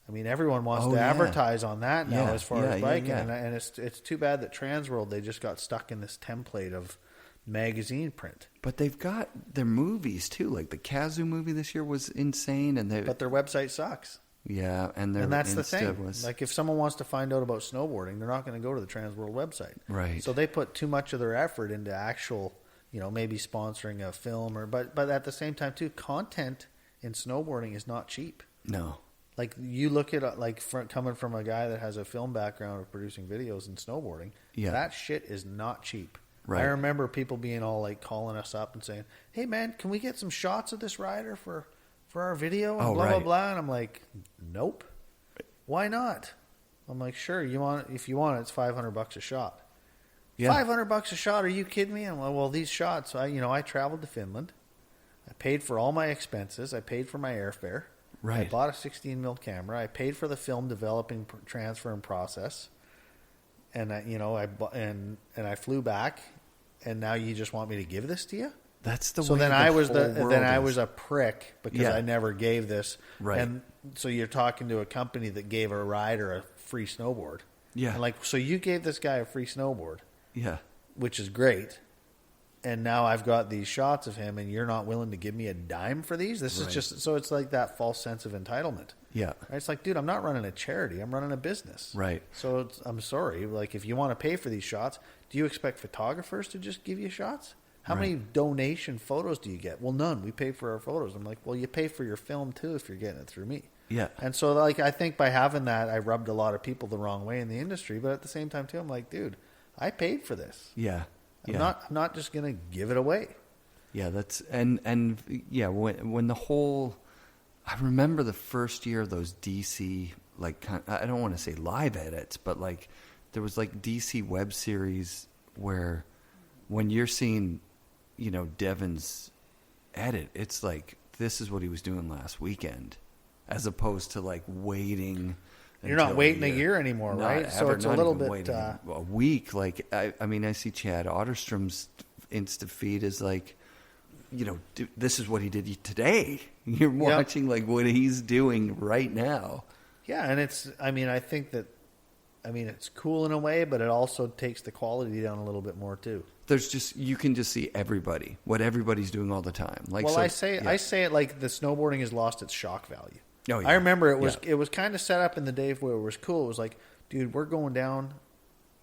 I mean, everyone wants to advertise on that now as far as biking. And it's too bad that Transworld, they just got stuck in this template of magazine print. But they've got their movies too. Like the Kazoo movie this year was insane, but their website sucks. Yeah, and that's the Insta thing. was like if someone wants to find out about snowboarding, they're not going to go to the Transworld website. Right. So they put too much of their effort into actual, maybe sponsoring a film but at the same time too, content in snowboarding is not cheap. No. Like you look at coming from a guy that has a film background of producing videos in snowboarding, that shit is not cheap. Right. I remember people being all like calling us up and saying, "Hey man, can we get some shots of this rider for our video?" And blah blah. And I'm like, "Nope. Why not?" I'm like, "Sure, if you want it, it's $500 a shot." Yeah. $500 a shot? Are you kidding me? I'm like, well, these shots, I traveled to Finland. I paid for all my expenses. I paid for my airfare. Right. I bought a 16mm camera. I paid for the film developing, transfer, and process. And I flew back. And now you just want me to give this to you? That's the so way. Then the I was whole I world was is. a prick because I never gave this. Right. And so you're talking to a company that gave a rider a free snowboard. Yeah. And so you gave this guy a free snowboard. Yeah. Which is great. And now I've got these shots of him, and you're not willing to give me a dime for these? This is just, so it's like that false sense of entitlement. Yeah. It's like, dude, I'm not running a charity. I'm running a business. Right. So I'm sorry. Like, if you want to pay for these shots, do you expect photographers to just give you shots? How many donation photos do you get? Well, none. We pay for our photos. I'm like, well, you pay for your film, too, if you're getting it through me. Yeah. And so, I think by having that, I rubbed a lot of people the wrong way in the industry. But at the same time, too, I'm like, dude, I paid for this. Yeah. I'm not just going to give it away. Yeah, that's and when the whole, I remember the first year of those DC, I don't want to say live edits, but there was DC web series where when you're seeing, Devin's edit, it's like, this is what he was doing last weekend, as opposed to waiting. You're not waiting a year anymore, right? So it's a little bit a week. I see Chad Otterstrom's Insta feed is this is what he did today. You're watching what he's doing right now. Yeah, and I think that, it's cool in a way, but it also takes the quality down a little bit more too. You can just see what everybody's doing all the time. I say it like the snowboarding has lost its shock value. Oh, yeah. I remember it was kind of set up in the day where it was cool. It was like, dude, we're going down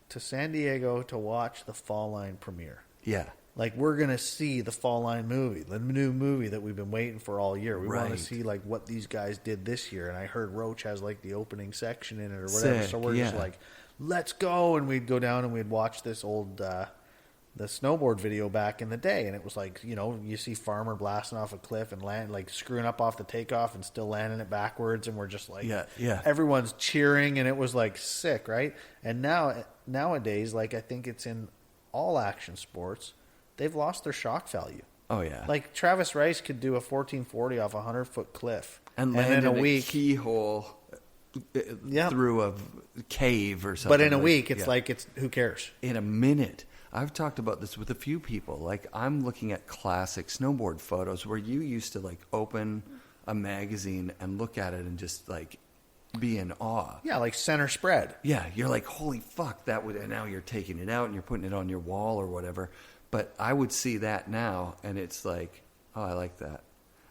to San Diego to watch the Fall Line premiere. Yeah. We're going to see the Fall Line movie, the new movie that we've been waiting for all year. We want to see what these guys did this year. And I heard Roach has the opening section in it or whatever. Sick, so we're just let's go. And we'd go down and we'd watch this old snowboard video back in the day, and it was like, you know, you see Farmer blasting off a cliff and land, like screwing up off the takeoff and still landing it backwards, and we're just like, everyone's cheering, and it was like sick, right? And nowadays, like I think it's in all action sports, they've lost their shock value. Oh yeah, like Travis Rice could do a 1440 off a 100-foot cliff and land in a week keyhole through a cave or something. But in a week, it's like, it's who cares? In a minute. I've talked about this with a few people. Like, I'm looking at classic snowboard photos where you used to like open a magazine and look at it and just like be in awe. Yeah, like center spread. Yeah, you're like, holy fuck, that would, and now you're taking it out and you're putting it on your wall or whatever. But I would see that now and it's like, oh, I like that.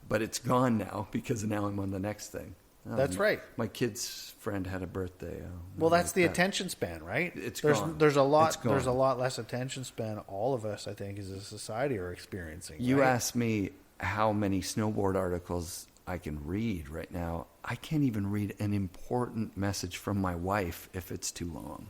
But it's gone now because now I'm on the next thing. That's right. My kid's friend had a birthday. Well, that's the attention span, right? There's a lot less attention span. All of us, I think, as a society are experiencing. You right? asked me how many snowboard articles I can read right now. I can't even read an important message from my wife if it's too long.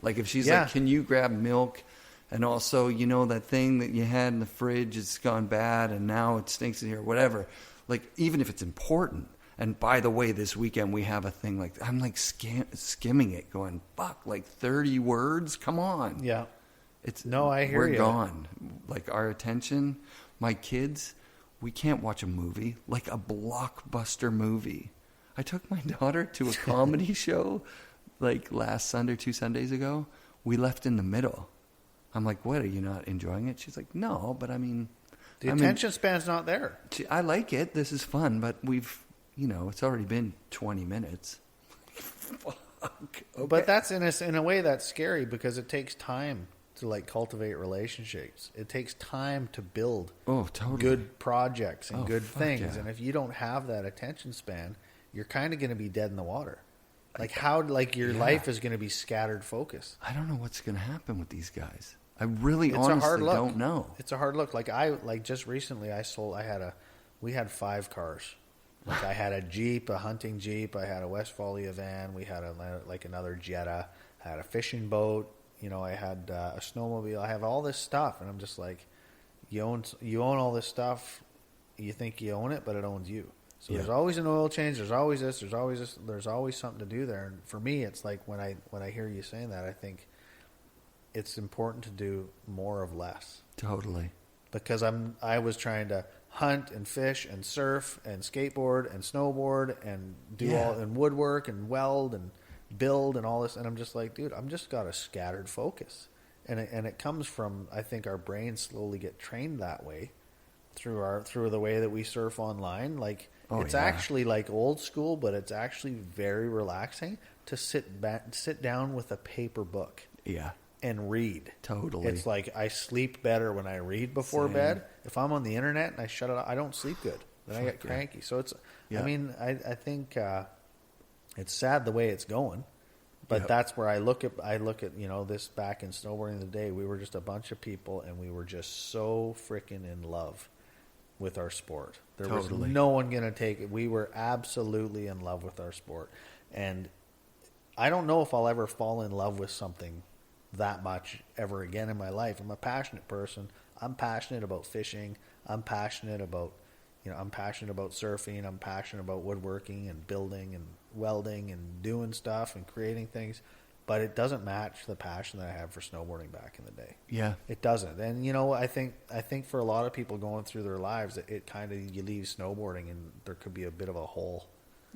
Like if she's like, "Can you grab milk?" And also, you know, that thing that you had in the fridge, it's gone bad, and now it stinks in here, whatever. Like even if it's important. And by the way, this weekend we have a thing like, I'm like skimming it going, fuck, like 30 words? Come on. Yeah. I hear we're you. We're gone. Like our attention, my kids, we can't watch a movie, like a blockbuster movie. I took my daughter to a comedy show like last Sunday, 2 Sundays ago. We left in the middle. I'm like, what, are you not enjoying it? She's like, no, but I mean. The attention span's not there. I like it. This is fun, but you know, it's already been 20 minutes. Fuck. Okay. But that's in a way that's scary because it takes time to like cultivate relationships. It takes time to build good projects and good things. Yeah. And if you don't have that attention span, you're kind of going to be dead in the water. Like your life is going to be scattered focus. I don't know what's going to happen with these guys. I really honestly don't know. It's a hard look. Like just recently we had 5 cars. Like I had a Jeep, a hunting Jeep. I had a Westphalia van. We had another Jetta. I had a fishing boat. You know, I had a snowmobile. I have all this stuff, and I'm just like, you own all this stuff. You think you own it, but it owns you. So there's always an oil change. There's always this. There's always this. There's always something to do there. And for me, it's like when I hear you saying that, I think it's important to do more of less. Totally. Because I was trying to hunt and fish and surf and skateboard and snowboard and do all and woodwork and weld and build and all this, and I'm just like, dude, I'm just got a scattered focus, and it comes from, I think our brains slowly get trained that way through the way that we surf online. Like it's actually like old school, but it's actually very relaxing to sit down with a paper book. Yeah. And read. Totally. It's like I sleep better when I read before bed. If I'm on the internet and I shut it off, I don't sleep good. Then I get cranky. So it's, I mean, I think it's sad the way it's going, but that's where I look at, you know, this back in snowboarding the day, we were just a bunch of people and we were just so freaking in love with our sport. There was no one going to take it. We were absolutely in love with our sport. And I don't know if I'll ever fall in love with something that much ever again in my life. I'm a passionate person. I'm passionate about fishing. I'm passionate about surfing. I'm passionate about woodworking and building and welding and doing stuff and creating things. But it doesn't match the passion that I had for snowboarding back in the day. Yeah. It doesn't. And you know, I think for a lot of people going through their lives, it kind of, you leave snowboarding and there could be a bit of a hole.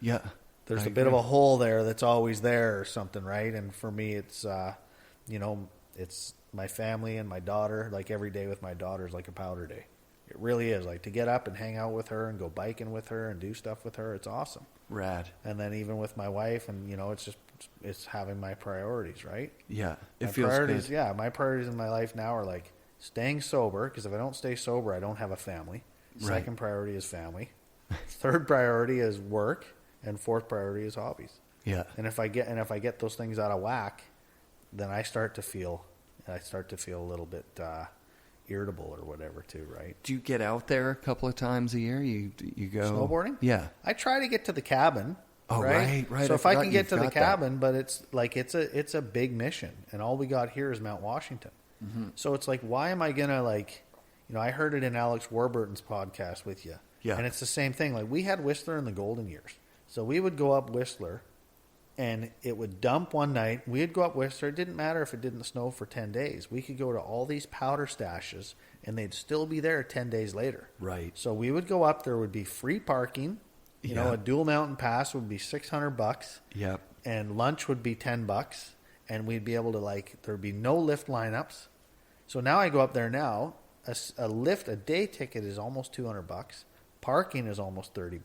Yeah. There's a bit of a hole there that's always there or something, right? And for me, it's you know, it's my family and my daughter. Like every day with my daughter is like a powder day. It really is. Like to get up and hang out with her and go biking with her and do stuff with her. It's awesome. Rad. And then even with my wife, and you know, it's having my priorities, right? Yeah. It feels good. Yeah. My priorities in my life now are like staying sober, because if I don't stay sober, I don't have a family. Right. Second priority is family. Third priority is work, and fourth priority is hobbies. Yeah. And if I get those things out of whack, then I start to feel a little bit irritable or whatever too, right? Do you get out there a couple of times a year? You go snowboarding? Yeah. I try to get to the cabin. Oh, right. So if I can get to the cabin, but it's like it's a big mission, and all we got here is Mount Washington. So it's like, why am I going to like, I heard it in Alex Warburton's podcast with you. Yeah. And it's the same thing. Like we had Whistler in the golden years. So we would go up Whistler and it would dump one night. We'd go up Whistler. It didn't matter if it didn't snow for 10 days. We could go to all these powder stashes and they'd still be there 10 days later. Right. So we would go up. There would be free parking. A dual mountain pass would be $600. Yep. And lunch would be $10. And we'd be able to there'd be no lift lineups. So now I go up there now. A day ticket is almost $200. Parking is almost $30.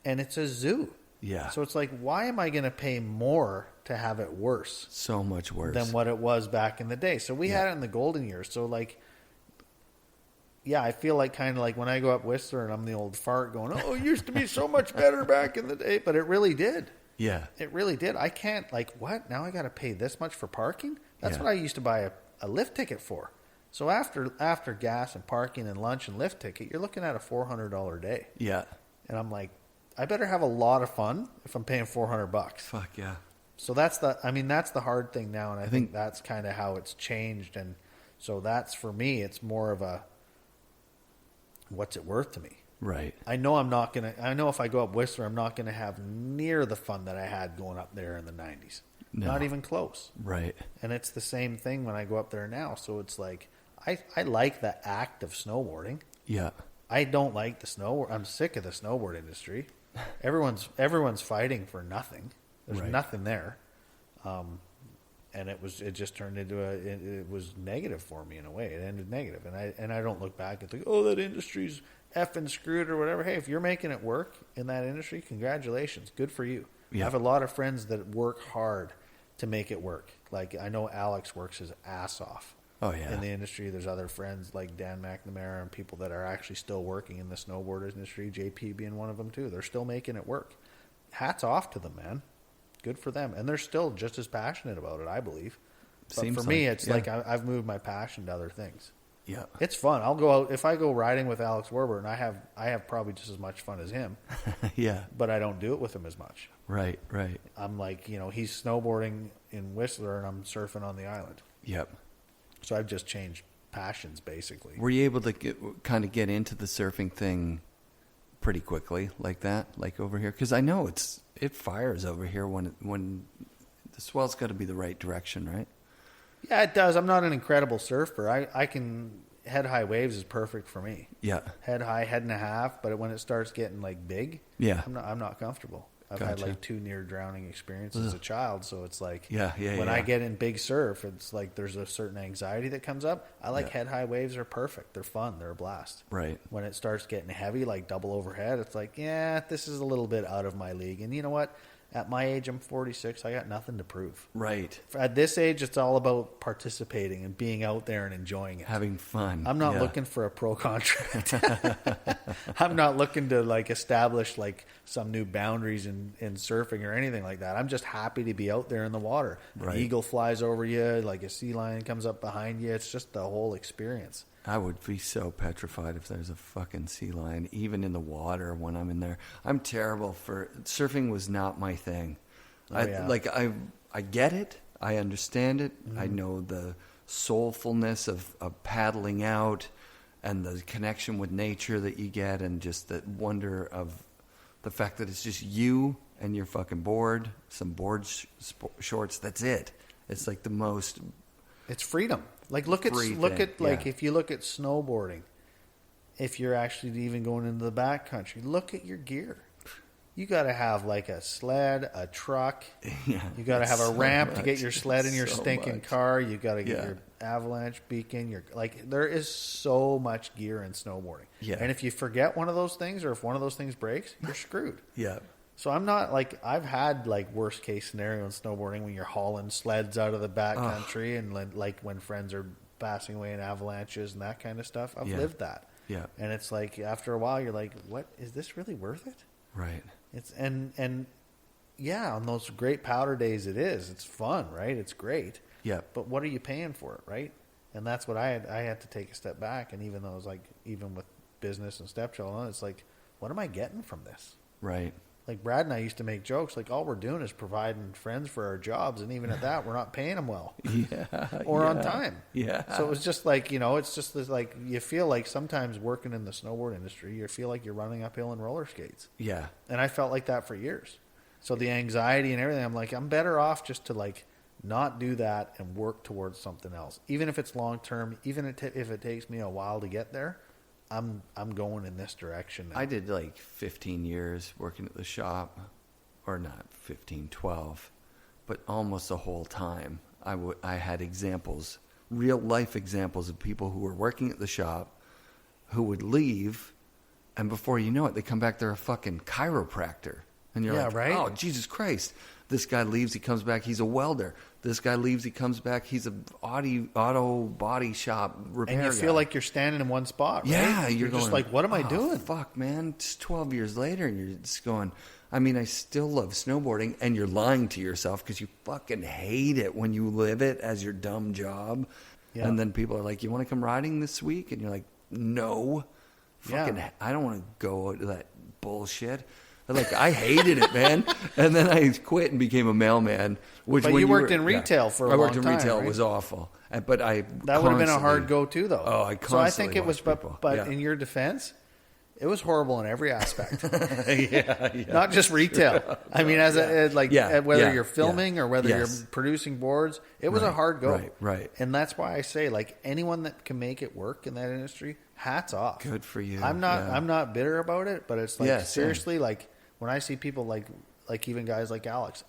And it's a zoo. Yeah. So it's like, why am I going to pay more to have it worse? So much worse than what it was back in the day. So we had it in the golden years. So I feel like kind of like when I go up Whistler and I'm the old fart going, oh, it used to be so much better back in the day. But it really did. Yeah. It really did. I can't what? Now I got to pay this much for parking? That's what I used to buy a lift ticket for. So after gas and parking and lunch and lift ticket, you're looking at a $400 day. Yeah. And I'm like, I better have a lot of fun if I'm paying $400. Fuck yeah. So that's the hard thing now, and I think that's kind of how it's changed. And so that's, for me, it's more of a, what's it worth to me? Right. I know if I go up Whistler, I'm not gonna have near the fun that I had going up there in the 90s. No. Not even close. Right. And it's the same thing when I go up there now. So it's like, I like the act of snowboarding. Yeah. I don't like the snow. I'm sick of the snowboard industry. Everyone's fighting for nothing. There's nothing there. And it just turned into it was negative for me in a way. It ended negative. And I don't look back and think, oh, that industry's effing screwed or whatever. Hey, if you're making it work in that industry, congratulations. Good for you. Yeah. I have a lot of friends that work hard to make it work. Like I know Alex works his ass off. Oh, yeah. In the industry, there's other friends like Dan McNamara and people that are actually still working in the snowboarders industry, JP being one of them too. They're still making it work. Hats off to them, man. Good for them. And they're still just as passionate about it, I believe. But for me, it's like I've moved my passion to other things. Yeah. It's fun. I'll go out. If I go riding with Alex Warburton, I have probably just as much fun as him. Yeah. But I don't do it with him as much. Right, right. I'm like, he's snowboarding in Whistler and I'm surfing on the island. Yep. So I've just changed passions, basically. Were you able to kind of get into the surfing thing pretty quickly like that, like over here? Because I know it fires over here when the swell's got to be the right direction, right? Yeah, it does. I'm not an incredible surfer. I can head high waves is perfect for me. Yeah, head high, head and a half. But when it starts getting like big, yeah, I'm not comfortable. I've had like 2 near drowning experiences as a child, so it's like when I get in big surf, it's like there's a certain anxiety that comes up. I like head high waves are perfect. They're fun. They're a blast. Right. When it starts getting heavy, like double overhead, it's like, this is a little bit out of my league. And you know what? At my age, I'm 46. I got nothing to prove. Right. At this age, it's all about participating and being out there and enjoying it. Having fun. I'm not looking for a pro contract. I'm not looking to like establish like some new boundaries in surfing or anything like that. I'm just happy to be out there in the water. Right. An eagle flies over you, like a sea lion comes up behind you. It's just the whole experience. I would be so petrified if there's a fucking sea lion, even in the water when I'm in there. I'm terrible for surfing. Was not my thing. I get it. I understand it. Mm-hmm. I know the soulfulness of paddling out and the connection with nature that you get, and just the wonder of the fact that it's just you and your fucking board, some board shorts. That's it. It's like the most. It's freedom. Like look at if you look at snowboarding, if you're actually even going into the backcountry, look at your gear. You got to have like a sled, a truck. Yeah, you got to have a ramp to get your sled in your stinking car. You got to get your avalanche beacon. There is so much gear in snowboarding. Yeah. And if you forget one of those things, or if one of those things breaks, you're screwed. Yeah. So I'm not like, I've had like worst case scenario in snowboarding when you're hauling sleds out of the backcountry and like when friends are passing away in avalanches and that kind of stuff. I've lived that. Yeah. And it's like after a while you're like, what, is this really worth it? Right. It's and yeah, on those great powder days it's fun, right? It's great. Yeah. But what are you paying for it, right? And that's what I had to take a step back. And even though it was like, even with business and stepchild, it's like, what am I getting from this? Right. Like Brad and I used to make jokes, like all we're doing is providing friends for our jobs, and even at that, we're not paying them well, or on time. Yeah. So it was just like, it's just this, like, you feel like sometimes working in the snowboard industry, you feel like you're running uphill in roller skates. Yeah. And I felt like that for years. So the anxiety and everything, I'm like, I'm better off just to like not do that and work towards something else, even if it's long term, even if it takes me a while to get there. I'm going in this direction now. I did like 15 years working at the shop, or not 15, 12, but almost the whole time. I had examples, real life examples of people who were working at the shop who would leave, and before you know it, they come back, they're a fucking chiropractor. And you're like, right? Oh, Jesus Christ. This guy leaves, he comes back, he's a welder. This guy leaves, he comes back, he's a auto body shop repair guy. And you feel like you're standing in one spot, right? Yeah, you're going, just like, what am I doing? Fuck, man. It's 12 years later, and you're just going, I mean, I still love snowboarding, and you're lying to yourself because you fucking hate it when you live it as your dumb job. Yeah. And then people are like, you want to come riding this week? And you're like, no. Fucking, I don't want to go to that bullshit. Like, I hated it, man. And then I quit and became a mailman. But you worked in retail for a long time. I worked in retail. Right? It was awful. But that would have been a hard go, too, though. Oh, I constantly So I think it was, people. But in your defense, it was horrible in every aspect. yeah. Not just retail. I mean, whether you're filming or whether you're producing boards, it was a hard go. Right. And that's why I say, like, anyone that can make it work in that industry, hats off. Good for you. I'm not bitter about it, but it's like, seriously, like, when I see people like even guys like Alex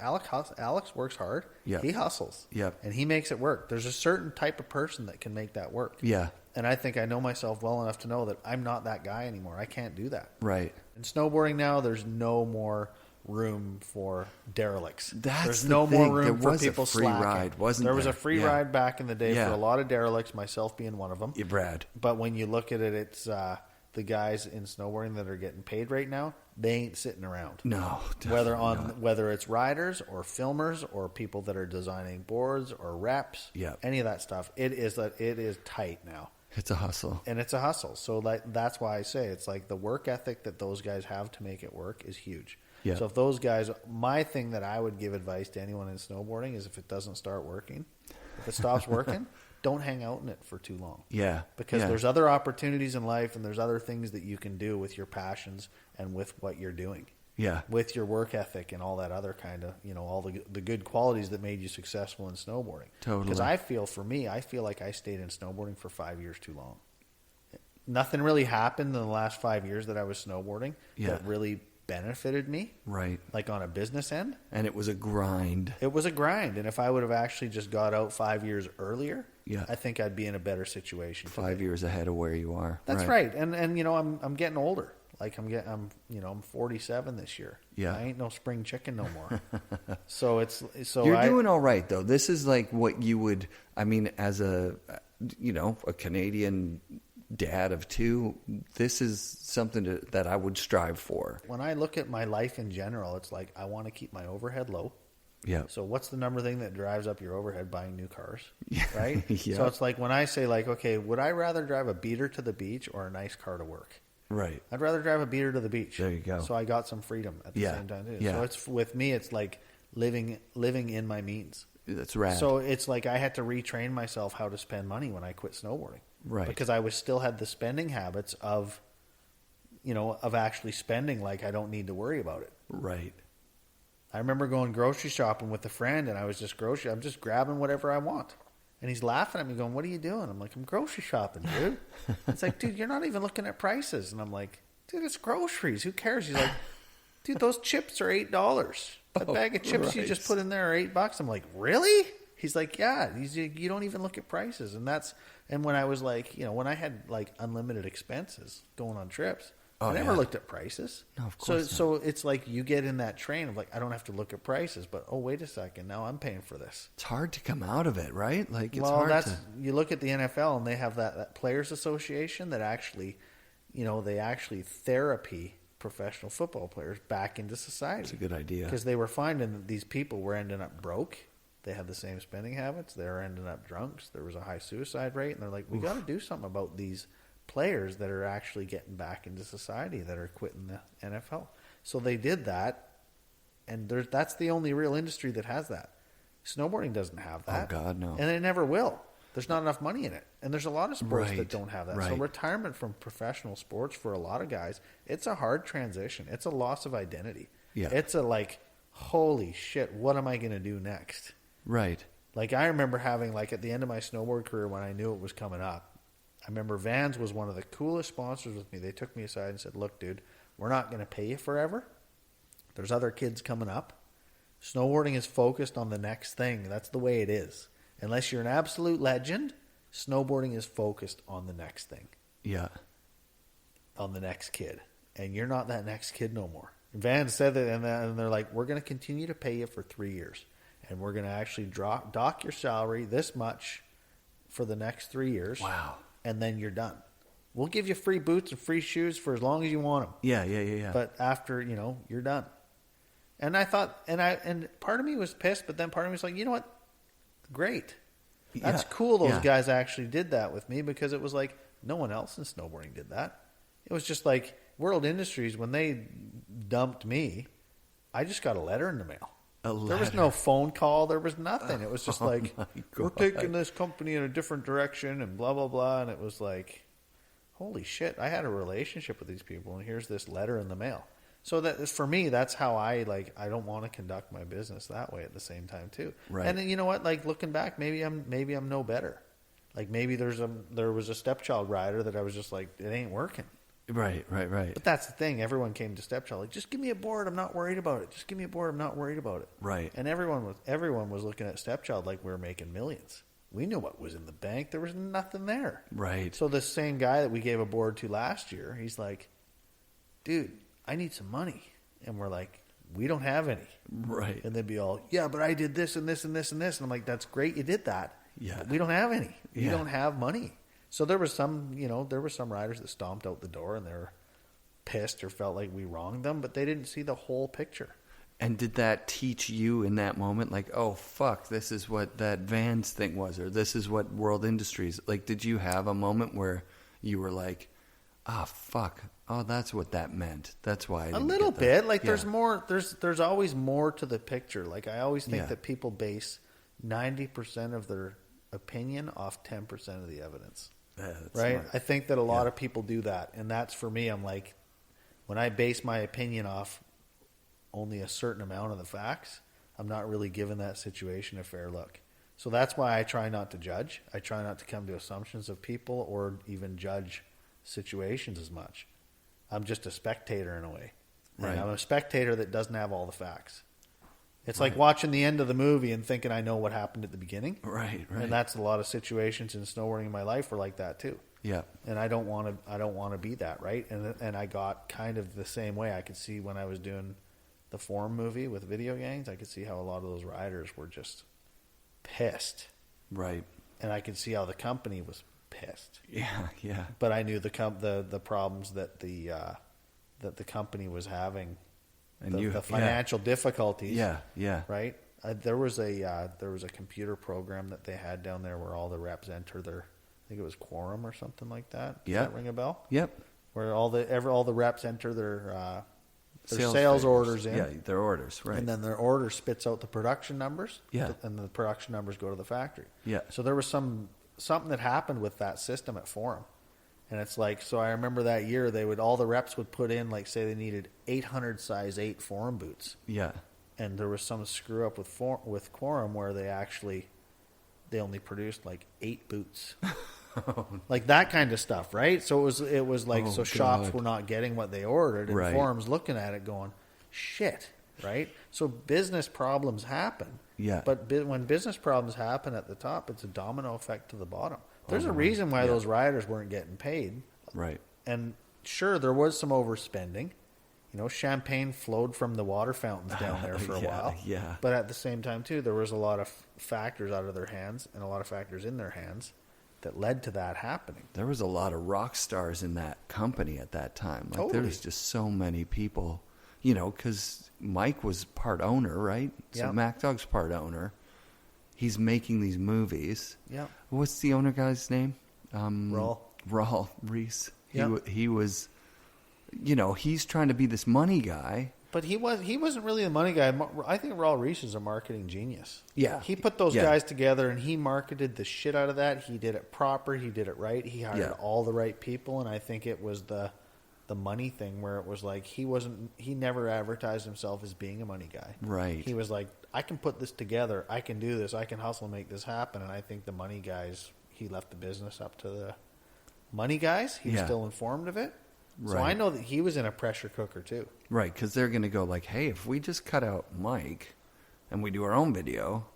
works hard. Yeah. He hustles. Yeah. And he makes it work. There's a certain type of person that can make that work. Yeah. And I think I know myself well enough to know that I'm not that guy anymore. I can't do that. Right. In snowboarding now, there's no more room for derelicts. There's no thing. more room there for was people a free slacking. Ride, wasn't there was there? a free ride back in the day for a lot of derelicts, myself being one of them. Yeah, Brad. But when you look at it, it's the guys in snowboarding that are getting paid right now. They ain't sitting around. No, whether it's riders or filmers or people that are designing boards or reps, any of that stuff. It is tight now. It's a hustle. And it's a hustle. So that's why I say it's like the work ethic that those guys have to make it work is huge. Yeah. So if those guys, my thing that I would give advice to anyone in snowboarding is if it doesn't start working, if it stops working, don't hang out in it for too long. Yeah. Because there's other opportunities in life and there's other things that you can do with your passions and with what you're doing. Yeah. With your work ethic and all that other kind of, all the good qualities that made you successful in snowboarding. Totally. Because I feel like I stayed in snowboarding for 5 years too long. Nothing really happened in the last 5 years that I was snowboarding that really benefited me. Right. Like on a business end. And it was a grind. It was a grind. And if I would have actually just got out 5 years earlier, I think I'd be in a better situation. 5 years ahead of where you are. That's right. And I'm getting older. Like I'm 47 this year. Yeah. I ain't no spring chicken no more. You're doing all right though. This is like what you would, as a Canadian dad of two, this is something that I would strive for. When I look at my life in general, it's like I want to keep my overhead low. Yeah. So what's the number thing that drives up your overhead? Buying new cars, right? Yeah. So it's like when I say like, okay, would I rather drive a beater to the beach or a nice car to work? Right. I'd rather drive a beater to the beach. There you go. So I got some freedom at the same time too. Yeah. So it's with me, it's like living in my means. That's rad. So it's like I had to retrain myself how to spend money when I quit snowboarding. Right. Because I still had the spending habits of actually spending like I don't need to worry about it. Right. I remember going grocery shopping with a friend and I'm just grabbing whatever I want. And he's laughing at me going, what are you doing? I'm like, I'm grocery shopping, dude. It's like, dude, you're not even looking at prices. And I'm like, dude, it's groceries. Who cares? He's like, dude, those chips are $8. A bag of chips you just put in there are $8. I'm like, really? He's like, yeah. You don't even look at prices. And when I was like, when I had like unlimited expenses going on trips, I never looked at prices. No, of course not. So it's like you get in that train of like, I don't have to look at prices, but oh, wait a second, now I'm paying for this. It's hard to come out of it, right? Like it's hard to... You look at the NFL and they have that Players Association that actually, they actually therapy professional football players back into society. It's a good idea. Because they were finding that these people were ending up broke. They had the same spending habits. They were ending up drunks. There was a high suicide rate. And they're like, we got to do something about these players that are actually getting back into society that are quitting the NFL. So they did that, and that's the only real industry that has that. Snowboarding doesn't have that. Oh, God, no. And it never will. There's not enough money in it. And there's a lot of sports that don't have that. Right. So retirement from professional sports for a lot of guys, it's a hard transition. It's a loss of identity. Yeah. It's a like, holy shit, what am I going to do next? Right. Like I remember having like at the end of my snowboard career when I knew it was coming up, I remember Vans was one of the coolest sponsors with me. They took me aside and said, look, dude, we're not going to pay you forever. There's other kids coming up. Snowboarding is focused on the next thing. That's the way it is. Unless you're an absolute legend, snowboarding is focused on the next thing. Yeah. On the next kid. And you're not that next kid no more. Vans said that, and they're like, we're going to continue to pay you for 3 years. And we're going to actually dock your salary this much for the next 3 years. Wow. And then you're done. We'll give you free boots and free shoes for as long as you want them. Yeah. But after, you're done. And I thought, and part of me was pissed, but then part of me was like, you know what? Great. That's cool those guys actually did that with me, because it was like no one else in snowboarding did that. It was just like World Industries, when they dumped me, I just got a letter in the mail. There was no phone call. There was nothing. It was just like, we're taking this company in a different direction and blah, blah, blah. And it was like, holy shit, I had a relationship with these people, and here's this letter in the mail. So that for me, that's how I don't want to conduct my business that way at the same time too. Right. And then, you know what? Like looking back, maybe I'm no better. Like maybe there was a stepchild rider that I was just like, it ain't working. Right. But that's the thing. Everyone came to stepchild like, just give me a board. I'm not worried about it. Just give me a board. I'm not worried about it. Right. And everyone was looking at stepchild like we were making millions. We knew what was in the bank. There was nothing there. Right. So this same guy that we gave a board to last year, he's like, dude, I need some money. And we're like, we don't have any. Right. And they'd be all, yeah, but I did this and this and this and this. And I'm like, that's great. You did that. Yeah. But we don't have any. Yeah. We don't have money. So there was some riders that stomped out the door and they were pissed or felt like we wronged them, but they didn't see the whole picture. And did that teach you in that moment, like, oh, fuck, this is what that Vans thing was, or this is what World Industries, like, did you have a moment where you were like, ah, fuck, oh, that's what that meant. That's why I didn't A little get bit. that. Like, there's more, there's always more to the picture. Like, I always think Yeah. that people base 90% of their opinion off 10% of the evidence. Yeah, that's right? smart. I think that a lot of people do that. And that's, for me, I'm like, when I base my opinion off only a certain amount of the facts, I'm not really giving that situation a fair look. So that's why I try not to judge. I try not to come to assumptions of people or even judge situations as much. I'm just a spectator in a way. Right. And I'm a spectator that doesn't have all the facts. It's like watching the end of the movie and thinking I know what happened at the beginning. Right. And that's a lot of situations in snowboarding in my life were like that too. Yeah. And I don't want to be that, right? And I got kind of the same way. I could see when I was doing the Forum movie with video gangs, I could see how a lot of those riders were just pissed. Right. And I could see how the company was pissed. Yeah. But I knew the problems that the company was having, And the financial difficulties. Yeah. Right. There was a computer program that they had down there where all the reps enter their, I think it was Quorum or something like that. Does that ring a bell? Yep. Where all the reps enter their sales orders in. Yeah, their orders, right. And then their order spits out the production numbers. Yeah. And the production numbers go to the factory. Yeah. So there was something that happened with that system at Forum. And it's like, so I remember that year all the reps would put in, like, say they needed 800 size 8 Forum boots. Yeah. And there was some screw up with Quorum where they only produced like 8 boots. Like that kind of stuff, right? So it was like, shops were not getting what they ordered, and Forum's looking at it going, shit, right? So business problems happen. Yeah. But when business problems happen at the top, it's a domino effect to the bottom. There's a reason why those riders weren't getting paid. Right. And sure, there was some overspending. Champagne flowed from the water fountains down there for a while. Yeah. But at the same time, too, there was a lot of factors out of their hands and a lot of factors in their hands that led to that happening. There was a lot of rock stars in that company at that time. Like, Totally. there was just so many people, because Mike was part owner, right? So Yeah. Mac Dog's part owner. He's making these movies. Yeah. What's the owner guy's name? Raul Reese. Yeah. He was, he's trying to be this money guy. But he wasn't really the money guy. I think Raul Reese is a marketing genius. Yeah. He put those guys together and he marketed the shit out of that. He did it proper. He did it right. He hired all the right people. And I think it was the money thing where it was like he never advertised himself as being a money guy. Right. He was like, I can put this together. I can do this. I can hustle and make this happen. And I think the money guys, he left the business up to the money guys. He was still informed of it. So I know that he was in a pressure cooker too. Right, because they're going to go like, hey, if we just cut out Mike and we do our own video,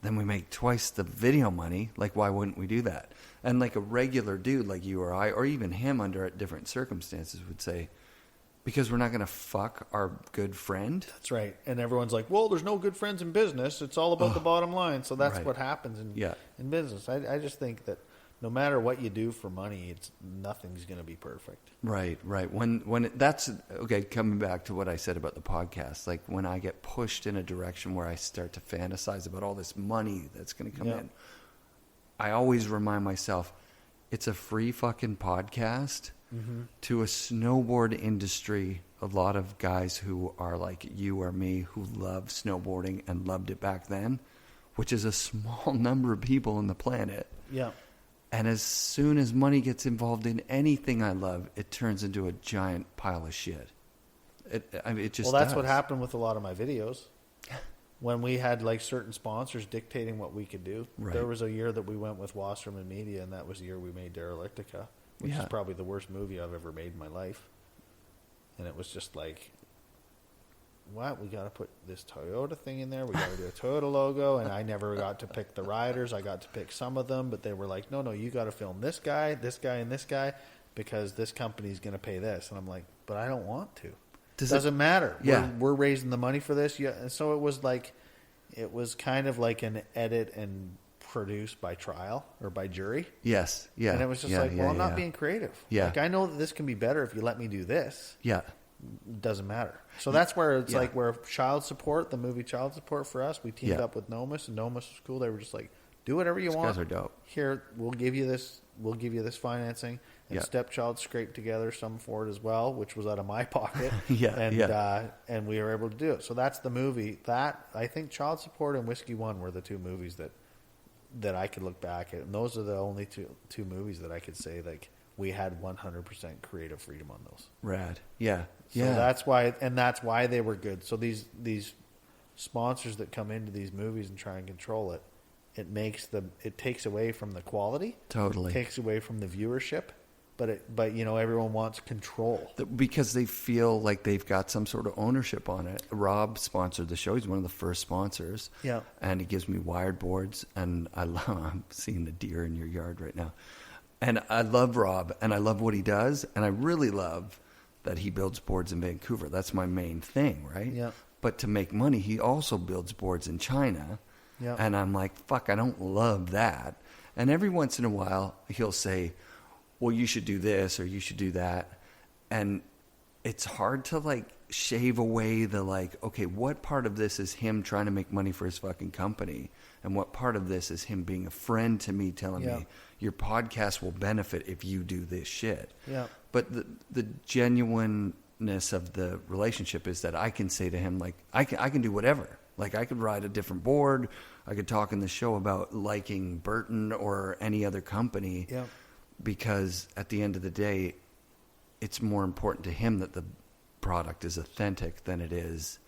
then we make twice the video money. Like, why wouldn't we do that? And like a regular dude like you or I, or even him under different circumstances would say, because we're not going to fuck our good friend. That's right. And everyone's like, well, there's no good friends in business. It's all about the bottom line. So that's what happens in business. I just think that no matter what you do for money, nothing's going to be perfect. Right. When that's okay. Coming back to what I said about the podcast, like when I get pushed in a direction where I start to fantasize about all this money that's going to come in, I always remind myself, it's a free fucking podcast to a snowboard industry. A lot of guys who are like you or me who love snowboarding and loved it back then, which is a small number of people on the planet. Yeah. And as soon as money gets involved in anything I love, it turns into a giant pile of shit. It just that's does. what happened with a lot of my videos. When we had like certain sponsors dictating what we could do. Right. There was a year that we went with Wasserman Media, and that was the year we made Derelictica, which is probably the worst movie I've ever made in my life. And it was just like, what? We got to put this Toyota thing in there. We got to do a Toyota logo. And I never got to pick the riders. I got to pick some of them, but they were like, no, you got to film this guy, and this guy, because this company's going to pay this. And I'm like, but I don't want to. Doesn't matter. Yeah. We're raising the money for this. Yeah. And so it was kind of like an edit and produced by trial or by jury. Yes. Yeah. And it was just I'm not being creative. Yeah. Like, I know that this can be better if you let me do this. Yeah. Doesn't matter. So that's where it's like where Child Support, the movie Child Support for us, we teamed up with Nomus, and Nomus was cool. They were just like, do whatever you want. These guys are dope. Here, we'll give you this financing. And Stepchild scraped together some for it as well, which was out of my pocket. And we were able to do it. So that's the movie. That, I think Child Support and Whiskey One were the two movies that I could look back at. And those are the only two movies that I could say like we had 100% creative freedom on those. Rad. Yeah. So that's why they were good. So these sponsors that come into these movies and try and control it, it takes away from the quality. Totally. It takes away from the viewership. But everyone wants control. Because they feel like they've got some sort of ownership on it. Rob sponsored the show. He's one of the first sponsors. Yeah. And he gives me wired boards. And I'm seeing the deer in your yard right now. And I love Rob. And I love what he does. And I really love that he builds boards in Vancouver. That's my main thing, right? Yeah. But to make money, he also builds boards in China. Yeah. And I'm like, fuck, I don't love that. And every once in a while, he'll say, well, you should do this or you should do that. And it's hard to like shave away the like, okay, what part of this is him trying to make money for his fucking company? And what part of this is him being a friend to me, telling me your podcast will benefit if you do this shit. Yeah. But the genuineness of the relationship is that I can say to him, like, I can do whatever. Like, I could ride a different board. I could talk in the show about liking Burton or any other company. Yeah. Because at the end of the day, it's more important to him that the product is authentic than it is.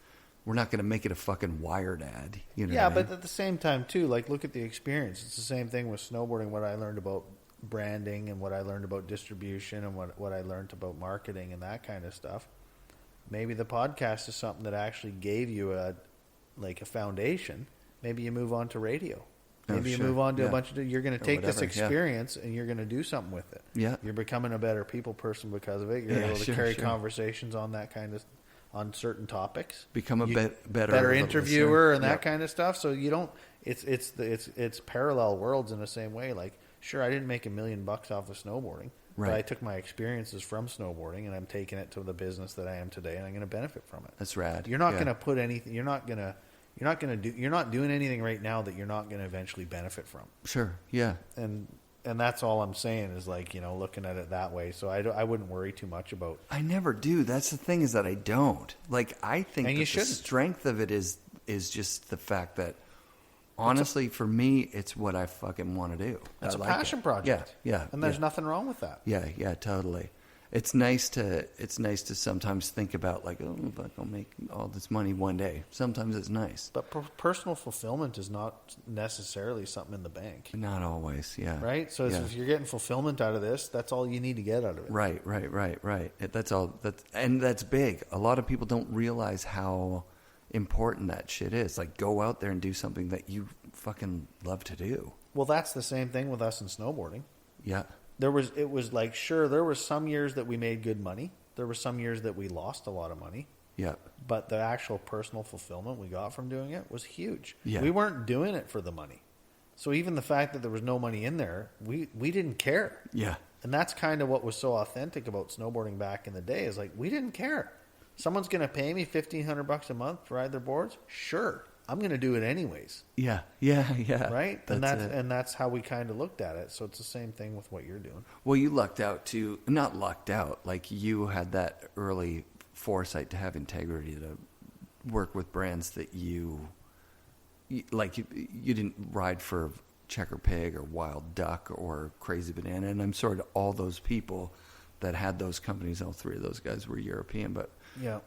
We're not going to make it a fucking Wired ad. You know what I mean? But at the same time, too, like, look at the experience. It's the same thing with snowboarding, what I learned about branding and what I learned about distribution and what I learned about marketing and that kind of stuff. Maybe the podcast is something that actually gave you a foundation. Maybe you move on to radio. Maybe you move on to a bunch of... You're going to take this experience and you're going to do something with it. Yeah. You're becoming a better people person because of it. You're able to carry conversations on that kind of... on certain topics. Become a better interviewer and that kind of stuff. So you don't... It's parallel worlds in the same way. Like, sure, I didn't make $1 million off of snowboarding. Right. But I took my experiences from snowboarding and I'm taking it to the business that I am today and I'm going to benefit from it. That's rad. You're not going to put anything... You're not doing anything right now that you're not going to eventually benefit from. Sure. Yeah. And And that's all I'm saying is like, looking at it that way. So I wouldn't worry too much about. I never do. That's the thing, is that I don't. Like, I think And that you the shouldn't. strength of it is just the fact that, honestly, for me, it's what I fucking want to do. It's I a like passion it. project. Yeah. And there's nothing wrong with that. Yeah, totally. It's nice to sometimes think about, like, oh, fuck, I'll make all this money one day. Sometimes it's nice. But personal fulfillment is not necessarily something in the bank. Not always, yeah. Right? So if you're getting fulfillment out of this, that's all you need to get out of it. Right. That's all. That's big. A lot of people don't realize how important that shit is. Like, go out there and do something that you fucking love to do. Well, that's the same thing with us in snowboarding. Yeah. There was like, sure, there were some years that we made good money. There were some years that we lost a lot of money. Yeah. But the actual personal fulfillment we got from doing it was huge. Yeah. We weren't doing it for the money. So even the fact that there was no money in there, we didn't care. Yeah. And that's kind of what was so authentic about snowboarding back in the day, is like, we didn't care. Someone's going to pay me $1,500 a month to ride their boards? Sure. I'm going to do it anyways. Yeah. Right? That's and that's how we kind of looked at it. So it's the same thing with what you're doing. Well, you lucked out too. Not lucked out. Like, you had that early foresight to have integrity to work with brands that you didn't ride for Checker Pig or Wild Duck or Crazy Banana. And I'm sorry to all those people that had those companies. All three of those guys were European, but Yeah.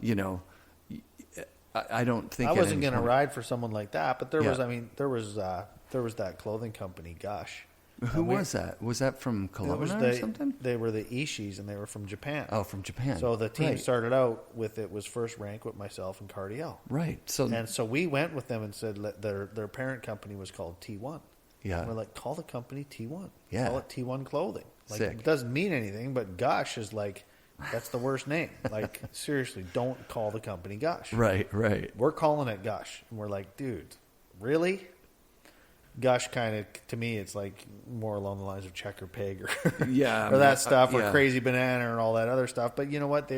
I don't think I wasn't going to point- ride for someone like that, but there Yeah. was that clothing company, Gush. Who was that? Was that from Kelowna or something? They were the Ishis, and they were from Japan. Oh, from Japan. So the team Right. started out with, it was first rank with myself and Cardiel. Right. So we went with them and said their parent company was called T1. Yeah. And we're like, call the company T1. Yeah. Call it T1 Clothing. Like, Sick. it doesn't mean anything, but Gush is like, that's the worst name. Like, seriously, don't call the company Gush. Right. We're calling it Gush. And we're like, dude, really? Gush kind of, to me, it's like more along the lines of Checker Pig or, Yeah, or that stuff, or yeah. Crazy Banana and all that other stuff. But you know what?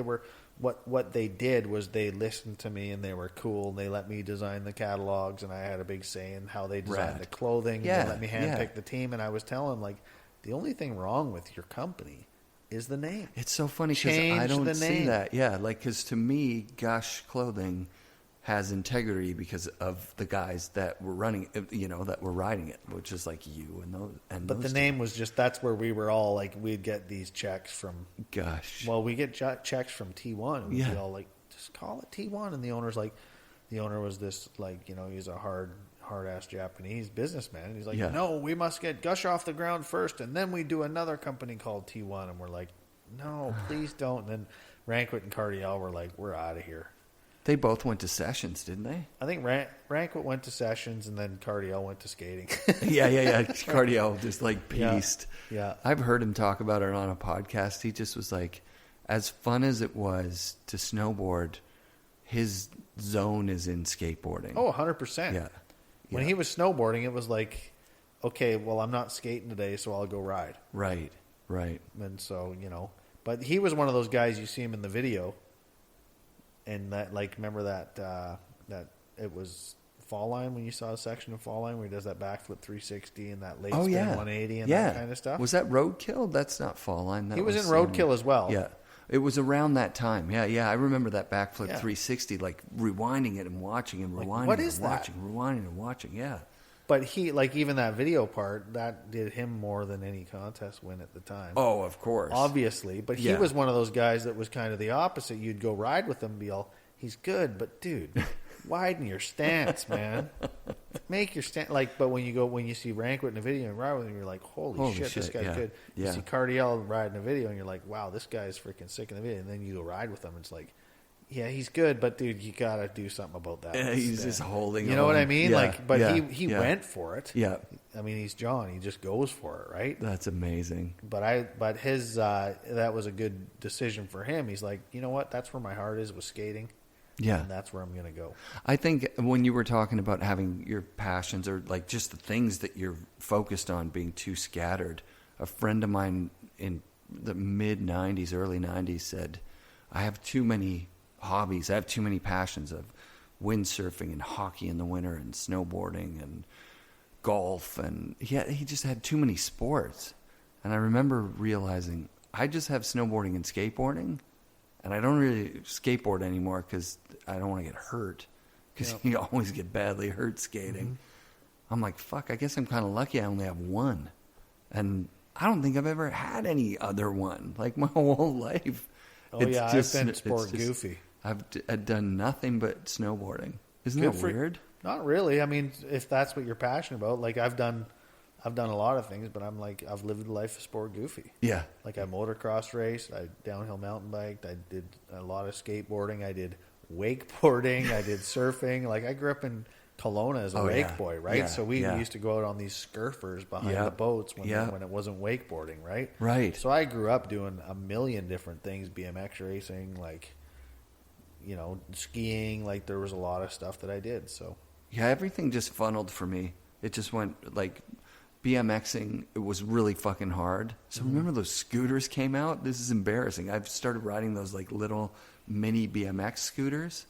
What they did was they listened to me, and they were cool, and they let me design the catalogs, and I had a big say in how they designed Rad. the clothing. Yeah, And they let me handpick yeah. the team, and I was telling them, like, the only thing wrong with your company is the name. It's so funny because Change I don't the see name. that. Yeah, like, because to me, Gush Clothing has integrity because of the guys that were running it, that were riding it, which is like you and those. And But those the name was just, that's where we were all like, we'd get these checks from, Gosh. well, we get checks from T1, and we'd Yeah. be all like, just call it T1. And the owner was this, like, he's a hard-ass Japanese businessman. And he's like, Yeah. no, we must get Gush off the ground first, and then we do another company called T1. And we're like, no, please don't. And then Rankwit and Cardiel were like, we're out of here. They both went to Sessions, didn't they? I think Rankwit went to Sessions, and then Cardiel went to skating. Yeah. Cardiel just like Yeah. pieced. Yeah. I've heard him talk about it on a podcast. He just was like, as fun as it was to snowboard, his zone is in skateboarding. Oh, 100%. Yeah. When he was snowboarding, it was like, okay, well, I'm not skating today, so I'll go ride. Right. And so, but he was one of those guys, you see him in the video, and that, like, remember that it was Fall Line, when you saw a section of Fall Line where he does that backflip 360 and that late spin 180 and that kind of stuff? Was that Roadkill? That's not Fall Line. He was in Roadkill as well. Yeah. It was around that time. Yeah. I remember that backflip 360, like rewinding it and watching and rewinding what and is that? watching, rewinding and watching. Yeah. But he, like, even that video part, that did him more than any contest win at the time. Oh, of course. Obviously. But he Yeah. was one of those guys that was kind of the opposite. You'd go ride with him and be all, he's good, but dude, widen your stance, man. Make your stance. Like, but when you see Rankwit in a video and ride with him, you're like, holy shit, this guy's yeah. good. You Yeah. see Cardiel ride in a video and you're like, wow, this guy's freaking sick in the video. And then you go ride with him and it's like, yeah, he's good, but dude, you got to do something about that. Yeah, he's just holding You know what I on. mean? Yeah, Like, but yeah, he yeah. went for it. Yeah. I mean, he's John. He just goes for it, right? That's amazing. But his that was a good decision for him. He's like, you know what? That's where my heart is, with skating. Yeah. And that's where I'm going to go. I think when you were talking about having your passions or like just the things that you're focused on being too scattered, a friend of mine in the mid 90s, early 90s said, I have too many hobbies. I have too many passions of windsurfing and hockey in the winter and snowboarding and golf. And he just had too many sports. And I remember realizing I just have snowboarding and skateboarding, and I don't really skateboard anymore because I don't want to get hurt, because you always get badly hurt skating. Mm-hmm. I'm like, fuck, I guess I'm kind of lucky I only have one. And I don't think I've ever had any other one, like my whole life. Oh, I've been sport goofy. I've done nothing but snowboarding. Isn't that weird? Not really. I mean, if that's what you're passionate about, like I've done a lot of things, but I've lived the life of sport goofy. Yeah. Like I motocross raced, I downhill mountain biked, I did a lot of skateboarding, I did wakeboarding, I did surfing. Like I grew up in Kelowna as a wake boy, right? So we used to go out on these scurfers behind the boats when it wasn't wakeboarding, right? Right. So I grew up doing a million different things, BMX racing, like, skiing. Like there was a lot of stuff that I did. So yeah, everything just funneled for me. It just went like BMXing. It was really fucking hard. So remember those scooters came out? This is embarrassing. I've started riding those like little mini BMX scooters.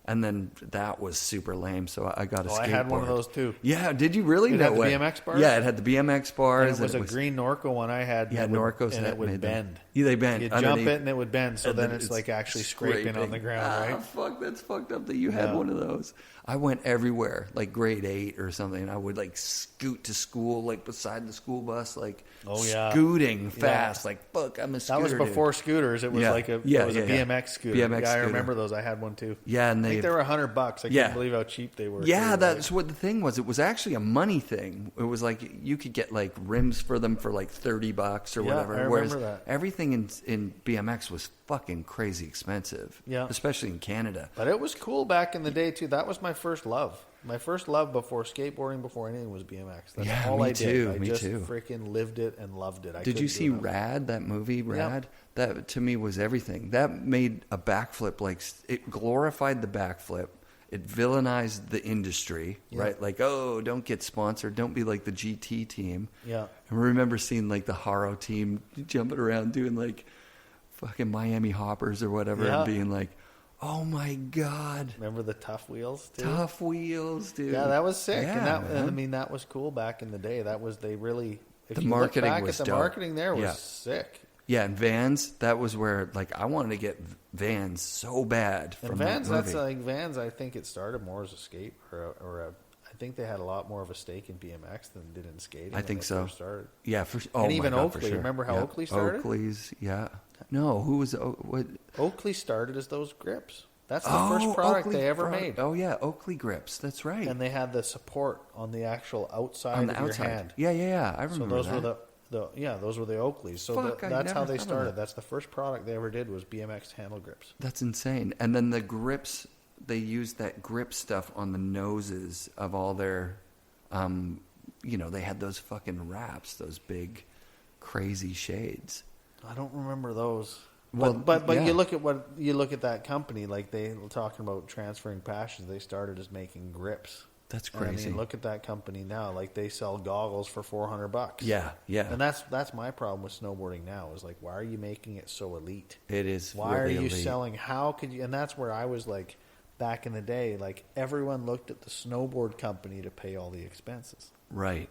And then that was super lame, so I got a skateboard. I had one of those too. Yeah, did you really? It had the BMX bars? Yeah, it had the BMX bars. And it was a green Norco one I had. Yeah, Norcos and it would bend. Yeah, they bend. You jump it and it would bend, so then it's like actually scraping on the ground, right? Fuck, that's fucked up that you had one of those. I went everywhere, like grade 8 or something, and I would like scoot to school, like beside the school bus, like scooting fast, like fuck, I'm a scooter. That was before scooters. It was like a BMX scooter. BMX I remember those. I had one too. Yeah, and I think they were $100. I couldn't believe how cheap they were. Yeah, that's what the thing was. It was actually a money thing. It was like you could get like rims for them for like $30 or whatever. I remember that. Everything in BMX was fucking crazy expensive. Yeah, especially in Canada. But it was cool back in the day too. That was my first love. My first love before skateboarding, before anything, was BMX. That's all I did. I just freaking lived it and loved it. Did you see Rad, that movie, Rad? Yeah. That, to me, was everything. That made a backflip, like, it glorified the backflip. It villainized the industry, right? Like, oh, don't get sponsored. Don't be like the GT team. Yeah. I remember seeing, like, the Haro team jumping around doing, like, fucking Miami hoppers or whatever and being like, oh my God! Remember the Tough Wheels too? Tough Wheels, dude. Yeah, that was sick. Yeah, and I mean, that was cool back in the day. That was the marketing was dope. The marketing there was sick. Yeah, and Vans. That was where I wanted to get Vans so bad. From Vans, that movie. That's like Vans. I think it started more as a skate I think they had a lot more of a stake in BMX than did in skating. I think so. Started. Yeah, and even Oakley. For sure. Remember how Oakley started? Oakley's, yeah. No, who was what? Oakley started as those grips. That's the first product Oakley they ever made. Oh yeah, Oakley grips. That's right. And they had the support on the actual outside of your hand. Yeah. I remember. So those were those were the Oakleys. So that's how they started. That's the first product they ever did was BMX handle grips. That's insane. And then the grips, they used that grip stuff on the noses of all their, they had those fucking wraps, those big, crazy shades. I don't remember those. Well, but you look at that company, like they were talking about transferring passions. They started as making grips. That's crazy. I mean, look at that company now. Like they sell goggles for $400. Yeah. And that's my problem with snowboarding now. Is like, why are you making it so elite? It is. Why really are you elite. selling? How could you? And that's where I was like, back in the day, like everyone looked at the snowboard company to pay all the expenses. Right.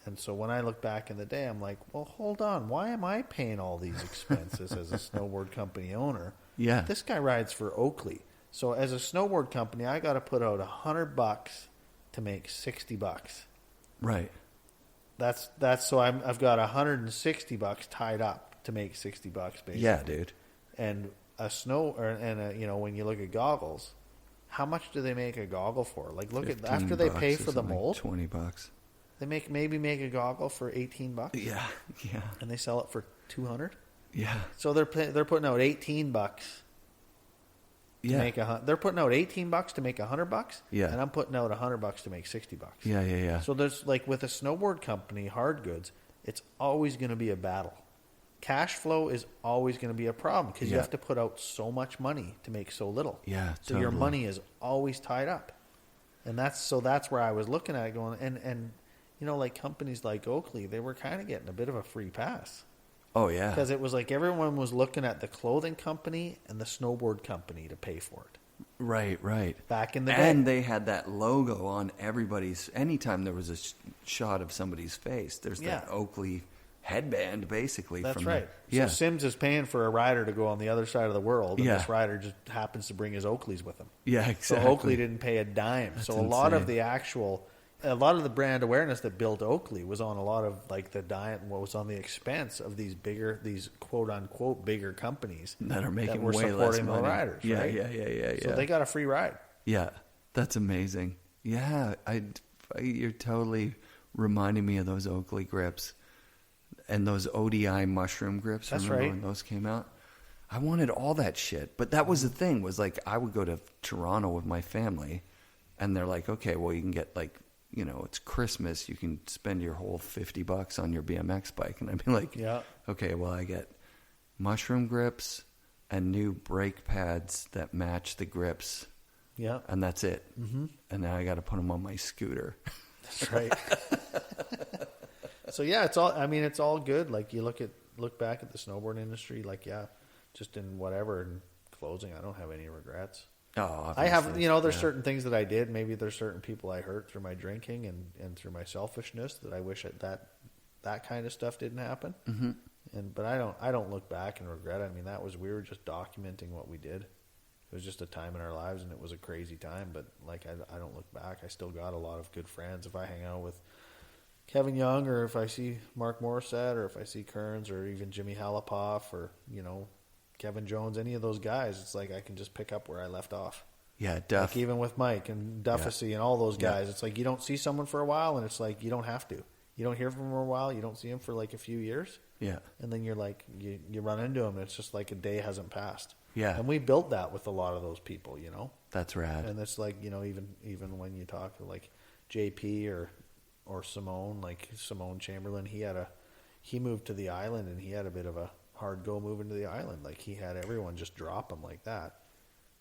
And so when I look back in the day, I'm like, well, hold on. Why am I paying all these expenses as a snowboard company owner? Yeah. This guy rides for Oakley. So as a snowboard company, I got to put out $100 to make $60. Right. That's so I've got $160 tied up to make $60 basically. Yeah, dude. And when you look at goggles, how much do they make a goggle for? Like look at after they pay for the mold, $20. They make a goggle for $18. Yeah. And they sell it for $200. Yeah. So they're putting out $18 to make they're putting out $18 to make $100. Yeah. And I'm putting out $100 to make $60. Yeah. So there's like with a snowboard company, hard goods, it's always going to be a battle. Cash flow is always going to be a problem because you have to put out so much money to make so little. Yeah. So your money is always tied up, and that's where I was looking at it going and. Like companies like Oakley, they were kind of getting a bit of a free pass. Oh, yeah. Because it was like everyone was looking at the clothing company and the snowboard company to pay for it. Right. Back in the day. And they had that logo on everybody's, anytime there was a shot of somebody's face, there's that Oakley headband, basically. That's from right. Yeah. So Sims is paying for a rider to go on the other side of the world, and Yeah. this rider just happens to bring his Oakleys with him. Yeah, So exactly. Oakley didn't pay a dime. That's so a lot of insane. a lot of the brand awareness that built Oakley was on a lot of like the diet and what was on the expense of these quote unquote bigger companies that are making were way less supporting money. the riders. Yeah, right? yeah. So they got a free ride. Yeah, that's amazing. Yeah, you're totally reminding me of those Oakley grips and those ODI mushroom grips. That's Remember right. when those came out? I wanted all that shit, but that was the thing. Was like I would go to Toronto with my family, and they're like, "Okay, well, you can get like, you know, it's Christmas. You can spend your whole $50 on your BMX bike," and I'd be like, Yeah. Okay, well, I get mushroom grips and new brake pads that match the grips." Yeah. And that's it. Mm-hmm. And now I got to put them on my scooter. That's right. So yeah, it's all good. Like you look back at the snowboard industry, like just in whatever in closing, I don't have any regrets. Oh, I have, obviously. there's certain things that I did. Maybe there's certain people I hurt through my drinking and through my selfishness that I wish that kind of stuff didn't happen. Mm-hmm. But I don't look back and regret it. I mean, we were just documenting what we did. It was just a time in our lives, and it was a crazy time. But like, I don't look back. I still got a lot of good friends. If I hang out with Kevin Young, or if I see Mark Morissette, or if I see Kearns, or even Jimmy Halapoff, or Kevin Jones, any of those guys, it's like I can just pick up where I left off. Yeah, Duff. Like even with Mike and Duffy and all those guys, it's like you don't see someone for a while, and it's like you don't have to. You don't hear from them for a while. You don't see them for like a few years. Yeah. And then you're like, you run into them, and it's just like a day hasn't passed. Yeah. And we built that with a lot of those people, That's rad. And it's like, even when you talk to like JP or Simone, like Simone Chamberlain, he moved to the island, and he had a bit of a hard go moving to the island. Like he had everyone just drop him like that.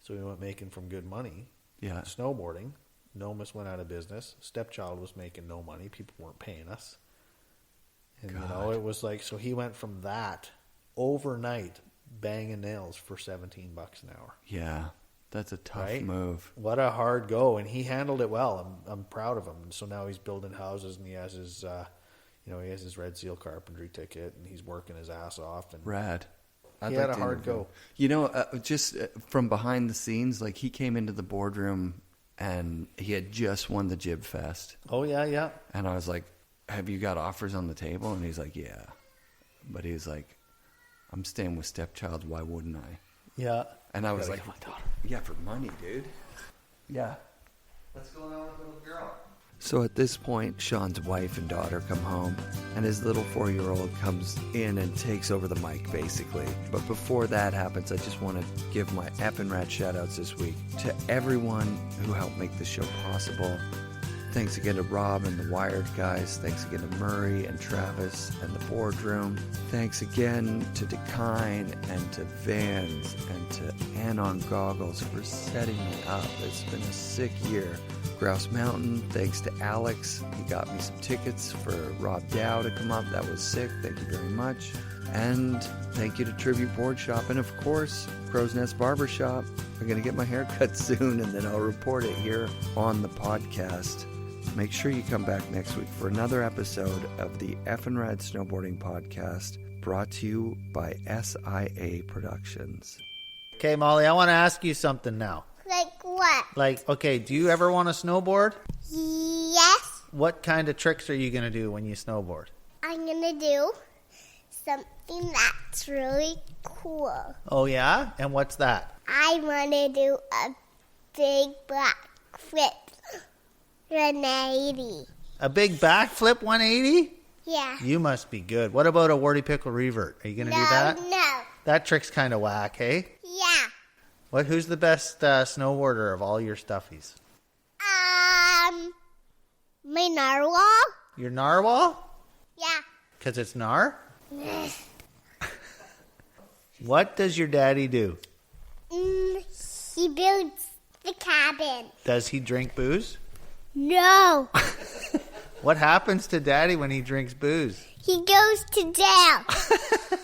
So we went making from good money. Yeah. Snowboarding. Nomis went out of business. Stepchild was making no money. People weren't paying us. And it was like, so he went from that overnight banging nails for $17 an hour. Yeah. That's a tough move. What a hard go. And he handled it well. I'm proud of him. And so now he's building houses, and he has his, he has his Red Seal carpentry ticket, and he's working his ass off. And rad. He had a hard go. Just from behind the scenes, like he came into the boardroom and he had just won the Jib Fest. Oh, yeah, yeah. And I was like, have you got offers on the table? And he's like, yeah. But he was like, I'm staying with Stepchild. Why wouldn't I? Yeah. And I was like, yeah, for money, dude. Yeah. What's going on with little girl? So at this point, Sean's wife and daughter come home, and his little 4-year-old comes in and takes over the mic, basically. But before that happens, I just want to give my FNRad shout-outs this week to everyone who helped make the show possible. Thanks again to Rob and the Wired guys. Thanks again to Murray and Travis and the boardroom. Thanks again to Dekine and to Vans and to Anon Goggles for setting me up. It's been a sick year. Grouse Mountain, thanks to Alex. He got me some tickets for Rob Dow to come up. That was sick. Thank you very much. And thank you to Tribute Board Shop. And of course, Crow's Nest Barbershop. I'm going to get my hair cut soon, and then I'll report it here on the podcast. Make sure you come back next week for another episode of the FNRad Snowboarding Podcast, brought to you by SIA Productions. Okay, Molly, I want to ask you something now. Like what? Like, okay, do you ever want to snowboard? Yes. What kind of tricks are you going to do when you snowboard? I'm going to do something that's really cool. Oh, yeah? And what's that? I want to do a big black flip 180. A big backflip 180? Yeah. You must be good. What about a warty pickle revert? Are you going to do that? No. That trick's kind of whack, hey? Yeah. Who's the best snowboarder of all your stuffies? My narwhal. Your narwhal? Yeah. Because it's nar? What does your daddy do? He builds the cabin. Does he drink booze? No. What happens to daddy when he drinks booze? He goes to jail.